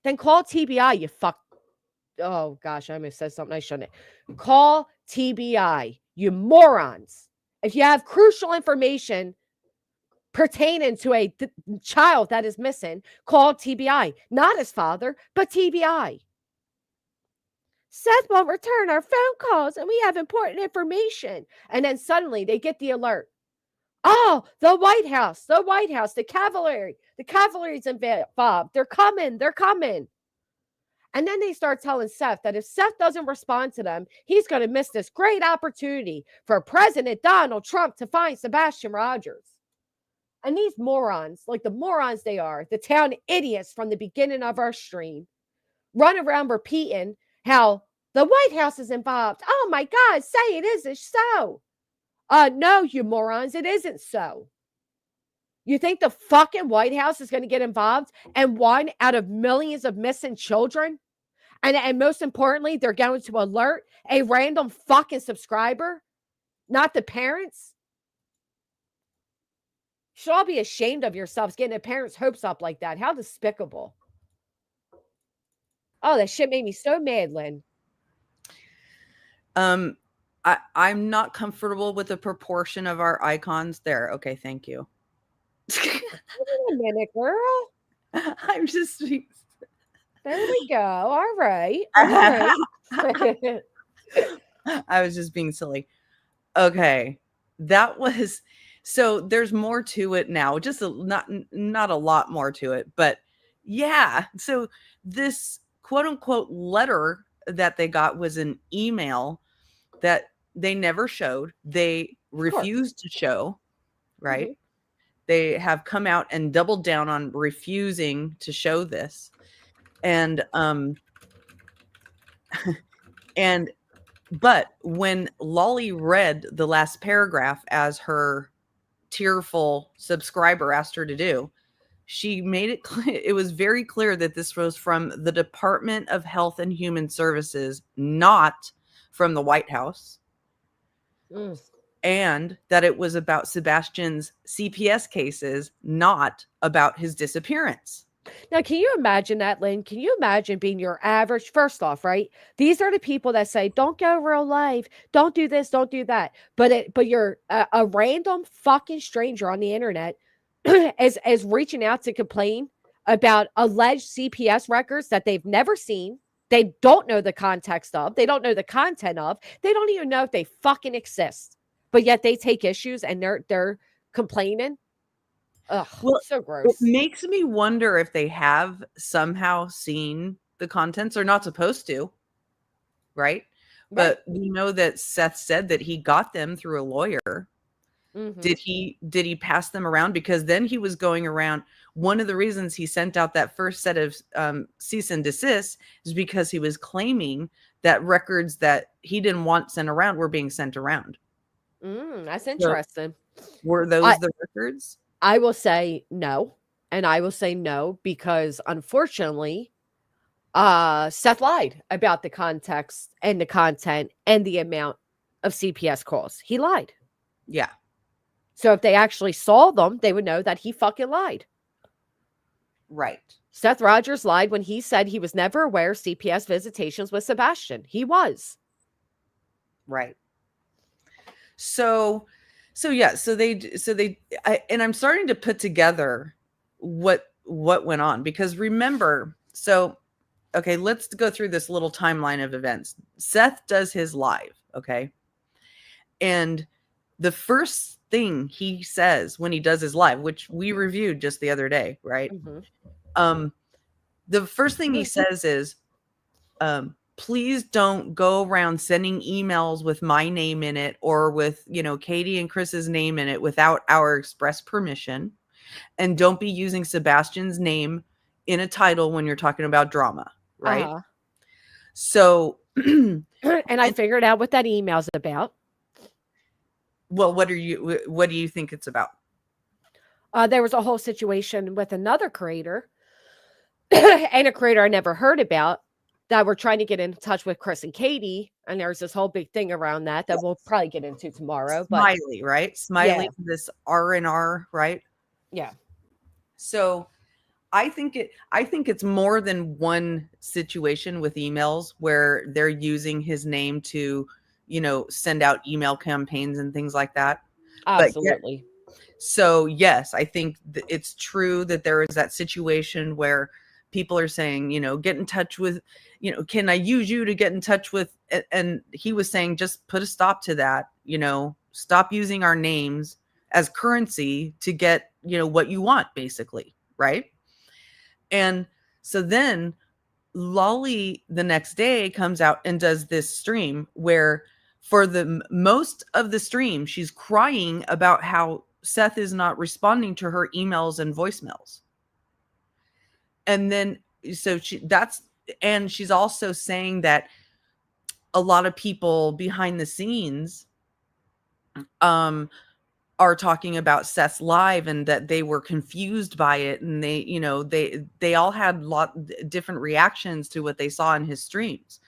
Speaker 1: Then call TBI, you fuck. Oh, gosh, I almost said something I shouldn't. Call TBI, you morons. If you have crucial information pertaining to a child that is missing, call TBI. Not his father, but TBI. Seth won't return our phone calls, and we have important information. And then suddenly they get the alert. Oh, the White House, the cavalry's involved. They're coming. And then they start telling Seth that if Seth doesn't respond to them, he's going to miss this great opportunity for President Donald Trump to find Sebastian Rogers. And these morons, like the morons they are, the town idiots from the beginning of our stream, run around repeating how the White House is involved. Oh my God, say it isn't so. No, you morons, it isn't so. You think the fucking White House is going to get involved in one out of millions of missing children? And most importantly, they're going to alert a random fucking subscriber, not the parents? You should all be ashamed of yourselves getting a parent's hopes up like that. How despicable. Oh, that shit made me so mad, Lynn.
Speaker 5: I'm not comfortable with the proportion of our icons there. Okay, thank you.
Speaker 1: Wait a minute, girl.
Speaker 5: I'm just...
Speaker 1: There we go. All right. I
Speaker 5: was just being silly. Okay. That was... So there's more to it now. Just not a lot more to it. But yeah. So this quote-unquote letter that they got was an email that they never showed. They refused to show, right? Mm-hmm. They have come out and doubled down on refusing to show this. And but when Lolly read the last paragraph as her tearful subscriber asked her to do, she made it clear. It was very clear that this was from the Department of Health and Human Services, not from the White House. And that it was about Sebastian's CPS cases, not about his disappearance.
Speaker 1: Now, can you imagine that, Lynn? Can you imagine being your average, first off, right? These are the people that say, don't go real life. Don't do this. Don't do that. But you're a random fucking stranger on the internet is reaching out to complain about alleged CPS records that they've never seen. They don't know the context of. They don't know the content of. They don't even know if they fucking exist. But yet they take issues and they're complaining. Ugh, well, so gross.
Speaker 5: It makes me wonder if they have somehow seen the contents. They're not supposed to, right? But we know that Seth said that he got them through a lawyer.
Speaker 1: Mhm.
Speaker 5: Did he pass them around? Because then he was going around. One of the reasons he sent out that first set of cease and desist is because he was claiming that records that he didn't want sent around were being sent around.
Speaker 1: That's
Speaker 5: So
Speaker 1: interesting.
Speaker 5: were those the records?
Speaker 1: I will say no, and I will say no because unfortunately, Seth lied about the context and the content and the amount of CPS calls. He lied.
Speaker 5: Yeah.
Speaker 1: So if they actually saw them, they would know that he fucking lied.
Speaker 5: Right.
Speaker 1: Seth Rogers lied when he said he was never aware of CPS visitations with Sebastian. He was.
Speaker 5: Right. So I'm starting to put together what went on, because remember, okay, let's go through this little timeline of events. Seth does his live, okay? And the first thing he says when he does his live, which we reviewed just the other day, right? The first thing he says is, please don't go around sending emails with my name in it or with, Katie and Chris's name in it without our express permission. And don't be using Sebastian's name in a title when you're talking about drama, right? So,
Speaker 1: and I figured out what that email's about.
Speaker 5: Well, what do you think it's about?
Speaker 1: There was a whole situation with another creator and a creator I never heard about that were trying to get in touch with Chris and Katie. And there's this whole big thing around that we'll probably get into tomorrow.
Speaker 5: Smiley, right? Smiley, this R&R, right?
Speaker 1: Yeah.
Speaker 5: So I think it's more than one situation with emails where they're using his name to, send out email campaigns and things like that.
Speaker 1: Absolutely.
Speaker 5: So yes, I think it's true that there is that situation where people are saying, get in touch with, can I use you to get in touch with? And he was saying, just put a stop to that, stop using our names as currency to get, what you want, basically. Right. And so then Lolly the next day comes out and does this stream where for the most of the stream, she's crying about how Seth is not responding to her emails and voicemails. And then, and she's also saying that a lot of people behind the scenes, are talking about Seth's live and that they were confused by it. And they all had different reactions to what they saw in his streams.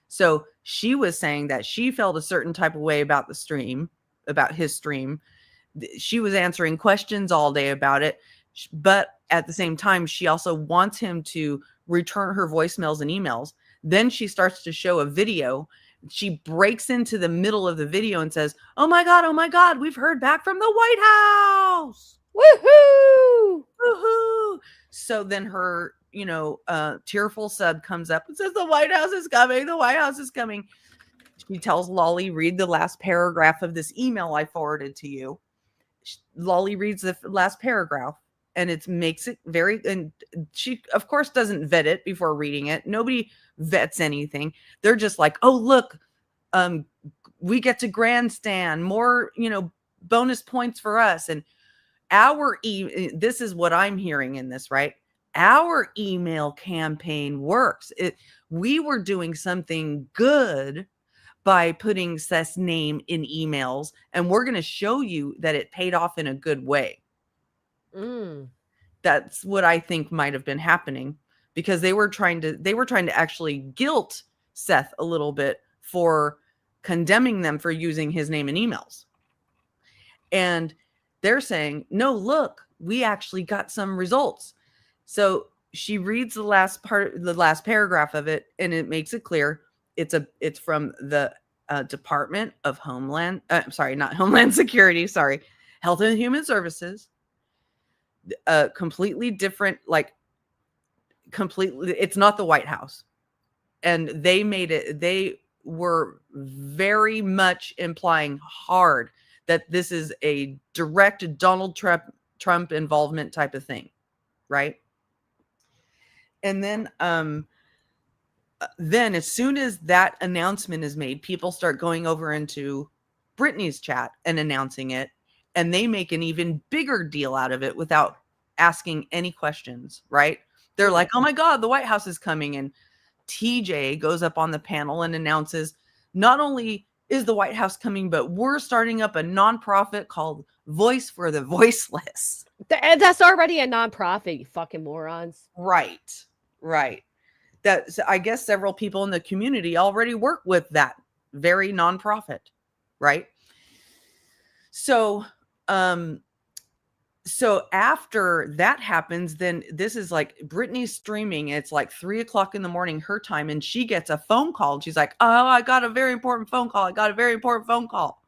Speaker 5: So she was saying that she felt a certain type of way about the stream, about his stream. She was answering questions all day about it. But at the same time, she also wants him to return her voicemails and emails. Then she starts to show a video. She breaks into the middle of the video and says, oh my God, we've heard back from the White House.
Speaker 1: Woohoo!
Speaker 5: Woohoo! So then her, tearful sub comes up and says, the White House is coming. The White House is coming. She tells Lolly, read the last paragraph of this email I forwarded to you. Lolly reads the last paragraph and it makes it and she of course doesn't vet it before reading it. Nobody vets anything. They're just like, oh, look, we get to grandstand more, bonus points for us. And this is what I'm hearing in this, right? Our email campaign works. We were doing something good by putting Seth's name in emails, and we're going to show you that it paid off in a good way. That's what I think might have been happening, because they were trying to actually guilt Seth a little bit for condemning them for using his name in emails. And they're saying, no, look, we actually got some results. So she reads the last paragraph of it, and it makes it clear it's from the Department of Homeland Security, Health and Human Services. Completely different, it's not the White House. And they were very much implying hard that this is a direct Donald Trump involvement type of thing, right? And then then as soon as that announcement is made, people start going over into Brittany's chat and announcing it, and they make an even bigger deal out of it without asking any questions, right? They're like, oh my God, the White House is coming. And TJ goes up on the panel and announces, not only is the White House coming, but we're starting up a nonprofit called Voice for the Voiceless.
Speaker 1: That's already a nonprofit, you fucking morons.
Speaker 5: Right. That, I guess several people in the community already work with that very nonprofit, right? So, so after that happens, then this is like Brittany's streaming. It's like 3:00 in the morning, her time. And she gets a phone call. And she's like, oh, I got a very important phone call.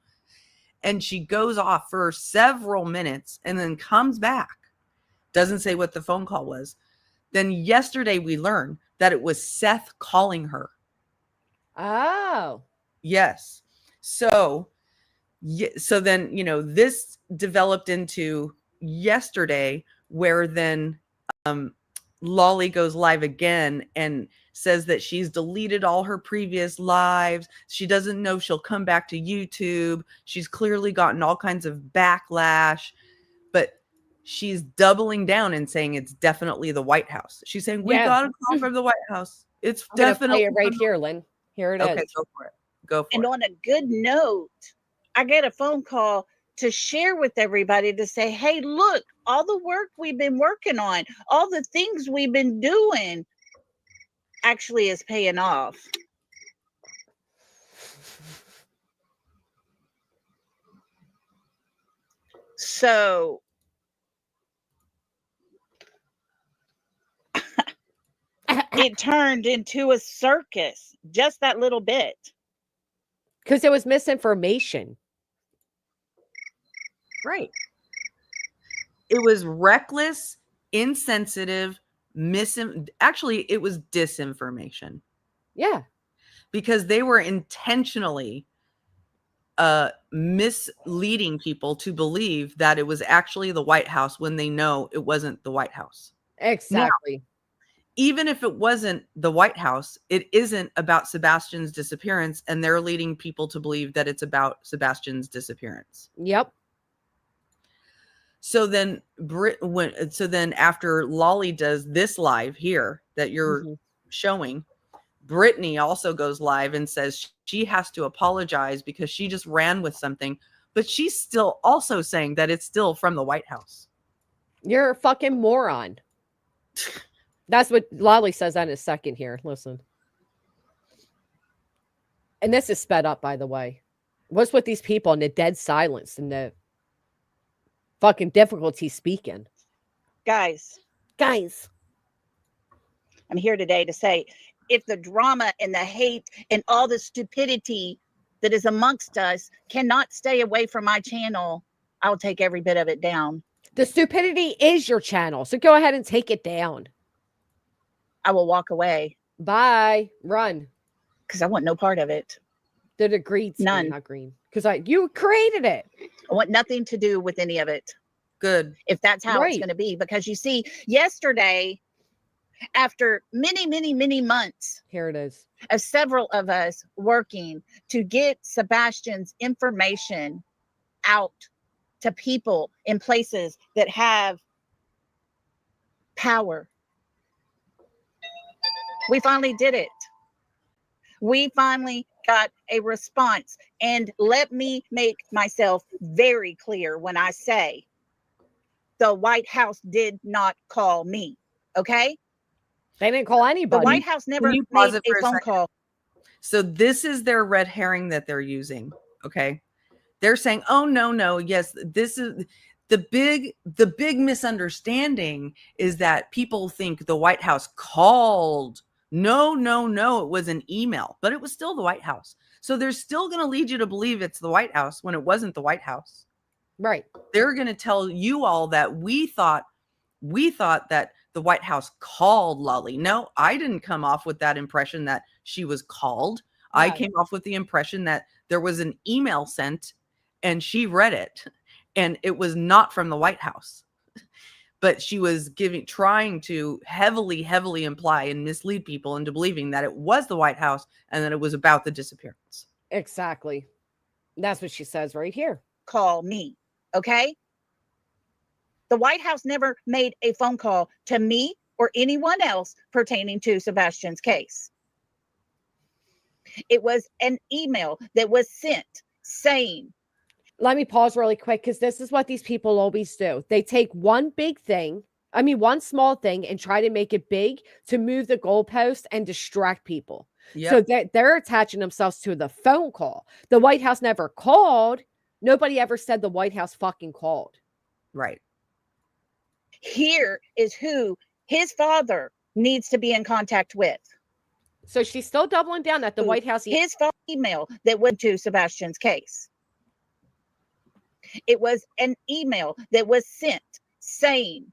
Speaker 5: And she goes off for several minutes and then comes back. Doesn't say what the phone call was. Then yesterday we learned that it was Seth calling her.
Speaker 1: Oh.
Speaker 5: Yes. So then, this developed into yesterday, where then Lolly goes live again and says that she's deleted all her previous lives. She doesn't know she'll come back to YouTube. She's clearly gotten all kinds of backlash, but she's doubling down and saying it's definitely the White House. She's saying, we got a call from the White House. It's
Speaker 1: I'm gonna
Speaker 5: definitely
Speaker 1: play it right here, Lynn. Here it is.
Speaker 5: Okay, go for it.
Speaker 6: And on a good note, I get a phone call to share with everybody to say, hey, look, all the work we've been working on, all the things we've been doing actually is paying off. So it turned into a circus, just that little bit.
Speaker 1: Because it was misinformation.
Speaker 5: Right. It was reckless, insensitive, actually, it was disinformation.
Speaker 1: Yeah.
Speaker 5: Because they were intentionally misleading people to believe that it was actually the White House when they know it wasn't the White House.
Speaker 1: Exactly.
Speaker 5: Now, even if it wasn't the White House, it isn't about Sebastian's disappearance, and they're leading people to believe that it's about Sebastian's disappearance.
Speaker 1: Yep.
Speaker 5: So then after Lolly does this live here that you're showing, Brittany also goes live and says she has to apologize because she just ran with something, but she's still also saying that it's still from the White House.
Speaker 1: You're a fucking moron. That's what Lolly says in a second here. Listen. And this is sped up, by the way. What's with these people and the dead silence and the fucking difficulty speaking?
Speaker 6: Guys, I'm here today to say, if the drama and the hate and all the stupidity that is amongst us cannot stay away from my channel, I'll take every bit of it down.
Speaker 1: The stupidity is your channel, so go ahead and take it down.
Speaker 6: I will walk away.
Speaker 1: Bye. Run.
Speaker 6: Because I want no part of it.
Speaker 1: The green screen,
Speaker 6: None.
Speaker 1: not green. Because you created it.
Speaker 6: I want nothing to do with any of it.
Speaker 5: Good.
Speaker 6: If that's how it's going to be. Because you see, yesterday, after many months,
Speaker 1: here it is,
Speaker 6: of several of us working to get Sebastian's information out to people in places that have power, we finally did it. We finally got a response. And let me make myself very clear when I say the White House did not call me. Okay?
Speaker 1: They didn't call anybody.
Speaker 6: The White House never made a phone call.
Speaker 5: So this is their red herring that they're using. Okay. They're saying, oh, no. Yes, this is the big misunderstanding is that people think the White House called. No. It was an email, but it was still the White House. So they're still going to lead you to believe it's the White House when it wasn't the White House.
Speaker 1: Right.
Speaker 5: They're going to tell you all that we thought that the White House called Lolly. No, I didn't come off with that impression that she was called. Right. I came off with the impression that there was an email sent and she read it and it was not from the White House. but she was trying to heavily imply and mislead people into believing that it was the White House and that it was about the disappearance.
Speaker 1: Exactly. That's what she says right here.
Speaker 6: Call me. Okay. The White House never made a phone call to me or anyone else pertaining to Sebastian's case. It was an email that was sent saying,
Speaker 1: let me pause really quick, because this is what these people always do. They take one small thing and try to make it big to move the goalpost and distract people.
Speaker 5: Yep.
Speaker 1: So they're attaching themselves to the phone call. The White House never called. Nobody ever said the White House fucking called.
Speaker 5: Right.
Speaker 6: here is who his father needs to be in contact with.
Speaker 1: So she's still doubling down that the White House...
Speaker 6: His email that went to Sebastian's case. It was an email that was sent saying,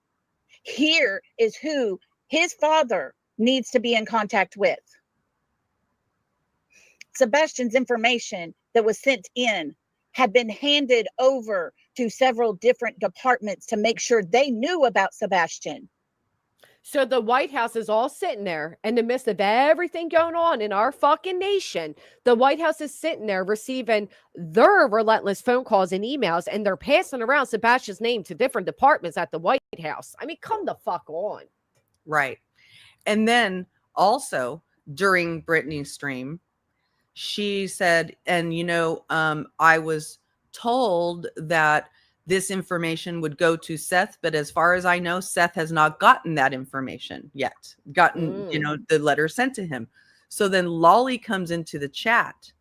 Speaker 6: here is who his father needs to be in contact with. Sebastian's information that was sent in had been handed over to several different departments to make sure they knew about Sebastian.
Speaker 1: So the White House is all sitting there in the midst of everything going on in our fucking nation. The White House is sitting there receiving their relentless phone calls and emails, and they're passing around Sebastian's name to different departments at the White House. I mean, come the fuck on.
Speaker 5: Right. And then also during Brittany's stream, she said, and I was told that this information would go to Seth, but as far as I know, Seth has not gotten that information yet, the letter sent to him. So then Lolly comes into the chat,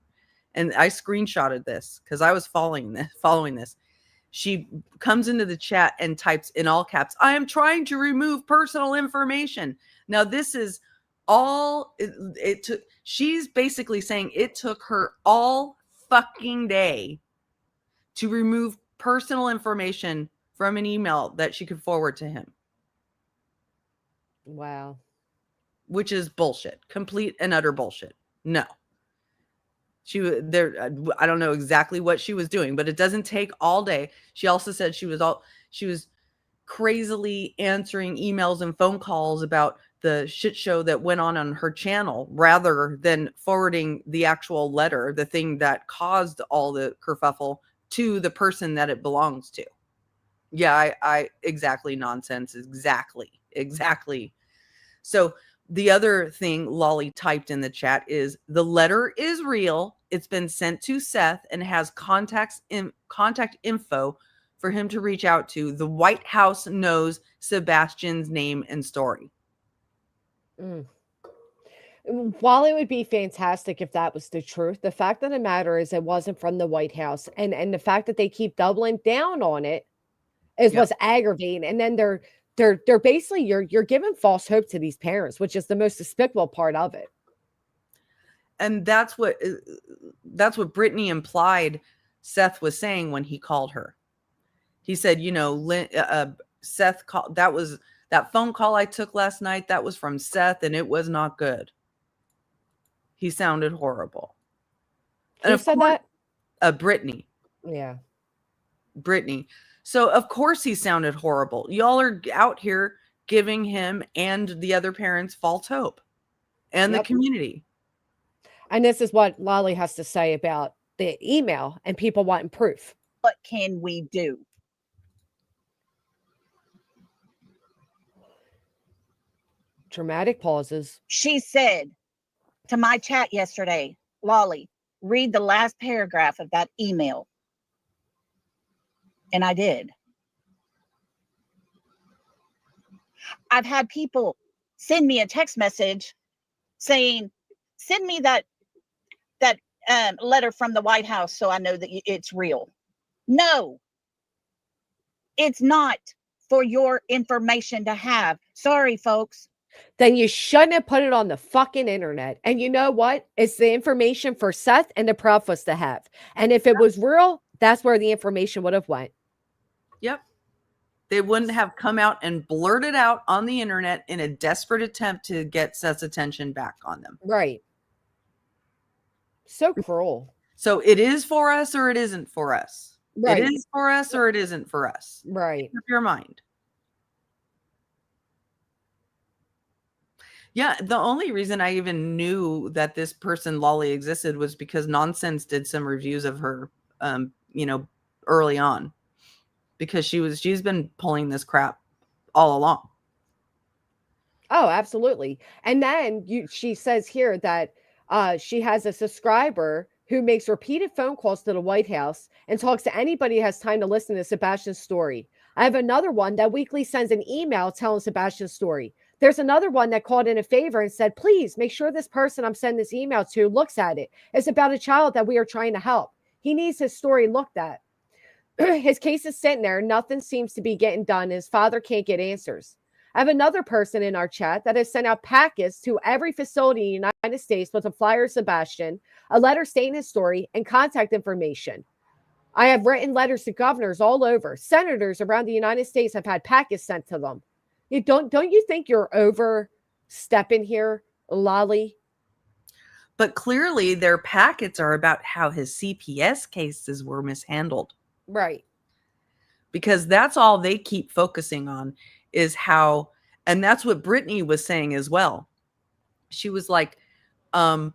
Speaker 5: and I screenshotted this because I was following this. She comes into the chat and types in all caps, I am trying to remove personal information. Now this is all it took. She's basically saying it took her all fucking day to remove personal information from an email that she could forward to him.
Speaker 1: Wow.
Speaker 5: Which is bullshit. Complete and utter bullshit. No. I don't know exactly what she was doing, but it doesn't take all day. She also said she was crazily answering emails and phone calls about the shit show that went on her channel rather than forwarding the actual letter, the thing that caused all the kerfuffle, to the person that it belongs to. Yeah, I exactly nonsense. Exactly. So the other thing Lolly typed in the chat is the letter is real. It's been sent to Seth and has contact info for him to reach out to. The White House knows Sebastian's name and story.
Speaker 1: While it would be fantastic if that was the truth, the fact of the matter is it wasn't from the White House. And the fact that they keep doubling down on it is what's aggravating. And then they're basically, you're giving false hope to these parents, which is the most despicable part of it.
Speaker 5: And that's what Brittany implied Seth was saying when he called her. He said, Seth called, that phone call I took last night, that was from Seth, and it was not good. He sounded horrible.
Speaker 1: Who said that?
Speaker 5: Brittany.
Speaker 1: Yeah.
Speaker 5: Brittany. So, of course, he sounded horrible. Y'all are out here giving him and the other parents false hope and the community.
Speaker 1: And this is what Lolly has to say about the email and people wanting proof.
Speaker 6: What can we do?
Speaker 1: Dramatic pauses.
Speaker 6: She said to my chat yesterday, Lolly, read the last paragraph of that email. And I did. I've had people send me a text message saying, send me that letter from the White House so I know that it's real. No, it's not for your information to have. Sorry, folks.
Speaker 1: Then you shouldn't have put it on the fucking internet. And you know what? It's the information for Seth and the Proudfoot to have. And if it was real, that's where the information would have went.
Speaker 5: Yep. They wouldn't have come out and blurted out on the internet in a desperate attempt to get Seth's attention back on them.
Speaker 1: Right. So cruel.
Speaker 5: So it is for us or it isn't for us.
Speaker 1: Right.
Speaker 5: It is for us or it isn't for us.
Speaker 1: Right.
Speaker 5: Make up your mind. Yeah, the only reason I even knew that this person Lolly existed was because Nonsense did some reviews of her, early on, because she's been pulling this crap all along.
Speaker 1: Oh, absolutely. And then she says here that she has a subscriber who makes repeated phone calls to the White House and talks to anybody who has time to listen to Sebastian's story. I have another one that weekly sends an email telling Sebastian's story. There's another one that called in a favor and said, please make sure this person I'm sending this email to looks at it. It's about a child that we are trying to help. He needs his story looked at. His case is sitting there. Nothing seems to be getting done. His father can't get answers. I have another person in our chat that has sent out packets to every facility in the United States with a flyer of Sebastian, a letter stating his story, and contact information. I have written letters to governors all over. Senators around the United States have had packets sent to them. Don't you think you're overstepping here, Lolly?
Speaker 5: But clearly their packets are about how his CPS cases were mishandled.
Speaker 1: Right.
Speaker 5: Because that's all they keep focusing on is how, and that's what Brittany was saying as well. She was like, I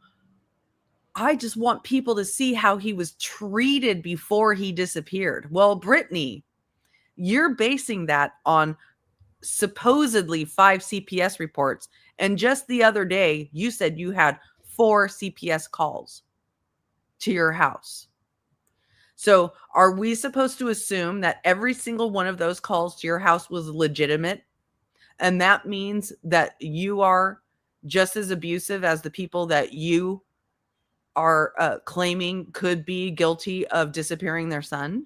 Speaker 5: just want people to see how he was treated before he disappeared. Well, Brittany, you're basing that on supposedly 5 CPS reports. And just the other day, you said you had 4 CPS calls to your house. So are we supposed to assume that every single one of those calls to your house was legitimate? And that means that you are just as abusive as the people that you are claiming could be guilty of disappearing their son?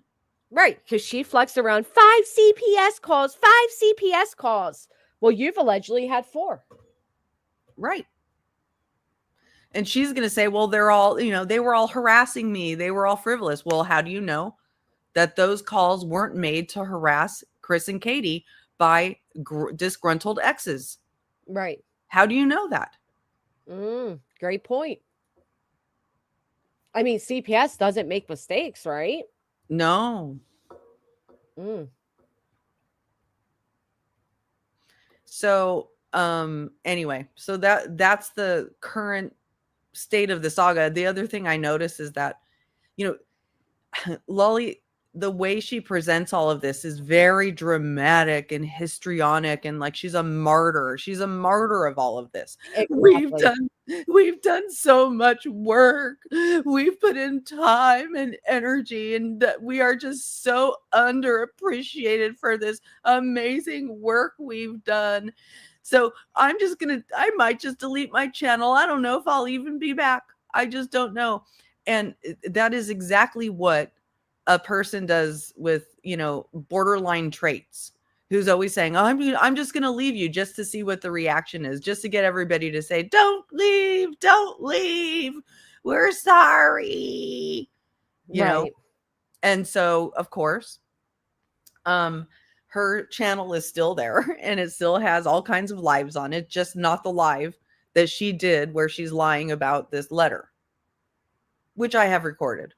Speaker 1: Right, because she flexed around 5 CPS calls, 5 CPS calls. Well, you've allegedly had 4.
Speaker 5: Right. And she's going to say, well, they're all, they were all harassing me. They were all frivolous. Well, how do you know that those calls weren't made to harass Chris and Katie by disgruntled exes?
Speaker 1: Right.
Speaker 5: How do you know that?
Speaker 1: Great point. I mean, CPS doesn't make mistakes, right?
Speaker 5: No. So, anyway, so that's the current state of the saga. The other thing I noticed is that, Lolly, the way she presents all of this is very dramatic and histrionic, and like she's a martyr. She's a martyr of all of this.
Speaker 1: Exactly.
Speaker 5: We've done so much work. We've put in time and energy, and we are just so underappreciated for this amazing work we've done. So I might just delete my channel. I don't know if I'll even be back. I just don't know. And that is exactly what a person does with, borderline traits, who's always saying, oh, I'm just going to leave you just to see what the reaction is, just to get everybody to say, don't leave. We're sorry.
Speaker 1: Right.
Speaker 5: And so, of course, her channel is still there and it still has all kinds of lives on it, just not the live that she did where she's lying about this letter, which I have recorded.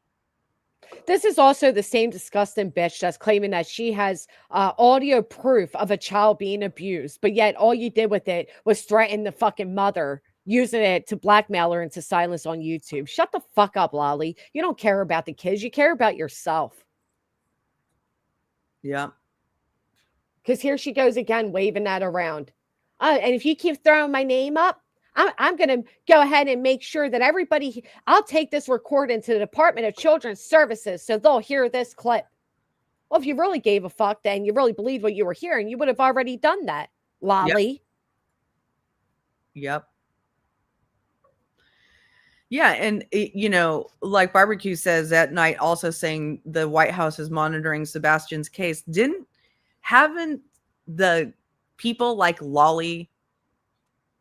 Speaker 1: This is also the same disgusting bitch that's claiming that she has audio proof of a child being abused, but yet all you did with it was threaten the fucking mother, using it to blackmail her into silence on YouTube. Shut the fuck up, Lolly. You don't care about the kids. You care about yourself.
Speaker 5: Yeah.
Speaker 1: Because here she goes again, waving that around. And if you keep throwing my name up, I'm going to go ahead and make sure that everybody, I'll take this recording to the Department of Children's Services so they'll hear this clip. Well, if you really gave a fuck, then you really believed what you were hearing, you would have already done that, Lolly.
Speaker 5: Yep. Yeah. And, like Barbecue says at night, also saying the White House is monitoring Sebastian's case. Haven't the people like Lolly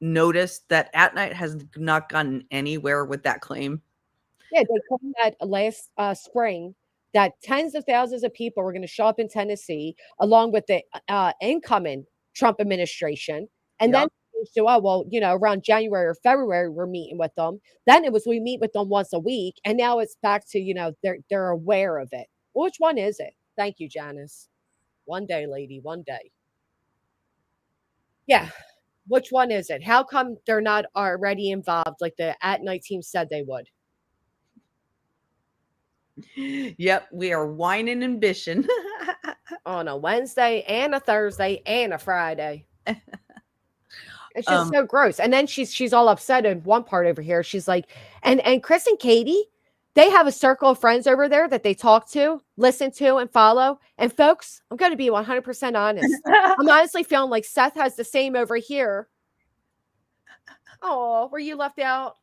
Speaker 5: noticed that At Night has not gotten anywhere with that claim?
Speaker 1: Yeah, they claimed that last spring that tens of thousands of people were going to show up in Tennessee along with the incoming Trump administration. And then, so, around January or February, we're meeting with them. Then it was, we meet with them once a week. And now it's back to, they're aware of it. Which one is it? Thank you, Janice. One day, lady, one day. Yeah. Which one is it? How come they're not already involved like the at night team said they would?
Speaker 5: Yep, we are whining and bishing.
Speaker 1: On a Wednesday and a Thursday and a Friday. It's just so gross. And then she's all upset in one part over here. She's like, and Chris and Katie, they have a circle of friends over there that they talk to, listen to, and follow. And folks, I'm going to be 100% honest. I'm honestly feeling like Seth has the same over here. Oh, were you left out?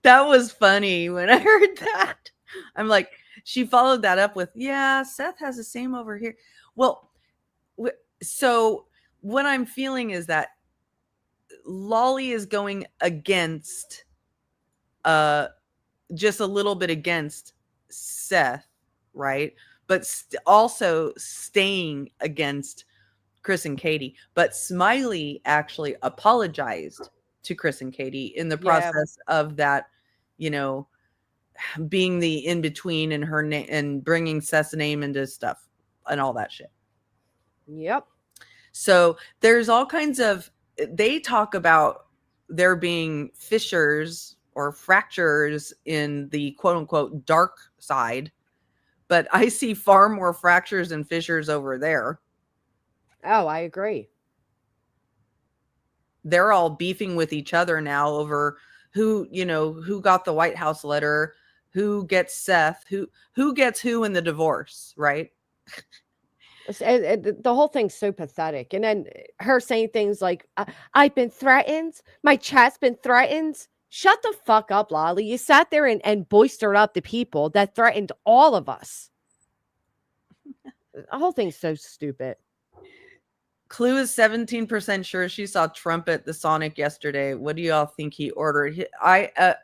Speaker 5: That was funny when I heard that. I'm like, she followed that up with, yeah, Seth has the same over here. Well, so what I'm feeling is that Lolly is going against, just a little bit against Seth, right? But also staying against Chris and Katie. But Smiley actually apologized to Chris and Katie in the process of that, you know, being the in between and her name and bringing Seth's name into stuff and all that shit.
Speaker 1: Yep.
Speaker 5: So there's all kinds of, they talk about there being fissures or fractures in the quote unquote dark side, but I see far more fractures and fissures over there.
Speaker 1: Oh, I agree.
Speaker 5: They're all beefing with each other now over who, you know, who got the White House letter, who gets Seth, who gets who in the divorce, right?
Speaker 1: The whole thing's so pathetic. And then her saying things like, I've been threatened. My chat's been threatened. Shut the fuck up, Lolly. You sat there and boistered up the people that threatened all of us. The whole thing's so stupid.
Speaker 5: Clue is 17% sure she saw Trump at the Sonic yesterday. What do y'all think he ordered? I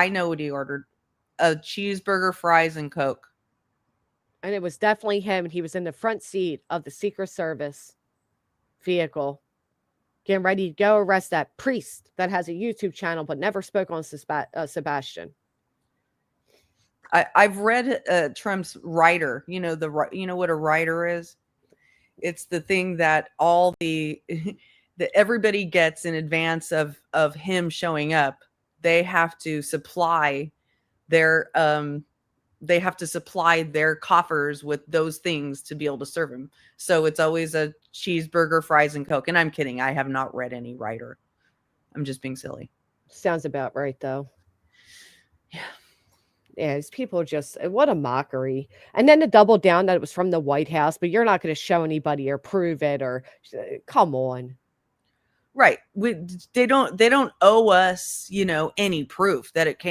Speaker 5: know what he ordered. A cheeseburger, fries, and Coke.
Speaker 1: And it was definitely him. And he was in the front seat of the Secret Service vehicle, getting ready to go arrest that priest that has a YouTube channel but never spoke on Sebastian.
Speaker 5: I've read Trump's writer. You know what a writer is? It's the thing that all that everybody gets in advance of him showing up. They have to supply their coffers with those things to be able to serve him. So it's always a cheeseburger, fries, and Coke. And I'm kidding. I have not read any writer. I'm just being silly.
Speaker 1: Sounds about right, though. Yeah, these people just, what a mockery. And then to double down that it was from the White House, but you're not going to show anybody or prove it or come on.
Speaker 5: Right. They don't owe us, you know, any proof that it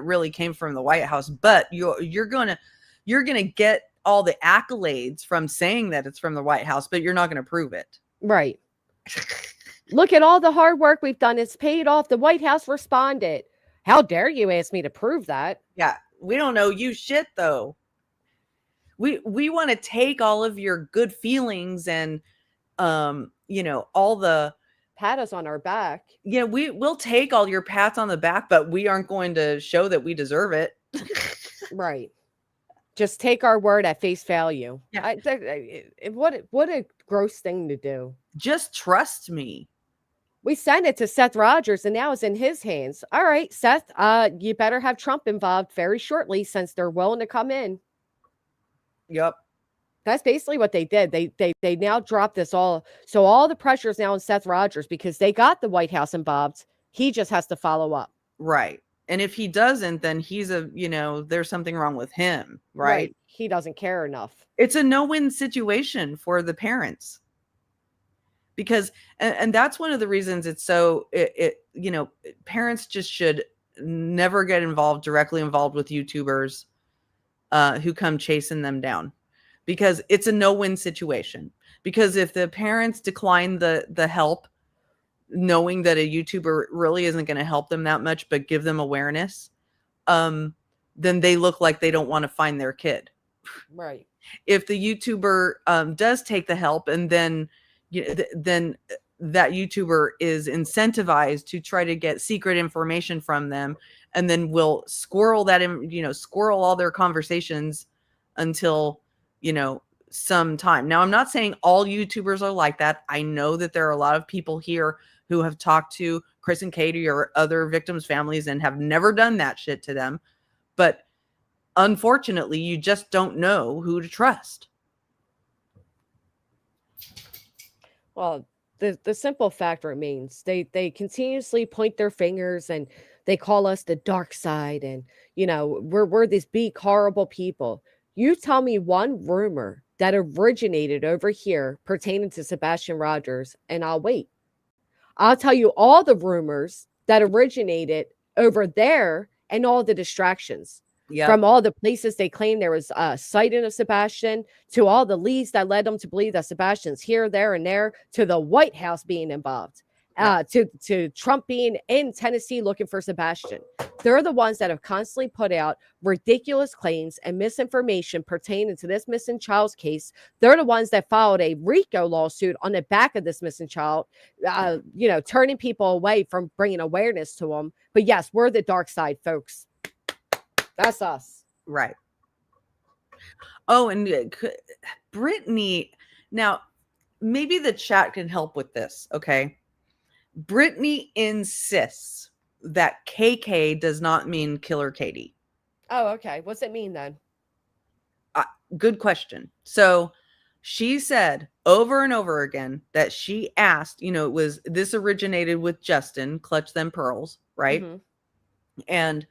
Speaker 5: really came from the White House, but you're going to get all the accolades from saying that it's from the White House, but you're not going to prove it.
Speaker 1: Right. Look at all the hard work we've done. It's paid off. The White House responded. How dare you ask me to prove that?
Speaker 5: Yeah. We don't know you shit though. We want to take all of your good feelings and, you know, all the
Speaker 1: pat us on our back.
Speaker 5: Yeah, we'll take all your pats on the back, but we aren't going to show that we deserve it.
Speaker 1: Right. Just take our word at face value.
Speaker 5: Yeah.
Speaker 1: What a gross thing to do.
Speaker 5: Just trust me.
Speaker 1: We sent it to Seth Rogers and now it's in his hands. All right, Seth, you better have Trump involved very shortly since they're willing to come in.
Speaker 5: Yep.
Speaker 1: That's basically what they did. They now dropped this all. So all the pressure is now on Seth Rogers because they got the White House involved. He just has to follow up.
Speaker 5: Right. And if he doesn't, then there's something wrong with him. Right.
Speaker 1: He doesn't care enough.
Speaker 5: It's a no-win situation for the parents. Because, and that's one of the reasons it's so, parents just should never get directly involved with YouTubers who come chasing them down. Because it's a no-win situation. Because if the parents decline the help, knowing that a YouTuber really isn't going to help them that much, but give them awareness, then they look like they don't want to find their kid.
Speaker 1: Right.
Speaker 5: If the YouTuber does take the help, and then that YouTuber is incentivized to try to get secret information from them, and then will squirrel all their conversations until some time. Now, I'm not saying all YouTubers are like that. I know that there are a lot of people here who have talked to Chris and Katie or other victims' families and have never done that shit to them. But unfortunately, you just don't know who to trust.
Speaker 1: Well, the simple fact remains they continuously point their fingers and they call us the dark side, and we're these big horrible people. You tell me one rumor that originated over here pertaining to Sebastian Rogers, and I'll wait. I'll tell you all the rumors that originated over there and all the distractions.
Speaker 5: Yeah.
Speaker 1: From all the places they claim there was a sighting of Sebastian, to all the leads that led them to believe that Sebastian's here, there, and there, to the White House being involved, to Trump being in Tennessee looking for Sebastian. They're the ones that have constantly put out ridiculous claims and misinformation pertaining to this missing child's case. They're the ones that filed a RICO lawsuit on the back of this missing child, turning people away from bringing awareness to them. But yes, we're the dark side, folks. That's us.
Speaker 5: Right. Oh, and Brittany, now maybe the chat can help with this, okay? Brittany insists that KK does not mean Killer Katie.
Speaker 1: Oh, okay. What's it mean then?
Speaker 5: Good question. So she said over and over again that she asked, this originated with Justin, Clutch Them Pearls, right?
Speaker 1: Mm-hmm.
Speaker 5: And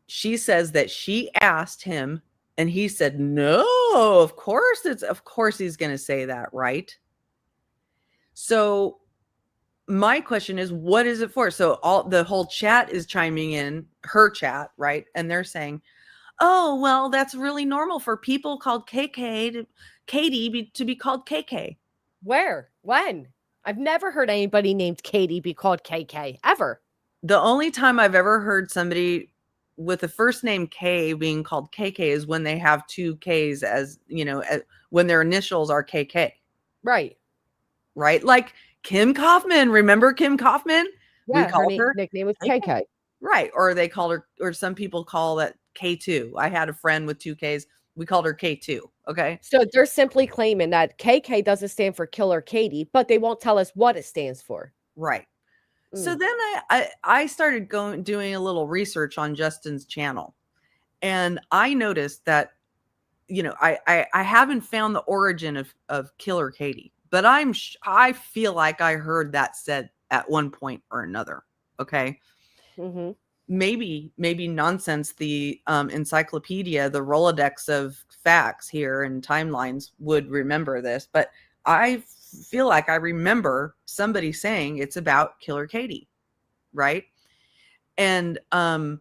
Speaker 5: she says that she asked him and he said, no, of course he's going to say that, right? So my question is, what is it for? So the whole chat is chiming in, her chat, right? And they're saying, oh, well, that's really normal for people called Katie to be called KK.
Speaker 1: Where? When? I've never heard anybody named Katie be called KK, ever.
Speaker 5: The only time I've ever heard somebody with the first name K being called KK is when they have two Ks, as when their initials are KK.
Speaker 1: Right.
Speaker 5: Like Kim Kaufman. Remember Kim Kaufman?
Speaker 1: Yeah,
Speaker 5: we called her
Speaker 1: nickname was KK.
Speaker 5: Right. Or they called her, or some people call that K2. I had a friend with two Ks. We called her K2. Okay.
Speaker 1: So they're simply claiming that KK doesn't stand for Killer Katie, but they won't tell us what it stands for.
Speaker 5: Right. So then I started doing a little research on Justin's channel, and I noticed that, I haven't found the origin of Killer Katie, but I feel like I heard that said at one point or another. Okay.
Speaker 1: Mm-hmm.
Speaker 5: Maybe nonsense. The encyclopedia, the Rolodex of facts here and timelines would remember this, but I feel like I remember somebody saying it's about Killer Katie, right? And I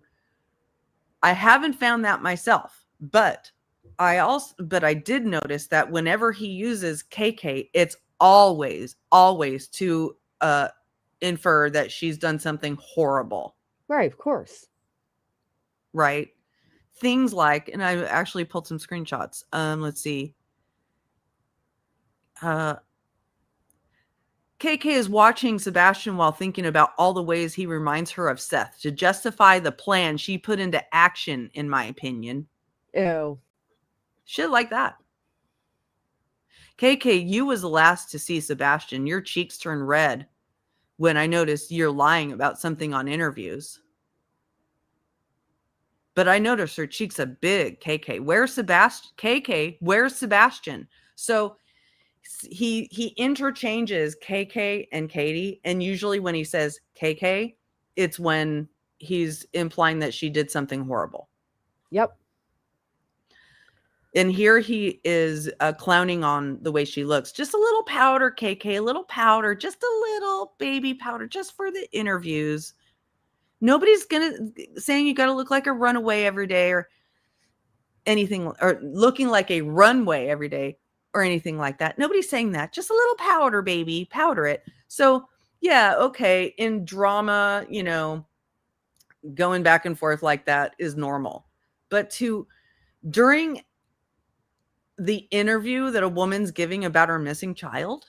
Speaker 5: haven't found that myself, but I did notice that whenever he uses KK, it's always to infer that she's done something horrible.
Speaker 1: Right, of course.
Speaker 5: Right? Things like, and I actually pulled some screenshots. Let's see. KK is watching Sebastian while thinking about all the ways he reminds her of Seth to justify the plan she put into action, in my opinion.
Speaker 1: Ew.
Speaker 5: Shit like that. KK, you was the last to see Sebastian. Your cheeks turned red when I noticed you're lying about something on interviews. But I noticed her cheeks are big, KK. Where's Sebastian? KK, where's Sebastian? So he interchanges KK and Katie, and usually when he says KK, it's when he's implying that she did something horrible.
Speaker 1: Yep.
Speaker 5: And here he is clowning on the way she looks. Just a little powder, KK, a little powder, just a little baby powder, just for the interviews. Nobody's saying you got to look like a runaway every day or anything, or looking like a runway every day or anything like that. Nobody's saying that. Just a little powder, baby, powder it. So yeah, okay. In drama, going back and forth like that is normal. But during the interview that a woman's giving about her missing child,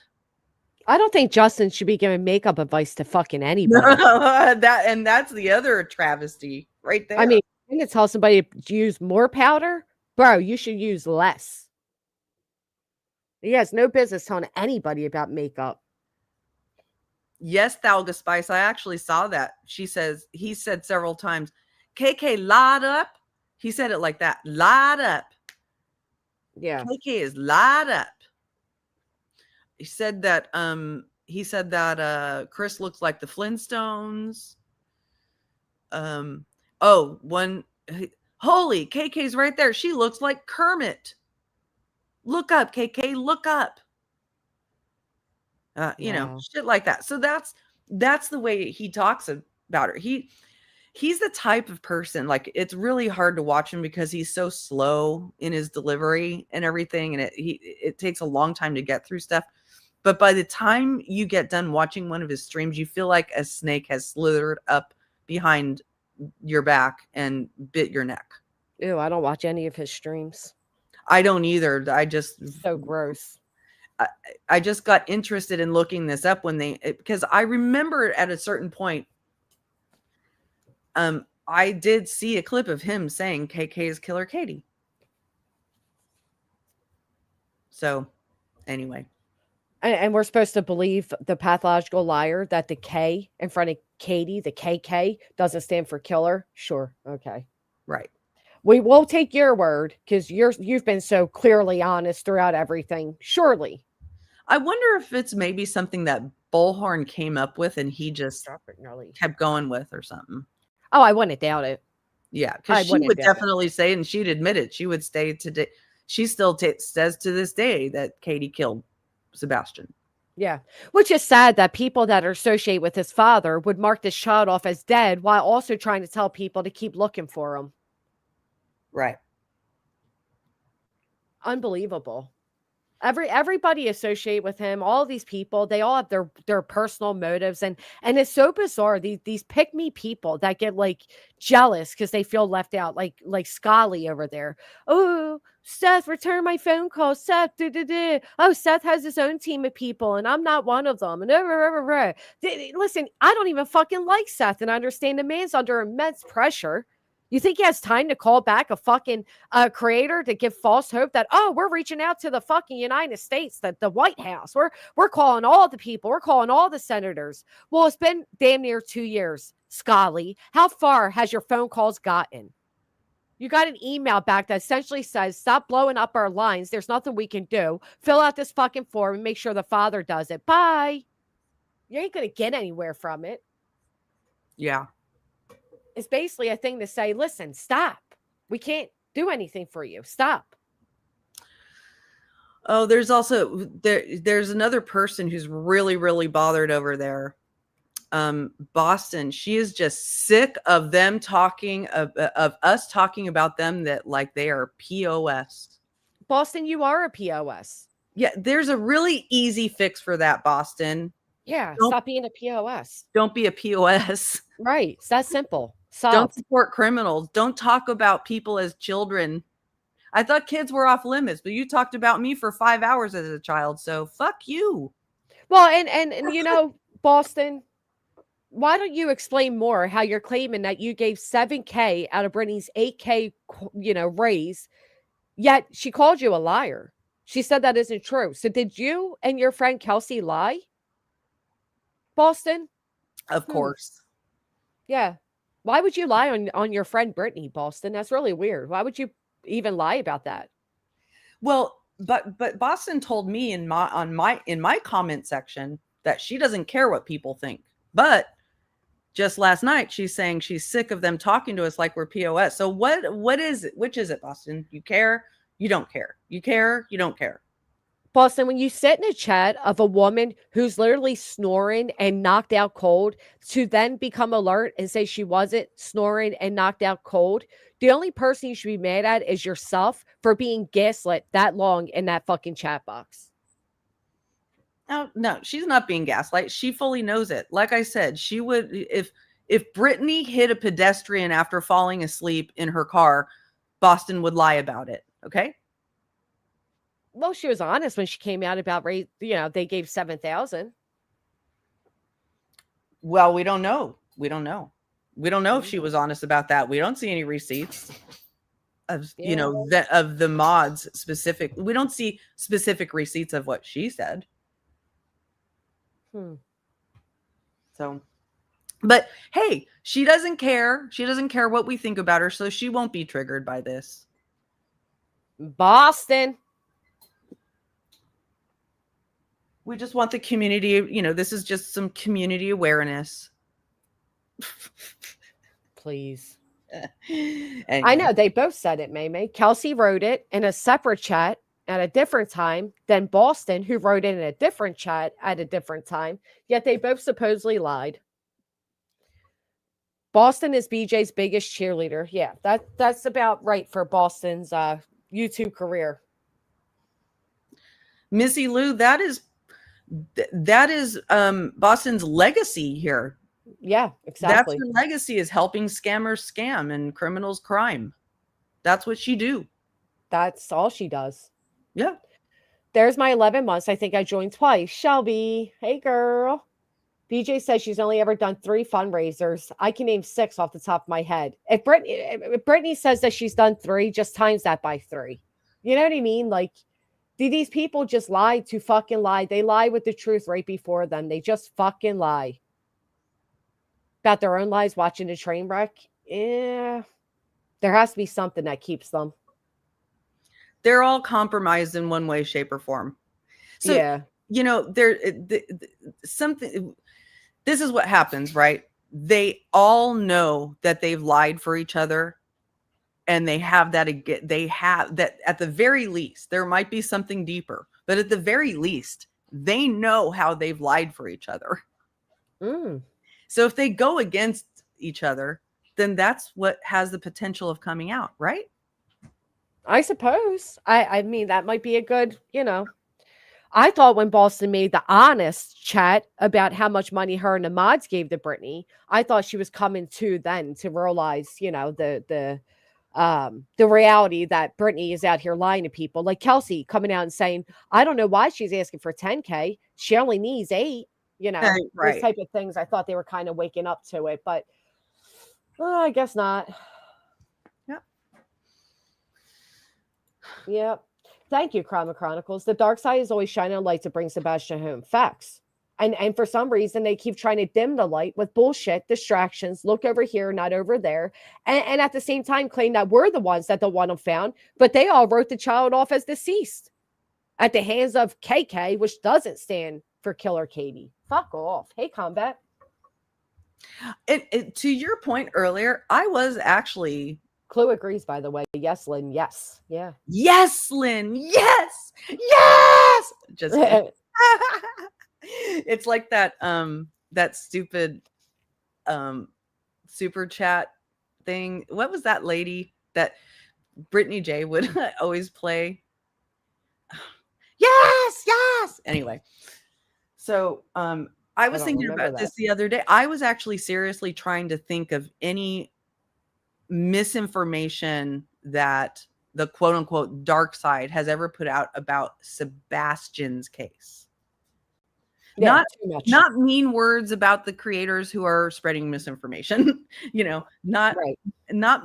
Speaker 1: I don't think Justin should be giving makeup advice to fucking anybody.
Speaker 5: That's the other travesty right there.
Speaker 1: I mean, I'm going to tell somebody to use more powder. Bro, you should use less. He has no business telling anybody about makeup.
Speaker 5: Yes, Thalga Spice. I actually saw that. He said several times, KK, light up. He said it like that. Light up.
Speaker 1: Yeah.
Speaker 5: KK is light up. He said that Chris looks like the Flintstones. Holy, KK's right there. She looks like Kermit. Look up, KK, look up. Shit like that. So that's the way he talks about her. He's the type of person, like, it's really hard to watch him because he's so slow in his delivery and everything, and it takes a long time to get through stuff. But by the time you get done watching one of his streams, you feel like a snake has slithered up behind your back and bit your neck.
Speaker 1: Ew, I don't watch any of his streams.
Speaker 5: I don't either.
Speaker 1: So gross.
Speaker 5: I just got interested in looking this up because I remember at a certain point, I did see a clip of him saying KK is Killer Katie. So anyway.
Speaker 1: And we're supposed to believe the pathological liar that the K in front of Katie, the KK, doesn't stand for killer? Sure. Okay.
Speaker 5: Right.
Speaker 1: We will take your word because you've been so clearly honest throughout everything. Surely.
Speaker 5: I wonder if it's maybe something that Bullhorn came up with and he just kept going with or something.
Speaker 1: Oh, I wouldn't doubt it.
Speaker 5: Yeah, because she would definitely say, and she'd admit it. She would stay today. She still says to this day that Katie killed Sebastian.
Speaker 1: Yeah, which is sad that people that are associated with his father would mark this child off as dead while also trying to tell people to keep looking for him.
Speaker 5: Right.
Speaker 1: Unbelievable. Everybody associated with him, all these people, they all have their personal motives, and it's so bizarre. These pick me people that get like jealous because they feel left out, like Scully over there. Oh, Seth, return my phone call. Seth, oh, Seth has his own team of people, and I'm not one of them. And listen, I don't even fucking like Seth, and I understand the man's under immense pressure. You think he has time to call back a fucking creator to give false hope that, oh, we're reaching out to the fucking United States, the White House. We're calling all the people. We're calling all the senators. Well, it's been damn near 2 years, Scully. How far has your phone calls gotten? You got an email back that essentially says, stop blowing up our lines. There's nothing we can do. Fill out this fucking form and make sure the father does it. Bye. You ain't going to get anywhere from it.
Speaker 5: Yeah.
Speaker 1: It's basically a thing to say, listen, stop. We can't do anything for you. Stop.
Speaker 5: Oh, there's also there's another person who's really, really bothered over there. Boston. She is just sick of them talking of us talking about them that like they are POS.
Speaker 1: Boston, you are a POS.
Speaker 5: Yeah, there's a really easy fix for that, Boston.
Speaker 1: Yeah, stop being a POS.
Speaker 5: Don't be a POS.
Speaker 1: Right. It's that simple.
Speaker 5: Don't support criminals. Don't talk about people as children. I thought kids were off limits, but you talked about me for 5 hours as a child, so fuck you.
Speaker 1: Well, and you know, Boston, why don't you explain more how you're claiming that you gave $7,000 out of Brittany's $8,000, raise, yet she called you a liar. She said that isn't true. So did you and your friend Kelsey lie? Boston?
Speaker 5: Of course.
Speaker 1: Yeah. Why would you lie on your friend Brittany, Boston? That's really weird. Why would you even lie about that?
Speaker 5: Well, but Boston told me in my comment section that she doesn't care what people think. But just last night she's saying she's sick of them talking to us like we're POS. So what is it? Which is it, Boston? You care? You don't care. You care? You don't care.
Speaker 1: Boston, when you sit in a chat of a woman who's literally snoring and knocked out cold to then become alert and say she wasn't snoring and knocked out cold, the only person you should be mad at is yourself for being gaslit that long in that fucking chat box.
Speaker 5: No, she's not being gaslight. She fully knows it. Like I said, she would, if Brittany hit a pedestrian after falling asleep in her car, Boston would lie about it. Okay.
Speaker 1: Well, she was honest when she came out about they gave 7,000.
Speaker 5: Well, we don't know. We don't know if she was honest about that. We don't see any receipts of of the mods specific. We don't see specific receipts of what she said. So, but hey, she doesn't care. She doesn't care what we think about her, so she won't be triggered by this.
Speaker 1: Boston.
Speaker 5: We just want the community, this is just some community awareness.
Speaker 1: Please.
Speaker 5: Anyway.
Speaker 1: I know they both said it, May. Kelsey wrote it in a separate chat at a different time than Boston, who wrote it in a different chat at a different time. Yet they both supposedly lied. Boston is BJ's biggest cheerleader. Yeah, that's about right for Boston's YouTube career.
Speaker 5: Missy Lou, that is Boston's legacy here.
Speaker 1: Yeah, exactly.
Speaker 5: That's her legacy, is helping scammers scam and criminals crime. That's what she do.
Speaker 1: That's all she does.
Speaker 5: Yeah.
Speaker 1: There's my 11 months. I think I joined twice. Shelby, hey girl. BJ says she's only ever done 3 fundraisers. I can name 6 off the top of my head. If Brittany says that she's done 3, just times that by 3. You know what I mean? Like, these people just lie to fucking lie. They lie with the truth right before them. They just fucking lie about their own lives, watching a train wreck. Yeah, there has to be something that keeps them.
Speaker 5: They're all compromised in one way, shape, or form. So,
Speaker 1: yeah,
Speaker 5: something. This is what happens, right? They all know that they've lied for each other, and they have that at the very least. There might be something deeper, but at the very least, they know how they've lied for each other. So if they go against each other, then that's what has the potential of coming out, right?
Speaker 1: I suppose. I mean, that might be a good, I thought when Boston made the honest chat about how much money her and the mods gave to Brittany, I thought she was coming to then to realize, the reality that Brittany is out here lying to people. Like Kelsey coming out and saying, I don't know why she's asking for 10K. She only needs 8.
Speaker 5: Right.
Speaker 1: Those type of things. I thought they were kind of waking up to it, but I guess not. Yep. Thank you, Crime Chronicles. The dark side is always shining a light to bring Sebastian home. Facts. And for some reason, they keep trying to dim the light with bullshit, distractions, look over here, not over there. And at the same time, claim that we're the ones that don't want him found, but they all wrote the child off as deceased at the hands of KK, which doesn't stand for Killer Katie. Fuck off. Hey, Combat.
Speaker 5: To your point earlier, I was actually...
Speaker 1: Clue agrees, by the way. Yes, Lynn. Yes. Yeah.
Speaker 5: Yes, Lynn. Yes. Yes. Just it's like that stupid super chat thing. What was that lady that Brittany J would always play? Yes. Anyway, so I was thinking about this the other day. I was actually seriously trying to think of any misinformation that the quote unquote dark side has ever put out about Sebastian's case.
Speaker 1: Yeah,
Speaker 5: not mean words about the creators who are spreading misinformation, not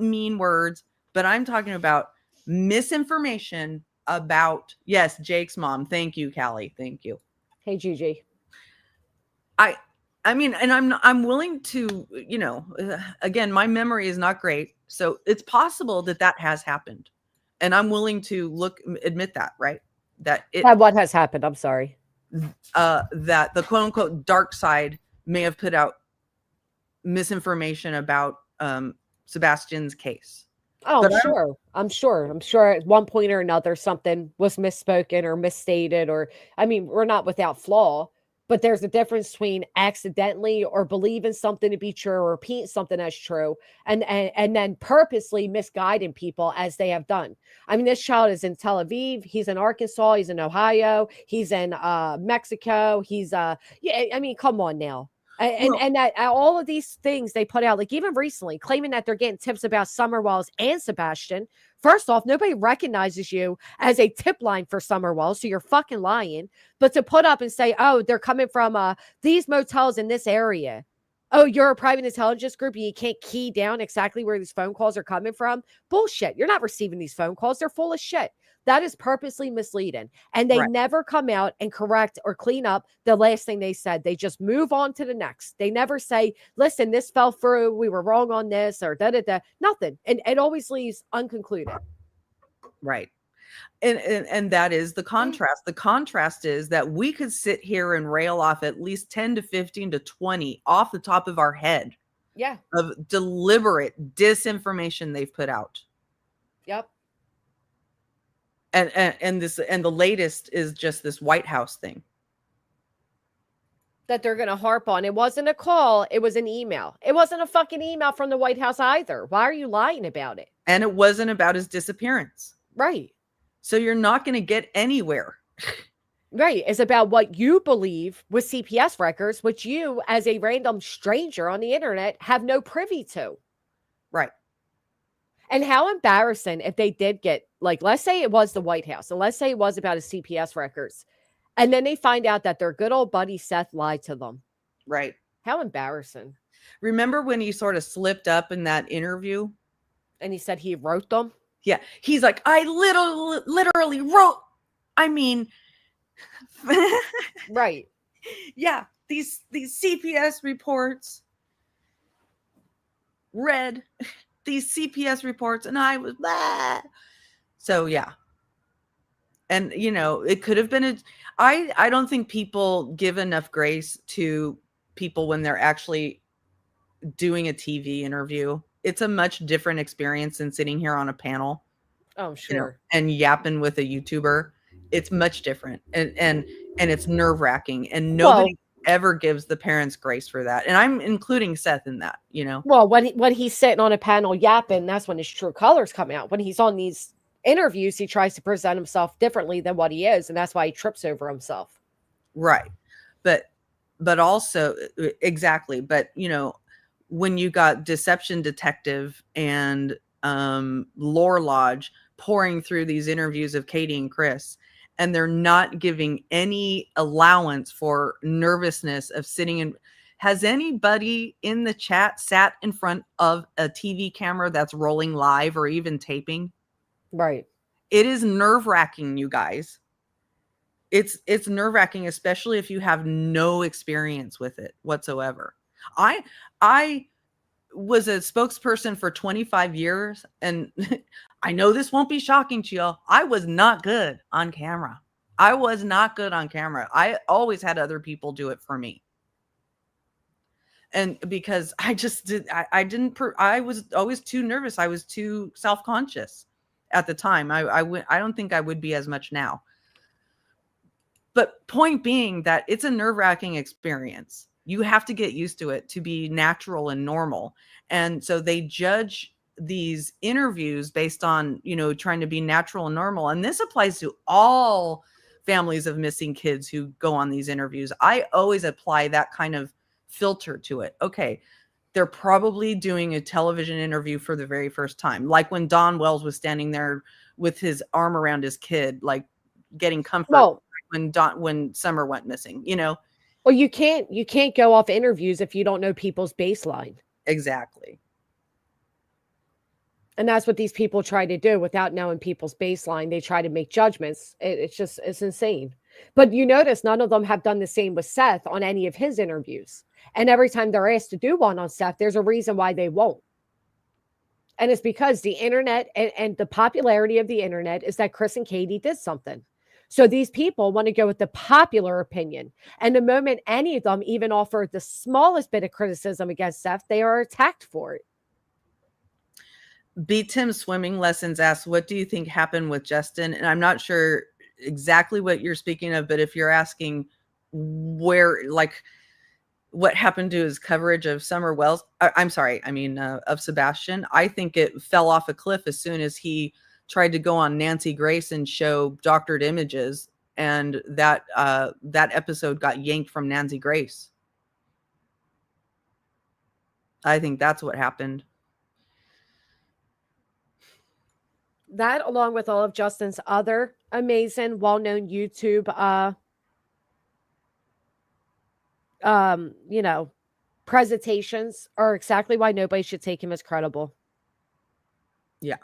Speaker 5: mean words, but I'm talking about misinformation about, yes, Jake's mom. Thank you, Callie. Thank you.
Speaker 1: Hey, Gigi.
Speaker 5: I mean, and I'm willing to, again, my memory is not great. So it's possible that has happened. And I'm willing to admit that, right? That
Speaker 1: what has happened? I'm sorry.
Speaker 5: That the quote unquote dark side may have put out misinformation about Sebastian's case.
Speaker 1: Oh, I'm sure at one point or another something was misspoken or misstated, or we're not without flaw, but there's a difference between accidentally or believing something to be true or repeating something as true and then purposely misguiding people as they have done. This child is in Tel Aviv, he's in Arkansas, he's in Ohio, he's in Mexico, he's come on now. And that all of these things they put out, like even recently, claiming that they're getting tips about Summer Walls and Sebastian. First off, nobody recognizes you as a tip line for Summer Walls, so you're fucking lying. But to put up and say, oh, they're coming from these motels in this area. Oh, you're a private intelligence group and you can't key down exactly where these phone calls are coming from. Bullshit. You're not receiving these phone calls. They're full of shit. That is purposely misleading. And they
Speaker 5: Right.
Speaker 1: never come out and correct or clean up the last thing they said. They just move on to the next. They never say, listen, this fell through. We were wrong on this or da-da-da. Nothing. And it always leaves unconcluded.
Speaker 5: Right. And that is the contrast. The contrast is that we could sit here and rail off at least 10 to 15 to 20 off the top of our head
Speaker 1: Yeah.
Speaker 5: of deliberate disinformation they've put out.
Speaker 1: Yep.
Speaker 5: And the latest is just this White House thing
Speaker 1: that they're going to harp on. It wasn't a call. It was an email. It wasn't a fucking email from the White House either. Why are you lying about it?
Speaker 5: And it wasn't about his disappearance.
Speaker 1: Right.
Speaker 5: So you're not going to get anywhere.
Speaker 1: Right. It's about what you believe with CPS records, which you, as a random stranger on the internet, have no privy to.
Speaker 5: Right.
Speaker 1: And how embarrassing if they did get, like, let's say it was the White House, and let's say it was about his CPS records, and then they find out that their good old buddy Seth lied to them.
Speaker 5: Right.
Speaker 1: How embarrassing.
Speaker 5: Remember when he sort of slipped up in that interview?
Speaker 1: And he said he wrote them?
Speaker 5: Yeah. He's like, I literally wrote, I mean,
Speaker 1: right.
Speaker 5: Yeah. These CPS reports read these CPS reports and I was blah. So yeah. And you know, it could have been I don't think people give enough grace to people when they're actually doing a TV interview. It's a much different experience than sitting here on a panel.
Speaker 1: Oh, sure.
Speaker 5: You know, and yapping with a YouTuber. It's much different. And it's nerve-wracking. And nobody ever gives the parents grace for that. And I'm including Seth in that, you know.
Speaker 1: Well, when he's sitting on a panel yapping, that's when his true colors come out. When he's on these interviews, he tries to present himself differently than what he is, and that's why he trips over himself.
Speaker 5: Right. But also exactly. But you know, when you got Deception Detective and Lore Lodge pouring through these interviews of Katie and Chris, and they're not giving any allowance for nervousness of sitting in. Has anybody in the chat sat in front of a TV camera that's rolling live or even taping?
Speaker 1: Right.
Speaker 5: It is nerve-wracking, you guys. It's nerve-wracking, especially if you have no experience with it whatsoever. I was a spokesperson for 25 years, and I know this won't be shocking to y'all. I was not good on camera. I was not good on camera. I always had other people do it for me. And because I just did, I was always too nervous. I was too self-conscious at the time. I don't think I would be as much now. But point being that it's a nerve-wracking experience. You have to get used to it to be natural and normal. And so they judge these interviews based on, you know, trying to be natural and normal. And this applies to all families of missing kids who go on these interviews. I always apply that kind of filter to it. Okay, they're probably doing a television interview for the very first time. Like when Don Wells was standing there with his arm around his kid, like getting comfort when Summer went missing, you know?
Speaker 1: Well, you can't go off interviews if you don't know people's baseline.
Speaker 5: Exactly.
Speaker 1: And that's what these people try to do without knowing people's baseline. They try to make judgments. It's insane. But you notice none of them have done the same with Seth on any of his interviews. And every time they're asked to do one on Seth, there's a reason why they won't. And it's because the internet and the popularity of the internet is that Chris and Katie did something. So these people want to go with the popular opinion. And the moment any of them even offer the smallest bit of criticism against Seth, they are attacked for it.
Speaker 5: Beat Tim Swimming Lessons asks, what do you think happened with Justin? And I'm not sure exactly what you're speaking of, but if you're asking where, like, what happened to his coverage of Summer Wells, of Sebastian, I think it fell off a cliff as soon as he tried to go on Nancy Grace and show doctored images, and that episode got yanked from Nancy Grace. I think that's what happened.
Speaker 1: That, along with all of Justin's other amazing, well-known YouTube, presentations, are exactly why nobody should take him as credible.
Speaker 5: Yeah.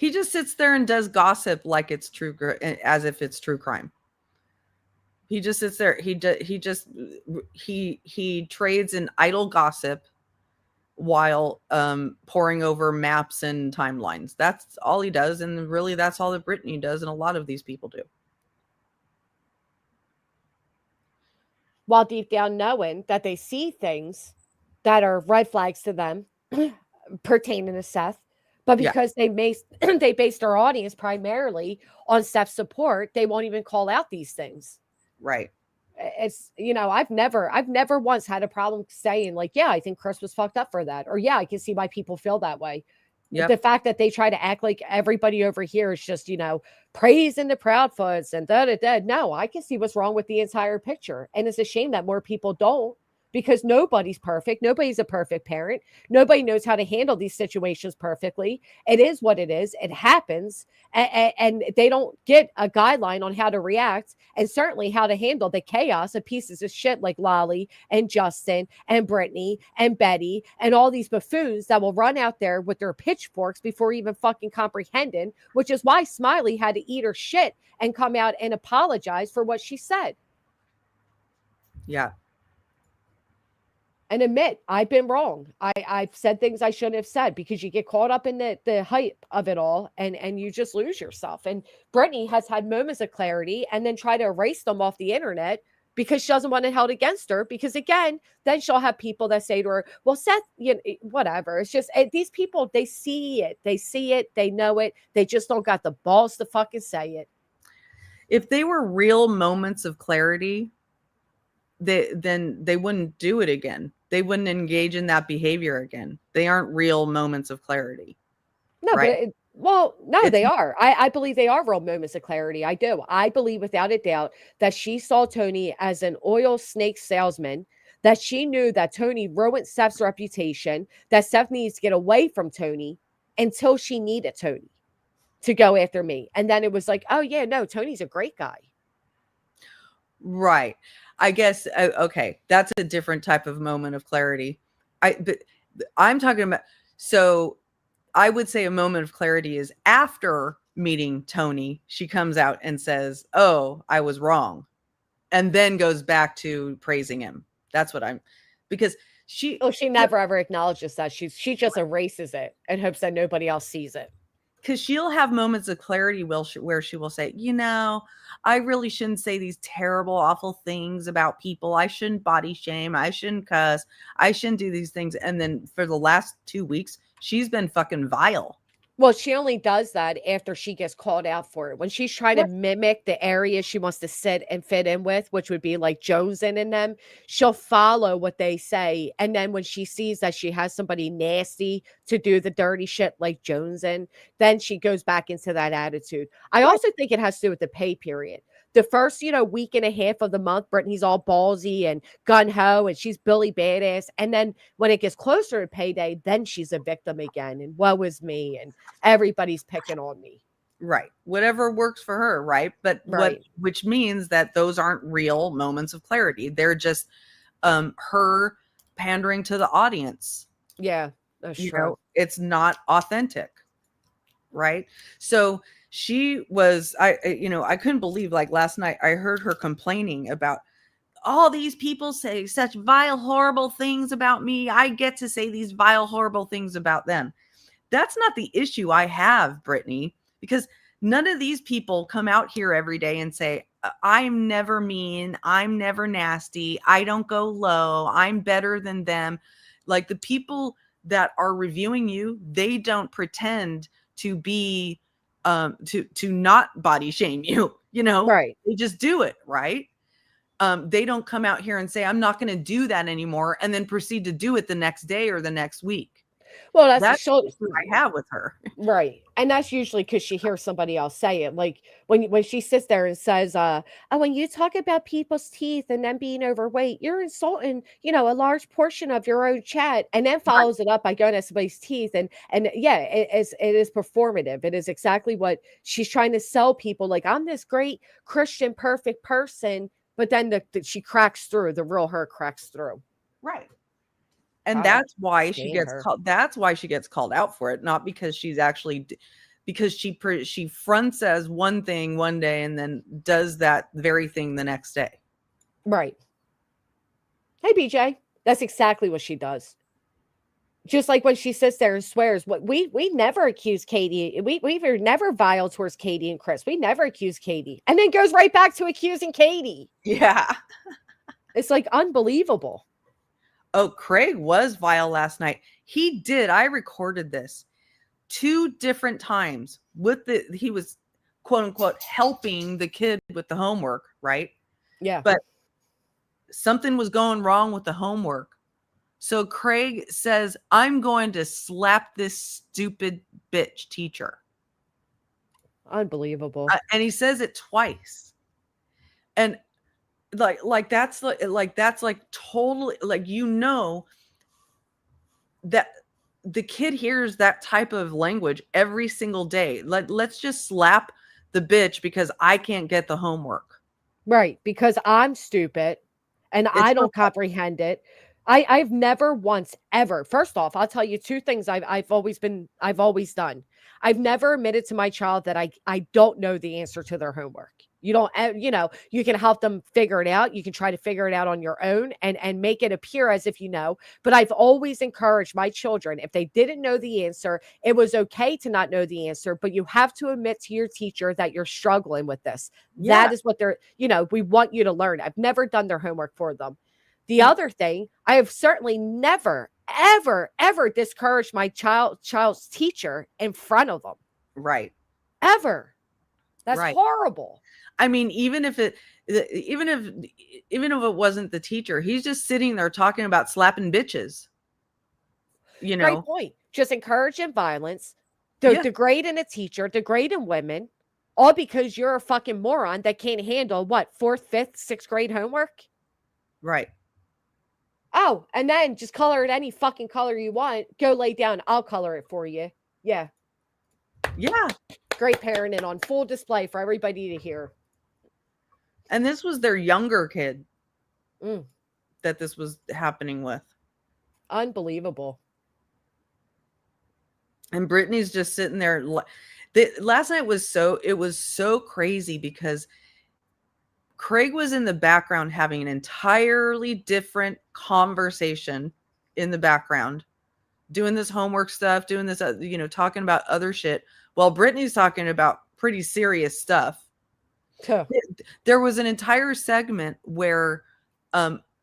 Speaker 5: He just sits there and does gossip like it's true, as if it's true crime. He just sits there. He trades in idle gossip while poring over maps and timelines. That's all he does, and really that's all that Brittany does, and a lot of these people do.
Speaker 1: While deep down knowing that they see things that are red flags to them pertaining to Seth, but because they base their audience primarily on Seth's support, they won't even call out these things.
Speaker 5: Right.
Speaker 1: It's, I've never once had a problem saying like, yeah, I think Chris was fucked up for that. Or yeah, I can see why people feel that way. Yep. The fact that they try to act like everybody over here is just, praising the Proudfoots and da-da-da. No, I can see what's wrong with the entire picture. And it's a shame that more people don't, because nobody's perfect. Nobody's a perfect parent. Nobody knows how to handle these situations perfectly. It is what it is. It happens. And they don't get a guideline on how to react, and certainly how to handle the chaos of pieces of shit like Lolly and Justin and Brittany and Betty and all these buffoons that will run out there with their pitchforks before even fucking comprehending, which is why Smiley had to eat her shit and come out and apologize for what she said.
Speaker 5: Yeah.
Speaker 1: And admit, I've been wrong. I've said things I shouldn't have said, because you get caught up in the hype of it all, and you just lose yourself. And Brittany has had moments of clarity and then try to erase them off the internet because she doesn't want it held against her. Because again, then she'll have people that say to her, well, Seth, whatever. It's just these people, they see it. They know it. They just don't got the balls to fucking say it.
Speaker 5: If they were real moments of clarity, then they wouldn't do it again. They wouldn't engage in that behavior again. They aren't real moments of clarity.
Speaker 1: No, right? They are. I believe they are real moments of clarity. I do. I believe without a doubt that she saw Tony as an oil snake salesman, that she knew that Tony ruined Seth's reputation, that Seth needs to get away from Tony until she needed Tony to go after me. And then it was like, oh yeah, no, Tony's a great guy.
Speaker 5: Right. I guess, okay, that's a different type of moment of clarity. But I'm talking about, so I would say a moment of clarity is after meeting Tony, she comes out and says, oh, I was wrong. And then goes back to praising him. That's what because she
Speaker 1: never ever acknowledges that. She just erases it and hopes that nobody else sees it.
Speaker 5: Because she'll have moments of clarity where she will say, I really shouldn't say these terrible, awful things about people. I shouldn't body shame. I shouldn't cuss. I shouldn't do these things. And then for the last 2 weeks, she's been fucking vile.
Speaker 1: Well, she only does that after she gets called out for it. When she's trying to mimic the area she wants to sit and fit in with, which would be like Jonesing in them, she'll follow what they say. And then when she sees that she has somebody nasty to do the dirty shit like Jonesing, then she goes back into that attitude. I also think it has to do with the pay period. The first, week and a half of the month, Brittany's all ballsy and gun-ho, and she's Billy Badass. And then when it gets closer to payday, then she's a victim again. And woe is me, and everybody's picking on me.
Speaker 5: Right. Whatever works for her, right? But which means that those aren't real moments of clarity. They're just her pandering to the audience.
Speaker 1: Yeah, that's true.
Speaker 5: It's not authentic. Right. So she was, I couldn't believe, like last night, I heard her complaining about all these people say such vile, horrible things about me. I get to say these vile, horrible things about them. That's not the issue I have, Brittany, because none of these people come out here every day and say, I'm never mean. I'm never nasty. I don't go low. I'm better than them. Like the people that are reviewing you, they don't pretend to be to not body shame you,
Speaker 1: right?
Speaker 5: They just do it, right? They don't come out here and say, I'm not going to do that anymore, and then proceed to do it the next day or the next week.
Speaker 1: Well, that's
Speaker 5: what I have with her.
Speaker 1: Right. And that's usually because she hears somebody else say it. Like when she sits there and says, when you talk about people's teeth and them being overweight, you're insulting, a large portion of your own chat, and then follows it up by going at somebody's teeth. And yeah, it is performative. It is exactly what she's trying to sell people. Like, I'm this great Christian, perfect person. But then she cracks through, the real her cracks through.
Speaker 5: Right. And that's why she gets called. That's why she gets called out for it, not because she's actually because she fronts as one thing one day and then does that very thing the next day.
Speaker 1: Right. Hey, BJ. That's exactly what she does. Just like when she sits there and swears, what we never accuse Katie. We were never vile towards Katie and Chris. We never accuse Katie. And then goes right back to accusing Katie.
Speaker 5: Yeah.
Speaker 1: It's like unbelievable.
Speaker 5: Oh, Craig was vile last night. He did. I recorded this 2 different times he was quote unquote helping the kid with the homework, right?
Speaker 1: Yeah.
Speaker 5: But something was going wrong with the homework. So Craig says, I'm going to slap this stupid bitch teacher.
Speaker 1: Unbelievable.
Speaker 5: And he says it twice. And that's totally, like, that the kid hears that type of language every single day. Let's just slap the bitch because I can't get the homework.
Speaker 1: Right. Because I'm stupid and I don't comprehend it. I've never once ever, first off, I'll tell you 2 things I've always done. I've never admitted to my child that I don't know the answer to their homework. You don't, you can help them figure it out. You can try to figure it out on your own and make it appear as if you know. But I've always encouraged my children, if they didn't know the answer, it was okay to not know the answer, but you have to admit to your teacher that you're struggling with this.
Speaker 5: Yeah.
Speaker 1: That is what we want you to learn. I've never done their homework for them. The other thing, I have certainly never, ever, ever discouraged my child's teacher in front of them.
Speaker 5: Right.
Speaker 1: Ever. That's
Speaker 5: right.
Speaker 1: Horrible.
Speaker 5: I mean, even if it wasn't the teacher, he's just sitting there talking about slapping bitches.
Speaker 1: Great point. Just encouraging violence, degrading a teacher, degrading women, all because you're a fucking moron that can't handle what, 4th, 5th, 6th grade homework?
Speaker 5: Right.
Speaker 1: Oh, and then just color it any fucking color you want. Go lay down. I'll color it for you. Yeah.
Speaker 5: Yeah.
Speaker 1: Great parenting on full display for everybody to hear.
Speaker 5: And this was their younger kid that this was happening with.
Speaker 1: Unbelievable.
Speaker 5: And Brittany's just sitting there. Last night was so crazy because Craig was in the background having an entirely different conversation in the background, doing this homework stuff, doing this, talking about other shit, while Brittany's talking about pretty serious stuff.
Speaker 1: Huh.
Speaker 5: There was an entire segment where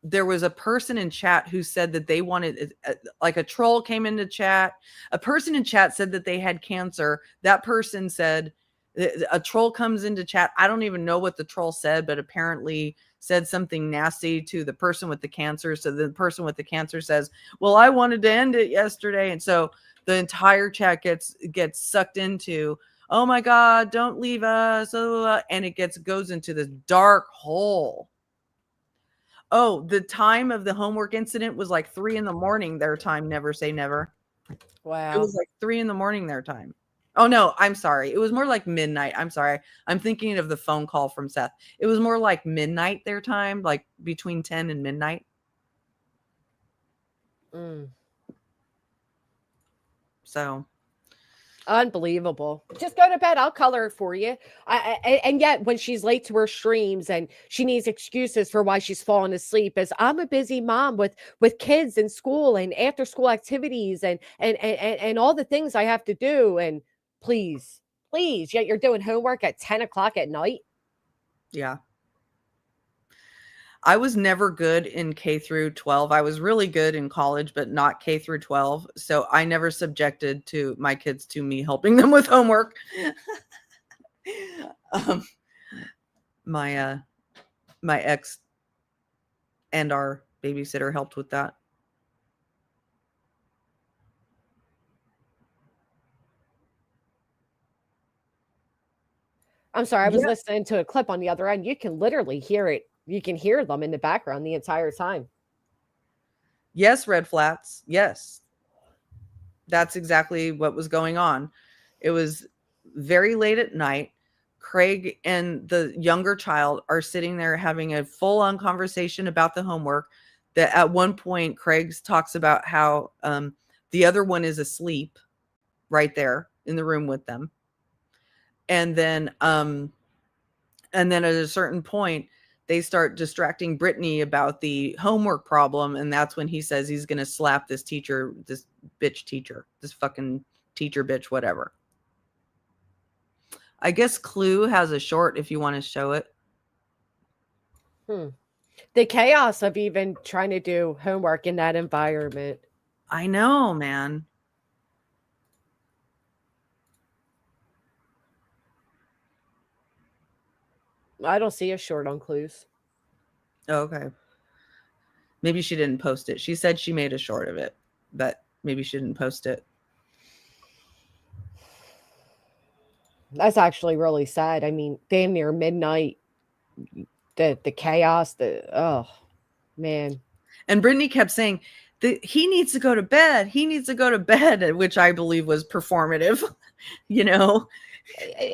Speaker 5: there was a person in chat who said that they wanted, like, a troll came into chat. A person in chat said that they had cancer. That person said, a troll comes into chat. I don't even know what the troll said, but apparently said something nasty to the person with the cancer. So the person with the cancer says, well, I wanted to end it yesterday. And so the entire chat gets sucked into, oh my God, don't leave us. And it goes into this dark hole. Oh, the time of the homework incident was like 3 a.m. their time. Never say never.
Speaker 1: Wow.
Speaker 5: It was like 3 a.m. their time. Oh, no, I'm sorry. It was more like midnight. I'm sorry. I'm thinking of the phone call from Seth. It was more like midnight their time, like between 10 and midnight. So.
Speaker 1: Unbelievable. Just go to bed. I'll color it for you. And yet when she's late to her streams and she needs excuses for why she's falling asleep, as I'm a busy mom with kids in school and after school activities and all the things I have to do. And please, yet you're doing homework at 10 o'clock at night.
Speaker 5: Yeah. I was never good in K through 12. I was really good in college, but not K through 12. So I never subjected to my kids to me helping them with homework. My ex and our babysitter helped with that.
Speaker 1: I'm sorry. I was listening to a clip on the other end. You can literally hear it. You can hear them in the background the entire time.
Speaker 5: Yes, Red Flats. Yes. That's exactly what was going on. It was very late at night. Craig and the younger child are sitting there having a full-on conversation about the homework. That at one point, Craig talks about how the other one is asleep right there in the room with them. And then at a certain point, they start distracting Brittany about the homework problem. And that's when he says he's going to slap this teacher, this bitch teacher, this fucking teacher bitch, whatever. I guess Clue has a short if you want to show it.
Speaker 1: The chaos of even trying to do homework in that environment.
Speaker 5: I know, man.
Speaker 1: I don't see a short on Clues.
Speaker 5: Okay. Maybe she didn't post it. She said she made a short of it, but maybe she didn't post it.
Speaker 1: That's actually really sad. I mean, damn near midnight, the chaos, oh man.
Speaker 5: And Brittany kept saying that he needs to go to bed. He needs to go to bed, which I believe was performative, you know.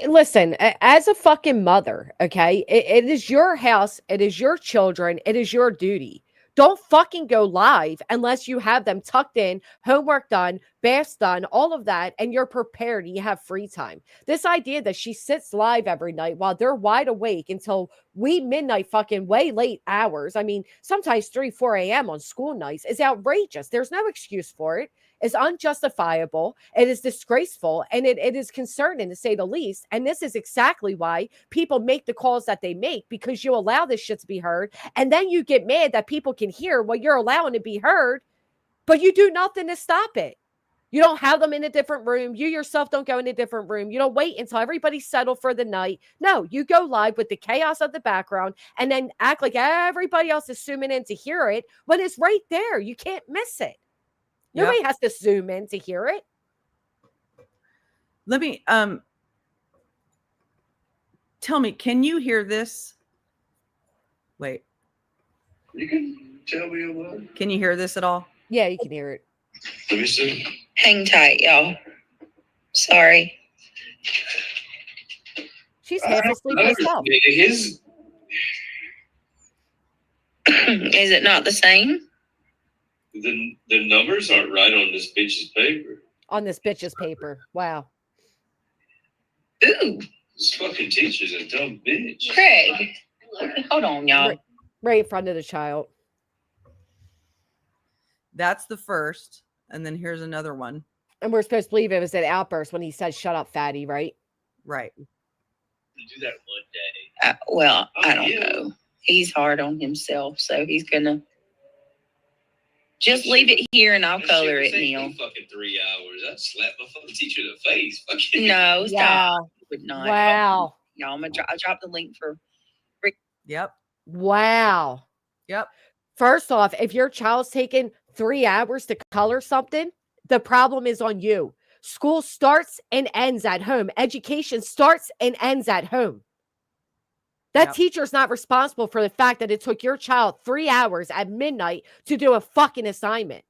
Speaker 1: Listen, as a fucking mother, okay, it is your house, it is your children, it is your duty. Don't fucking go live unless you have them tucked in, homework done, baths done, all of that, and you're prepared and you have free time. This idea that she sits live every night while they're wide awake until wee midnight, fucking way late hours. I mean, sometimes 3, 4 a.m. on school nights is outrageous. There's no excuse for it. It's unjustifiable. It is disgraceful, and it is concerning to say the least. And this is exactly why people make the calls that they make, because you allow this shit to be heard, and then you get mad that people can hear what you're allowing to be heard, but you do nothing to stop it. You don't have them in a different room. You yourself don't go in a different room. You don't wait until everybody's settled for the night. No, you go live with the chaos of the background and then act like everybody else is zooming in to hear it when it's right there. You can't miss it. Nobody has to zoom in to hear it.
Speaker 5: Let me tell me, can you hear this? Wait.
Speaker 7: You can tell me what?
Speaker 5: Can you hear this at all?
Speaker 1: Yeah, you can hear it.
Speaker 7: Let me see.
Speaker 8: Hang tight, y'all. Sorry.
Speaker 1: She's half asleep herself.
Speaker 7: His
Speaker 8: Is it not the same?
Speaker 7: the numbers aren't right on this bitch's paper.
Speaker 1: On this bitch's paper. Wow.
Speaker 8: Ooh,
Speaker 7: This fucking teacher's a dumb bitch.
Speaker 8: Craig. Hold on, y'all.
Speaker 1: Right in front of the child.
Speaker 5: That's the first. And then here's another one.
Speaker 1: And we're supposed to believe it was an outburst when he said, "Shut up, fatty," right?
Speaker 5: Right.
Speaker 7: Do that one day.
Speaker 8: Well,
Speaker 7: Oh,
Speaker 8: I don't
Speaker 7: yeah.
Speaker 8: know. He's hard on himself, so he's gonna just leave it here and I'll
Speaker 7: That
Speaker 8: color
Speaker 7: shit
Speaker 8: it,
Speaker 7: would take
Speaker 8: Neil.
Speaker 7: me fucking 3 hours. I'd slap my fucking teacher in the face. Fucking
Speaker 8: No, stop.
Speaker 1: Wow.
Speaker 8: Would not.
Speaker 1: Wow.
Speaker 8: Y'all, I'll drop the link for.
Speaker 5: Yep.
Speaker 1: Wow.
Speaker 5: Yep.
Speaker 1: First off, if your child's taking 3 hours to color something, the problem is on you. School starts and ends at home. Education starts and ends at home. That
Speaker 5: Yep.
Speaker 1: teacher's not responsible for the fact that it took your child 3 hours at midnight to do a fucking assignment.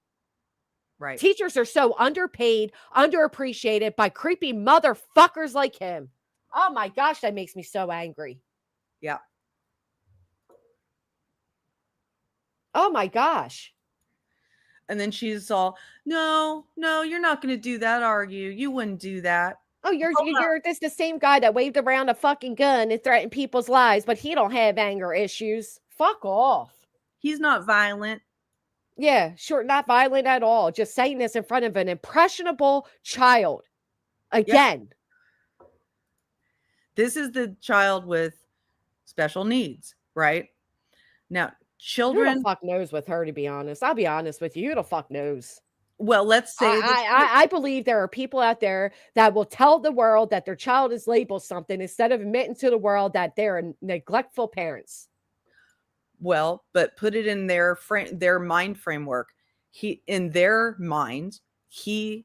Speaker 5: Right.
Speaker 1: Teachers are so underpaid, underappreciated by creepy motherfuckers like him. Oh my gosh, that makes me so angry.
Speaker 5: Yeah.
Speaker 1: Oh my gosh.
Speaker 5: And then she's all, no, you're not going to do that, are you? You wouldn't do that.
Speaker 1: Oh, you're
Speaker 5: Hold
Speaker 1: you're this the same guy that waved around a fucking gun and threatened people's lives, but he don't have anger issues. Fuck off.
Speaker 5: He's not violent.
Speaker 1: Yeah, sure, not violent at all. Just saying this in front of an impressionable child. Again.
Speaker 5: This is the child with special needs, right? Now,
Speaker 1: Who
Speaker 5: children,
Speaker 1: the fuck knows with her, to be honest? I'll be honest with you. Who the fuck knows?
Speaker 5: well, let's say
Speaker 1: I believe there are people out there that will tell the world that their child is labeled something instead of admitting to the world that they're neglectful parents.
Speaker 5: well, but put it in their their mind framework. In their mind, he's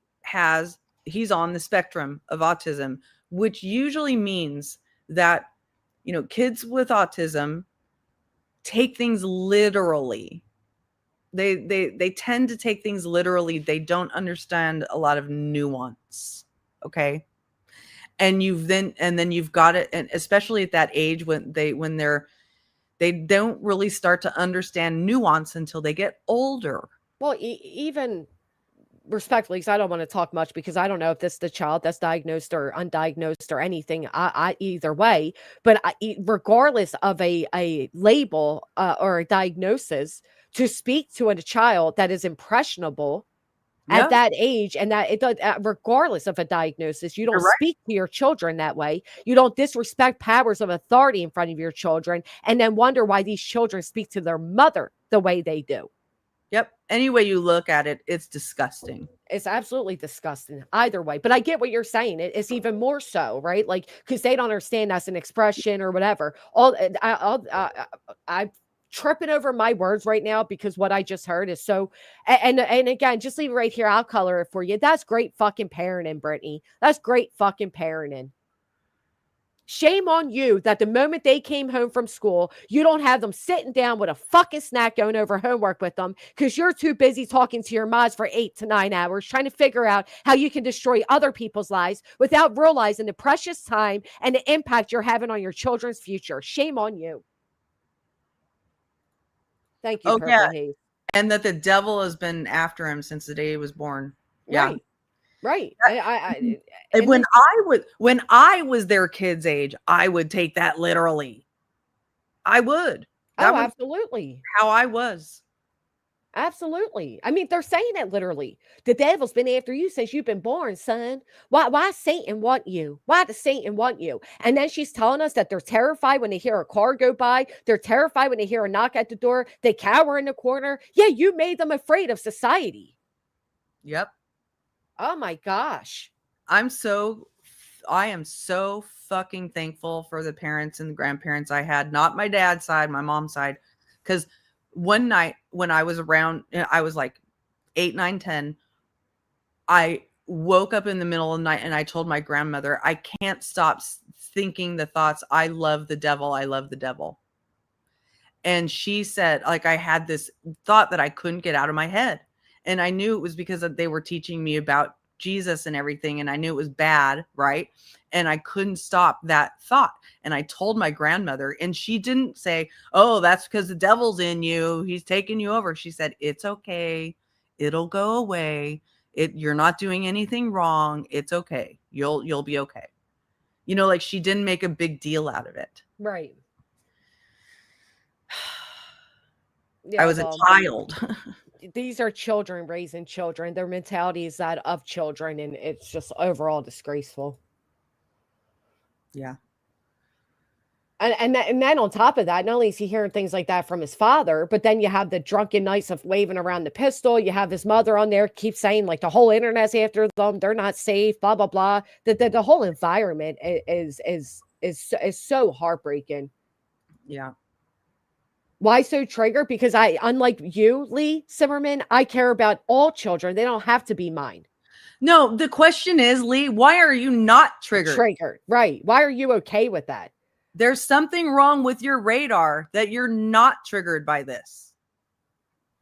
Speaker 5: on the spectrum of autism, which usually means that, kids with autism take things literally. They tend to take things literally. They don't understand a lot of nuance. Okay. And then you've got it. And especially at that age when they don't really start to understand nuance until they get older.
Speaker 1: Well, even respectfully, because I don't want to talk much because I don't know if this is the child that's diagnosed or undiagnosed or anything. I either way, but regardless of a label or a diagnosis, to speak to a child that is impressionable at that age, and that it does, regardless of a diagnosis, you don't speak to your children that way. You don't disrespect powers of authority in front of your children, and then wonder why these children speak to their mother the way they do.
Speaker 5: Yep. Any way you look at it, it's disgusting.
Speaker 1: It's absolutely disgusting either way. But I get what you're saying. It's even more so, right? Like, because they don't understand that's an expression or whatever. I'm tripping over my words right now because what I just heard is so. And again, just leave it right here. I'll color it for you. That's great fucking parenting, Brittany. That's great fucking parenting. Shame on you that the moment they came home from school, you don't have them sitting down with a fucking snack going over homework with them because you're too busy talking to your mods for 8 to 9 hours trying to figure out how you can destroy other people's lives without realizing the precious time and the impact you're having on your children's future. Shame on you. Thank you, Purple Haze.
Speaker 5: And that the devil has been after him since the day he was born. Yeah.
Speaker 1: Right.
Speaker 5: When I was their kid's age, I would take that literally. I would. That was
Speaker 1: absolutely
Speaker 5: how I was.
Speaker 1: Absolutely. I mean, they're saying it literally. The devil's been after you since you've been born, son. Why Satan want you? Why does Satan want you? And then she's telling us that they're terrified when they hear a car go by. They're terrified when they hear a knock at the door. They cower in the corner. Yeah, you made them afraid of society.
Speaker 5: Yep.
Speaker 1: Oh my gosh.
Speaker 5: I am so fucking thankful for the parents and the grandparents I had, not my dad's side, my mom's side. Because one night when I was around, I was like 8, 9, 10, I woke up in the middle of the night and I told my grandmother, I can't stop thinking the thoughts, I love the devil, I love the devil. And she said, like, I had this thought that I couldn't get out of my head. And I knew it was because they were teaching me about Jesus and everything. And I knew it was bad, right? And I couldn't stop that thought. And I told my grandmother, and she didn't say, oh, that's because the devil's in you. He's taking you over. She said, it's okay. It'll go away. You're not doing anything wrong. It's okay. You'll be okay. You know, like she didn't make a big deal out of it.
Speaker 1: Right.
Speaker 5: I was a child.
Speaker 1: These are children raising children. Their mentality is that of children, and it's just overall disgraceful.
Speaker 5: Yeah.
Speaker 1: And then on top of that, not only is he hearing things like that from his father, but then you have the drunken nights of waving around the pistol. You have his mother on there keep saying like the whole internet's after them. They're not safe, blah, blah, blah. The whole environment is so heartbreaking.
Speaker 5: Yeah.
Speaker 1: Why so triggered? Because unlike you, Lee Zimmerman, I care about all children. They don't have to be mine.
Speaker 5: No, the question is, Lee, why are you not triggered?
Speaker 1: Right. Why are you okay with that?
Speaker 5: There's something wrong with your radar that you're not triggered by this.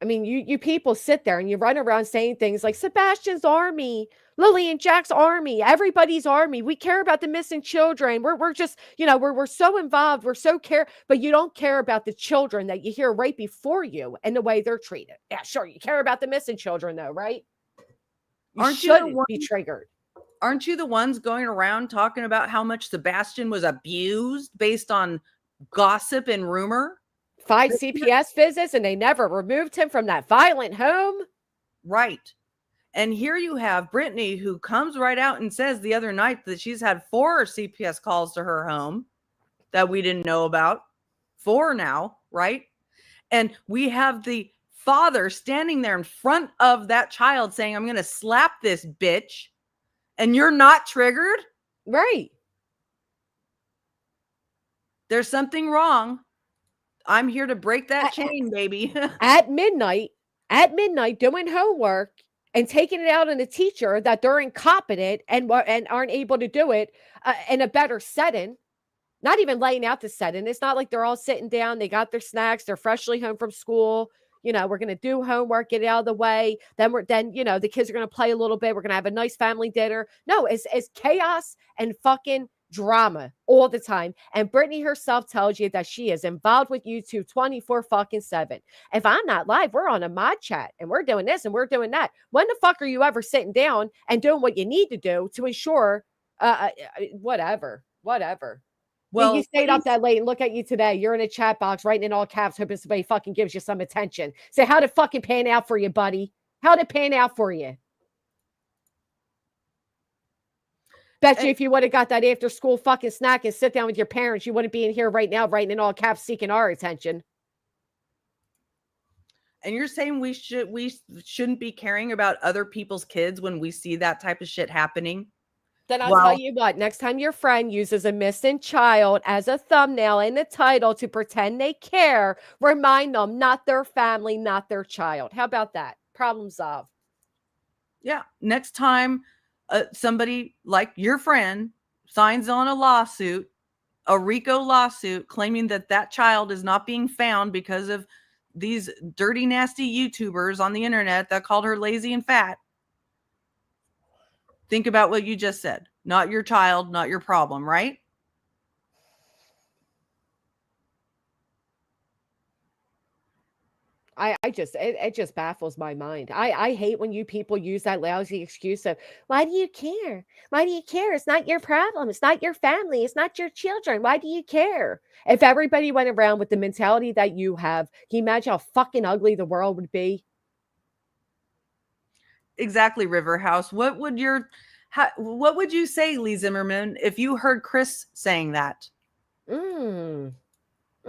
Speaker 1: I mean, you people sit there and you run around saying things like Sebastian's army, Lily and Jack's army, everybody's army. We care about the missing children. We're just, we're so involved. We're so but you don't care about the children that you hear right before you and the way they're treated. Yeah, sure. You care about the missing children though, right? Aren't you be triggered?
Speaker 5: Aren't you the ones going around talking about how much Sebastian was abused based on gossip and rumor?
Speaker 1: 5 CPS visits and they never removed him from that violent home?
Speaker 5: Right. And here you have Brittany, who comes right out and says the other night that she's had 4 CPS calls to her home that we didn't know about. 4 now, right? And we have the father standing there in front of that child saying, I'm going to slap this bitch. And you're not triggered?
Speaker 1: Right.
Speaker 5: There's something wrong. I'm here to break that chain, baby.
Speaker 1: At midnight, doing homework and taking it out on the teacher that they're incompetent and aren't able to do it in a better setting. Not even laying out the setting. It's not like they're all sitting down. They got their snacks. They're freshly home from school. We're going to do homework, get it out of the way. Then the kids are going to play a little bit. We're going to have a nice family dinner. No, it's chaos and fucking drama all the time. And Brittany herself tells you that she is involved with YouTube 24/7. If I'm not live, we're on a mod chat and we're doing this and we're doing that. When the fuck are you ever sitting down and doing what you need to do to ensure whatever? Well, you stayed up that late and look at you today. You're in a chat box writing in all caps, hoping somebody fucking gives you some attention. Say, how'd it fucking pan out for you, buddy? How'd it pan out for you? Bet you if you would have got that after school fucking snack and sit down with your parents, you wouldn't be in here right now writing in all caps seeking our attention.
Speaker 5: And you're saying we shouldn't be caring about other people's kids when we see that type of shit happening?
Speaker 1: Then I'll tell you what, next time your friend uses a missing child as a thumbnail in the title to pretend they care, remind them not their family, not their child. How about that? Problem solved.
Speaker 5: Yeah. Next time somebody like your friend signs on a lawsuit, a RICO lawsuit, claiming that child is not being found because of these dirty, nasty YouTubers on the internet that called her lazy and fat. Think about what you just said. Not your child, not your problem, right?
Speaker 1: It just baffles my mind. I hate when you people use that lousy excuse of, why do you care? Why do you care? It's not your problem. It's not your family. It's not your children. Why do you care? If everybody went around with the mentality that you have, can you imagine how fucking ugly the world would be?
Speaker 5: Exactly, Riverhouse. What would you say, Lee Zimmerman, if you heard Chris saying that?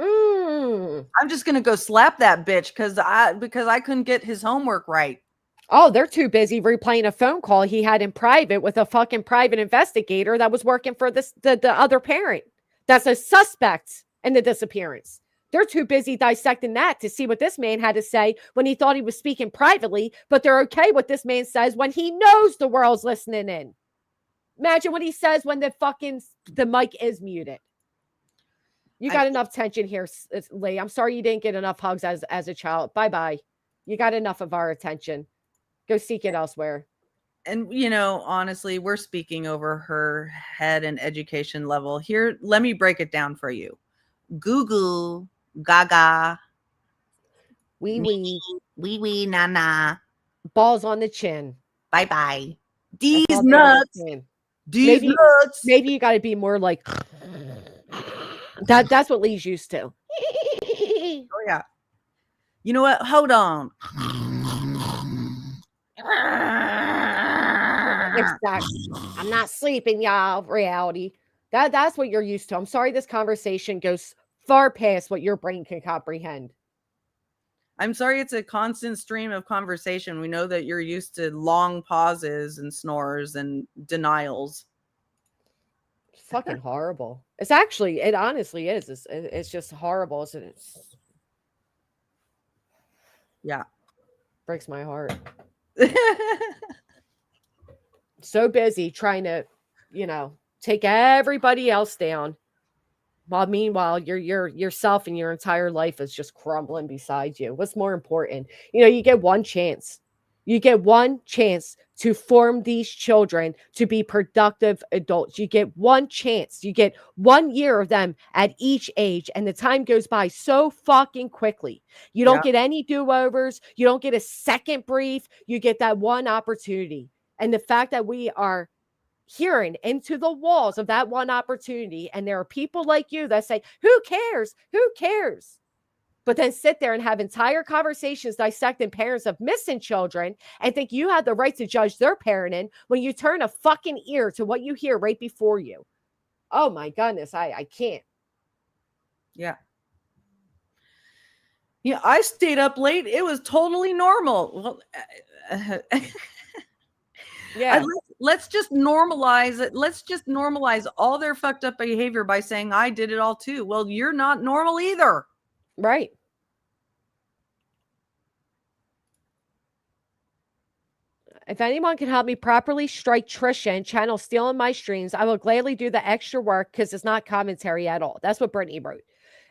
Speaker 5: I'm just gonna go slap that bitch because I couldn't get his homework right.
Speaker 1: Oh, they're too busy replaying a phone call he had in private with a fucking private investigator that was working for the other parent. That's a suspect in the disappearance. They're too busy dissecting that to see what this man had to say when he thought he was speaking privately, but they're okay what this man says when he knows the world's listening in. Imagine what he says when the mic is muted. You got enough tension here, Lee. I'm sorry you didn't get enough hugs as a child. Bye-bye. You got enough of our attention. Go seek it elsewhere.
Speaker 5: And, honestly, we're speaking over her head and education level. Here, let me break it down for you. Goo-goo, gaga. Wee-wee, na-na.
Speaker 1: Balls on the chin.
Speaker 5: Bye-bye. These nuts.
Speaker 1: Maybe you got to be more like... That's what Lee's used to.
Speaker 5: Oh, yeah. You know what? Hold on.
Speaker 1: Exactly. I'm not sleeping, y'all. Reality. That's what you're used to. I'm sorry this conversation goes far past what your brain can comprehend.
Speaker 5: I'm sorry it's a constant stream of conversation. We know that you're used to long pauses and snores and denials.
Speaker 1: Fucking horrible. It honestly is. It's just horrible.
Speaker 5: Yeah.
Speaker 1: Breaks my heart. So busy trying to, take everybody else down. While meanwhile, yourself and your entire life is just crumbling beside you. What's more important? You get one chance. You get one chance to form these children to be productive adults. You get one chance. You get 1 year of them at each age, and the time goes by so fucking quickly. You don't get any do-overs. You don't get a second brief. You get that one opportunity. And the fact that we are hearing into the walls of that one opportunity, and there are people like you that say, who cares? Who cares? But then sit there and have entire conversations dissecting parents of missing children and think you have the right to judge their parenting when you turn a fucking ear to what you hear right before you. Oh my goodness, I can't.
Speaker 5: Yeah. Yeah, I stayed up late. It was totally normal. Well,
Speaker 1: yeah.
Speaker 5: Let's just normalize it. Let's just normalize all their fucked up behavior by saying I did it all too. Well, you're not normal either.
Speaker 1: Right. If anyone can help me properly strike Trisha and channel stealing my streams, I will gladly do the extra work because it's not commentary at all. That's what Brittany wrote.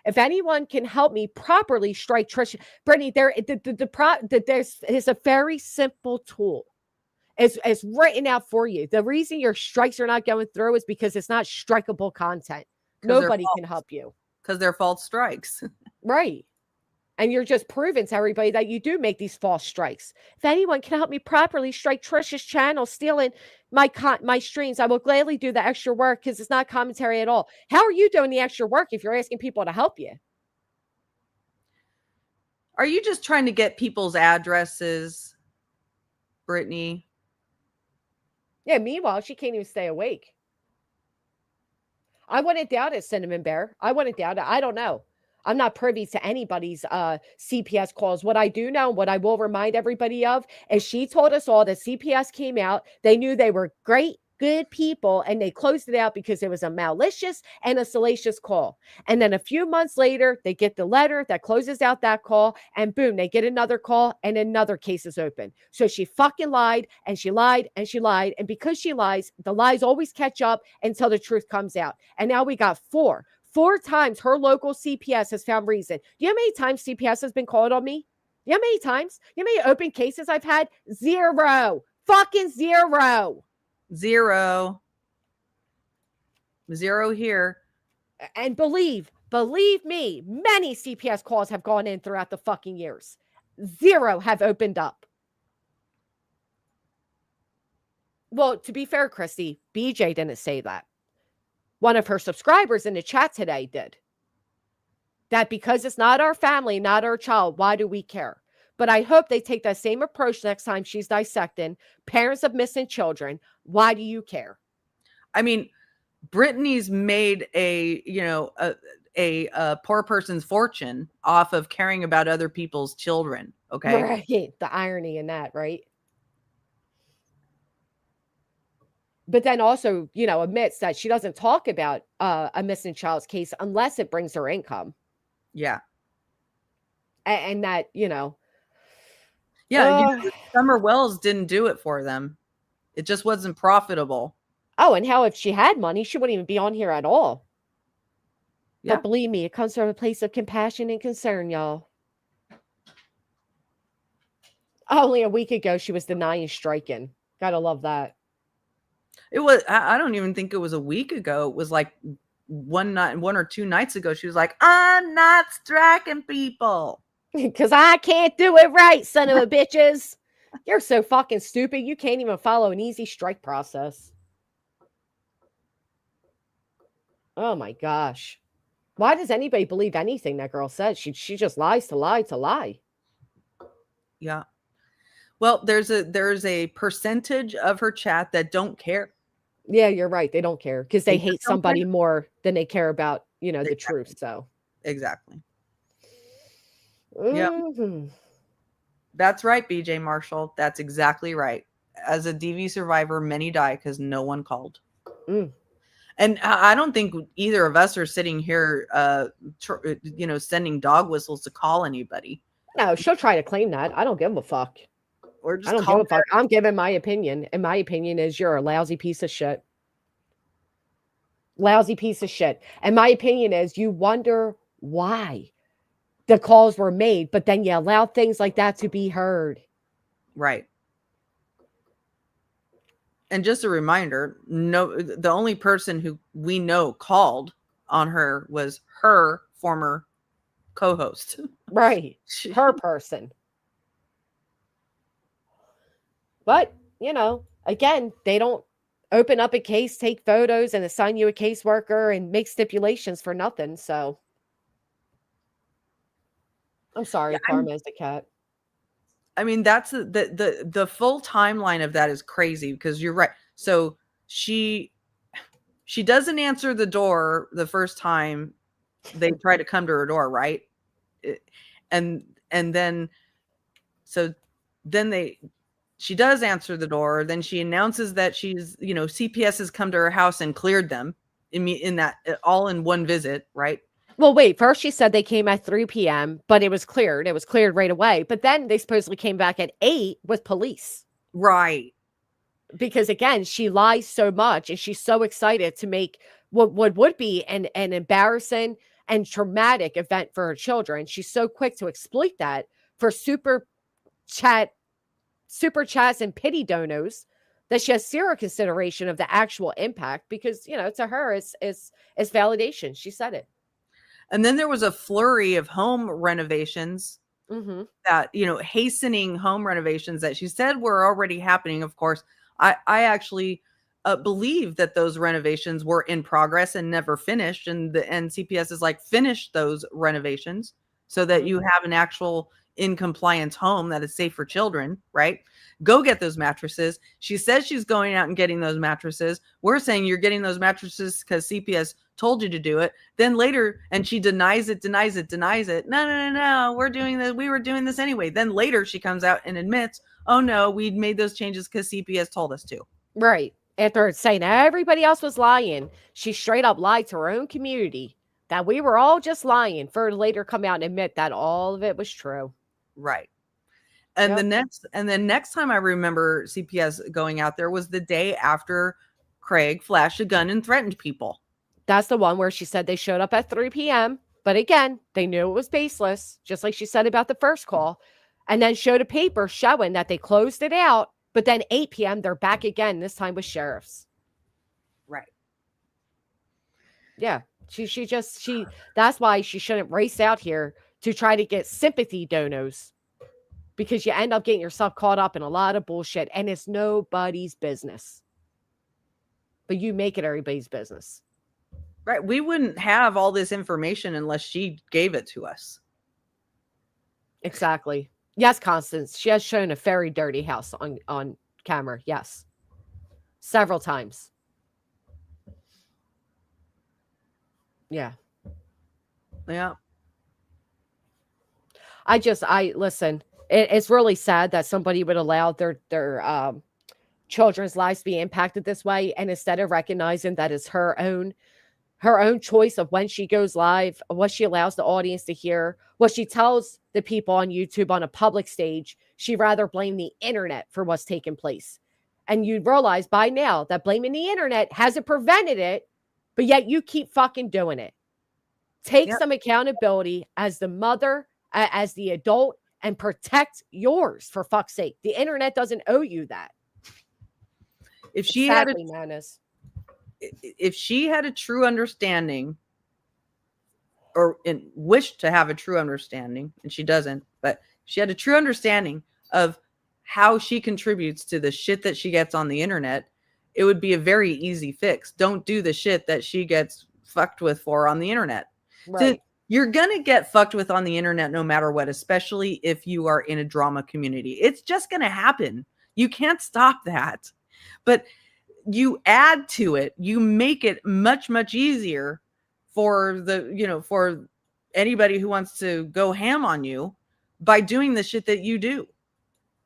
Speaker 1: If anyone can help me properly strike Trisha, Brittany, there's a very simple tool. It's written out for you. The reason your strikes are not going through is because it's not strikeable content.
Speaker 5: 'Cause they're
Speaker 1: Nobody can
Speaker 5: false.
Speaker 1: help you.
Speaker 5: Because they're false strikes.
Speaker 1: Right. And you're just proving to everybody that you do make these false strikes. If anyone can help me properly strike Trisha's channel, stealing my streams, I will gladly do the extra work because it's not commentary at all. How are you doing the extra work if you're asking people to help you?
Speaker 5: Are you just trying to get people's addresses, Brittany?
Speaker 1: Yeah, meanwhile, she can't even stay awake. I wouldn't doubt it, Cinnamon Bear. I wouldn't doubt it. I don't know. I'm not privy to anybody's CPS calls. What I do know, what I will remind everybody of, is she told us all that CPS came out. They knew they were great, good people, and they closed it out because it was a malicious and a salacious call. And then a few months later, they get the letter that closes out that call, and boom, they get another call, and another case is open. So she fucking lied, and she lied, and she lied. And because she lies, the lies always catch up until the truth comes out. And now we got four times her local CPS has found reason. You know how many times CPS has been called on me? You know how many times? You know how many open cases I've had? 0. Fucking 0.
Speaker 5: 0 here.
Speaker 1: And believe me, many CPS calls have gone in throughout the fucking years. 0 have opened up. Well, to be fair, Christy, BJ didn't say that. One of her subscribers in the chat today did. That because it's not our family, not our child, why do we care? But I hope they take that same approach next time she's dissecting parents of missing children. Why do you care?
Speaker 5: I mean, Brittany's made a poor person's fortune off of caring about other people's children. Okay.
Speaker 1: Right. The irony in that, right? But then also, admits that she doesn't talk about a missing child's case unless it brings her income.
Speaker 5: Yeah.
Speaker 1: And that,
Speaker 5: Summer Wells didn't do it for them. It just wasn't profitable.
Speaker 1: Oh, and how if she had money, she wouldn't even be on here at all. Yeah. But believe me, it comes from a place of compassion and concern, y'all. Only a week ago, she was denying striking. Gotta love that.
Speaker 5: It was, I don't even think it was a week ago. It was like one or two nights ago. She was like, I'm not striking people.
Speaker 1: Because I can't do it right, son of a bitches. You're so fucking stupid. You can't even follow an easy strike process. Oh my gosh. Why does anybody believe anything that girl says? She just lies to lie to lie.
Speaker 5: Yeah. Well, there's a percentage of her chat that don't care.
Speaker 1: Yeah, you're right. They don't care because they hate somebody more than they care about, the truth. So
Speaker 5: exactly.
Speaker 1: Mm-hmm.
Speaker 5: Yeah. That's right, BJ Marshall. That's exactly right. As a DV survivor, many die because no one called.
Speaker 1: Mm.
Speaker 5: And I don't think either of us are sitting here, sending dog whistles to call anybody.
Speaker 1: No, she'll try to claim that. I don't give a fuck.
Speaker 5: Or just
Speaker 1: I don't give a fuck. I'm giving my opinion. And my opinion is you're a lousy piece of shit. Lousy piece of shit. And my opinion is you wonder why the calls were made, but then you allow things like that to be heard.
Speaker 5: Right. And just a reminder, the only person who we know called on her was her former co-host.
Speaker 1: Right. Her person. But, again, they don't open up a case, take photos, and assign you a caseworker and make stipulations for nothing. So I'm sorry, Karma is the cat.
Speaker 5: I mean, that's the full timeline of that is crazy because you're right. So she doesn't answer the door the first time they try to come to her door, right? And then she does answer the door. Then she announces that she's, CPS has come to her house and cleared them in that all in one visit, right?
Speaker 1: Well, wait, first she said they came at 3 p.m., but it was cleared. It was cleared right away. But then they supposedly came back at 8 with police.
Speaker 5: Right.
Speaker 1: Because again, she lies so much and she's so excited to make what would be an embarrassing and traumatic event for her children. She's so quick to exploit that for super chat super chats and pity donos, that she has zero consideration of the actual impact because, to her, it's validation. She said it.
Speaker 5: And then there was a flurry of home renovations
Speaker 1: Mm-hmm.
Speaker 5: that, hastening home renovations that she said were already happening. Of course, I actually believe that those renovations were in progress and never finished. And CPS is like, finish those renovations so that you have an actual in compliance home that is safe for children, right? Go get those mattresses. She says she's going out and getting those mattresses. We're saying you're getting those mattresses because CPS told you to do it. Then later, and she denies it. No. We're doing this. We were doing this anyway. Then later she comes out and admits, oh no, we made those changes because CPS told us to.
Speaker 1: Right. After saying everybody else was lying, she straight up lied to her own community that we were all just lying, for her to later come out and admit that all of it was true.
Speaker 5: Right. And
Speaker 1: Yep.
Speaker 5: the next time I remember CPS going out there was the day after Craig flashed a gun and threatened people.
Speaker 1: That's the one where she said they showed up at 3 p.m. But again, they knew it was baseless, just like she said about the first call, and then showed a paper showing that they closed it out. But then 8 p.m., they're back again, this time with sheriffs.
Speaker 5: Right.
Speaker 1: Yeah. That's why she shouldn't race out here to try to get sympathy donos, because you end up getting yourself caught up in a lot of bullshit and it's nobody's business. But you make it everybody's business.
Speaker 5: Right. We wouldn't have all this information unless she gave it to us.
Speaker 1: Exactly. Yes, Constance. She has shown a very dirty house on camera. Yes. Several times. Yeah.
Speaker 5: Yeah.
Speaker 1: Listen, it's really sad that somebody would allow their children's lives to be impacted this way. And instead of recognizing that it's her own choice of when she goes live, what she allows the audience to hear, what she tells the people on YouTube on a public stage, she'd rather blame the internet for what's taken place. And you'd realize by now that blaming the internet hasn't prevented it, but yet you keep fucking doing it. Take some accountability as the mother, as the adult, and protect yours, for fuck's sake. The internet doesn't owe you that.
Speaker 5: If she had a true understanding, or wished to have a true understanding, and she doesn't, but she had a true understanding of how she contributes to the shit that she gets on the internet, it would be a very easy fix. Don't do the shit that she gets fucked with for on the internet.
Speaker 1: Right.
Speaker 5: You're going to get fucked with on the internet no matter what, especially if you are in a drama community. It's just going to happen. You can't stop that. But you add to it, you make it much, much easier for for anybody who wants to go ham on you by doing the shit that you do.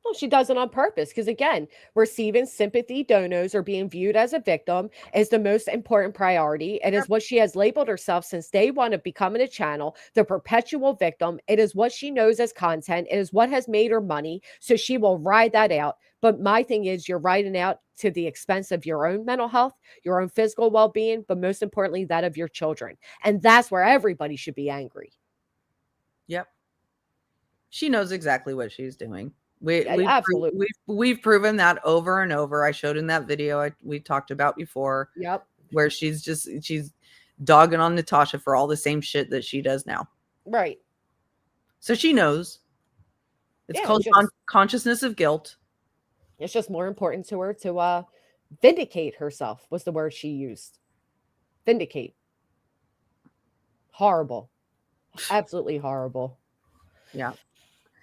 Speaker 1: Well, she does it on purpose because, again, receiving sympathy donos or being viewed as a victim is the most important priority. It is what she has labeled herself since day one of becoming a channel, the perpetual victim. It is what she knows as content. It is what has made her money. So she will ride that out. But my thing is, you're riding out to the expense of your own mental health, your own physical well-being, but most importantly, that of your children. And that's where everybody should be angry.
Speaker 5: Yep. She knows exactly what she's doing.
Speaker 1: Absolutely.
Speaker 5: We've proven that over and over. I showed in that video we talked about before.
Speaker 1: Yep.
Speaker 5: Where she's dogging on Natasha for all the same shit that she does now.
Speaker 1: Right.
Speaker 5: So she knows. It's called consciousness of guilt.
Speaker 1: It's just more important to her to vindicate herself, was the word she used. Vindicate. Horrible. Absolutely horrible.
Speaker 5: Yeah.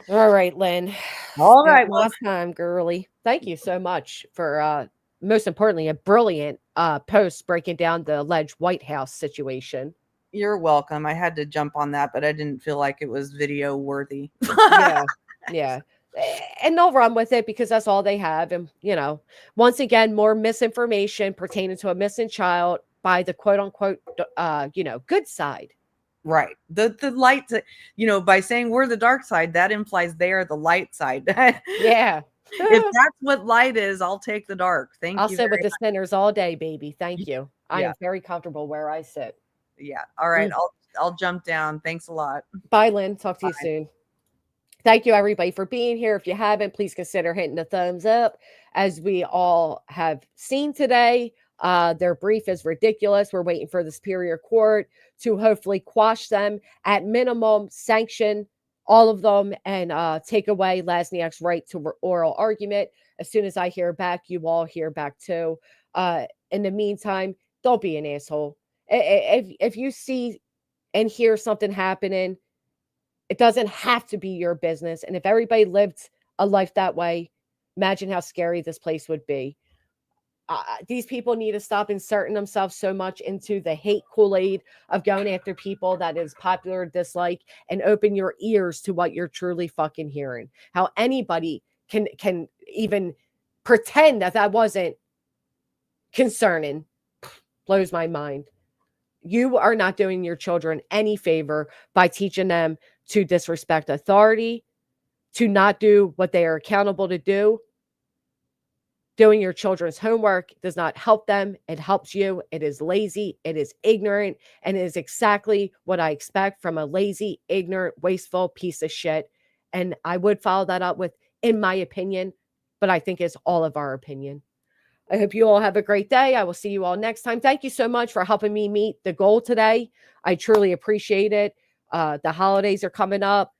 Speaker 1: All right, Lynn.
Speaker 5: All right.
Speaker 1: Last time, girly. Thank you so much for, most importantly, a brilliant post breaking down the alleged White House situation.
Speaker 5: You're welcome. I had to jump on that, but I didn't feel like it was video worthy.
Speaker 1: Yeah. And they'll run with it because that's all they have. And, once again, more misinformation pertaining to a missing child by the quote unquote, good side.
Speaker 5: Right. The light, by saying we're the dark side, that implies they are the light side.
Speaker 1: Yeah.
Speaker 5: If that's what light is, I'll take the dark.
Speaker 1: I'll sit with the sinners all day, baby. Thank you. I am very comfortable where I sit.
Speaker 5: Yeah. All right. I'll jump down. Thanks a lot.
Speaker 1: Bye, Lynn. Talk to you soon. Thank you, everybody, for being here. If you haven't, please consider hitting the thumbs up. As we all have seen today, their brief is ridiculous. We're waiting for the Superior Court to hopefully quash them, at minimum, sanction all of them, and take away Lasniak's right to oral argument. As soon as I hear back, you all hear back too. In the meantime, don't be an asshole. If you see and hear something happening, it doesn't have to be your business. And if everybody lived a life that way, imagine how scary this place would be. These people need to stop inserting themselves so much into the hate Kool-Aid of going after people that is popular or dislike, and open your ears to what you're truly fucking hearing. How anybody can even pretend that that wasn't concerning blows my mind. You are not doing your children any favor by teaching them to disrespect authority, to not do what they are accountable to do. Doing your children's homework does not help them. It helps you. It is lazy. It is ignorant. And it is exactly what I expect from a lazy, ignorant, wasteful piece of shit. And I would follow that up with, in my opinion, but I think it's all of our opinion. I hope you all have a great day. I will see you all next time. Thank you so much for helping me meet the goal today. I truly appreciate it. The holidays are coming up.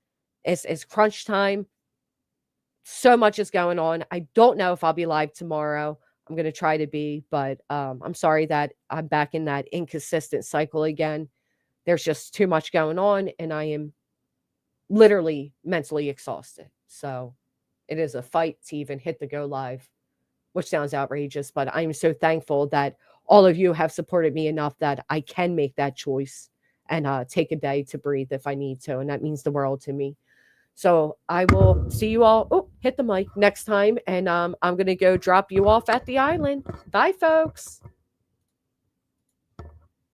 Speaker 1: It's crunch time. So much is going on. I don't know if I'll be live tomorrow. I'm going to try to be, but I'm sorry that I'm back in that inconsistent cycle again. There's just too much going on, and I am literally mentally exhausted. So it is a fight to even hit the go live, which sounds outrageous, but I'm so thankful that all of you have supported me enough that I can make that choice and take a day to breathe if I need to. And that means the world to me. So I will see you all, hit the mic, next time. And I'm going to go drop you off at the island. Bye, folks.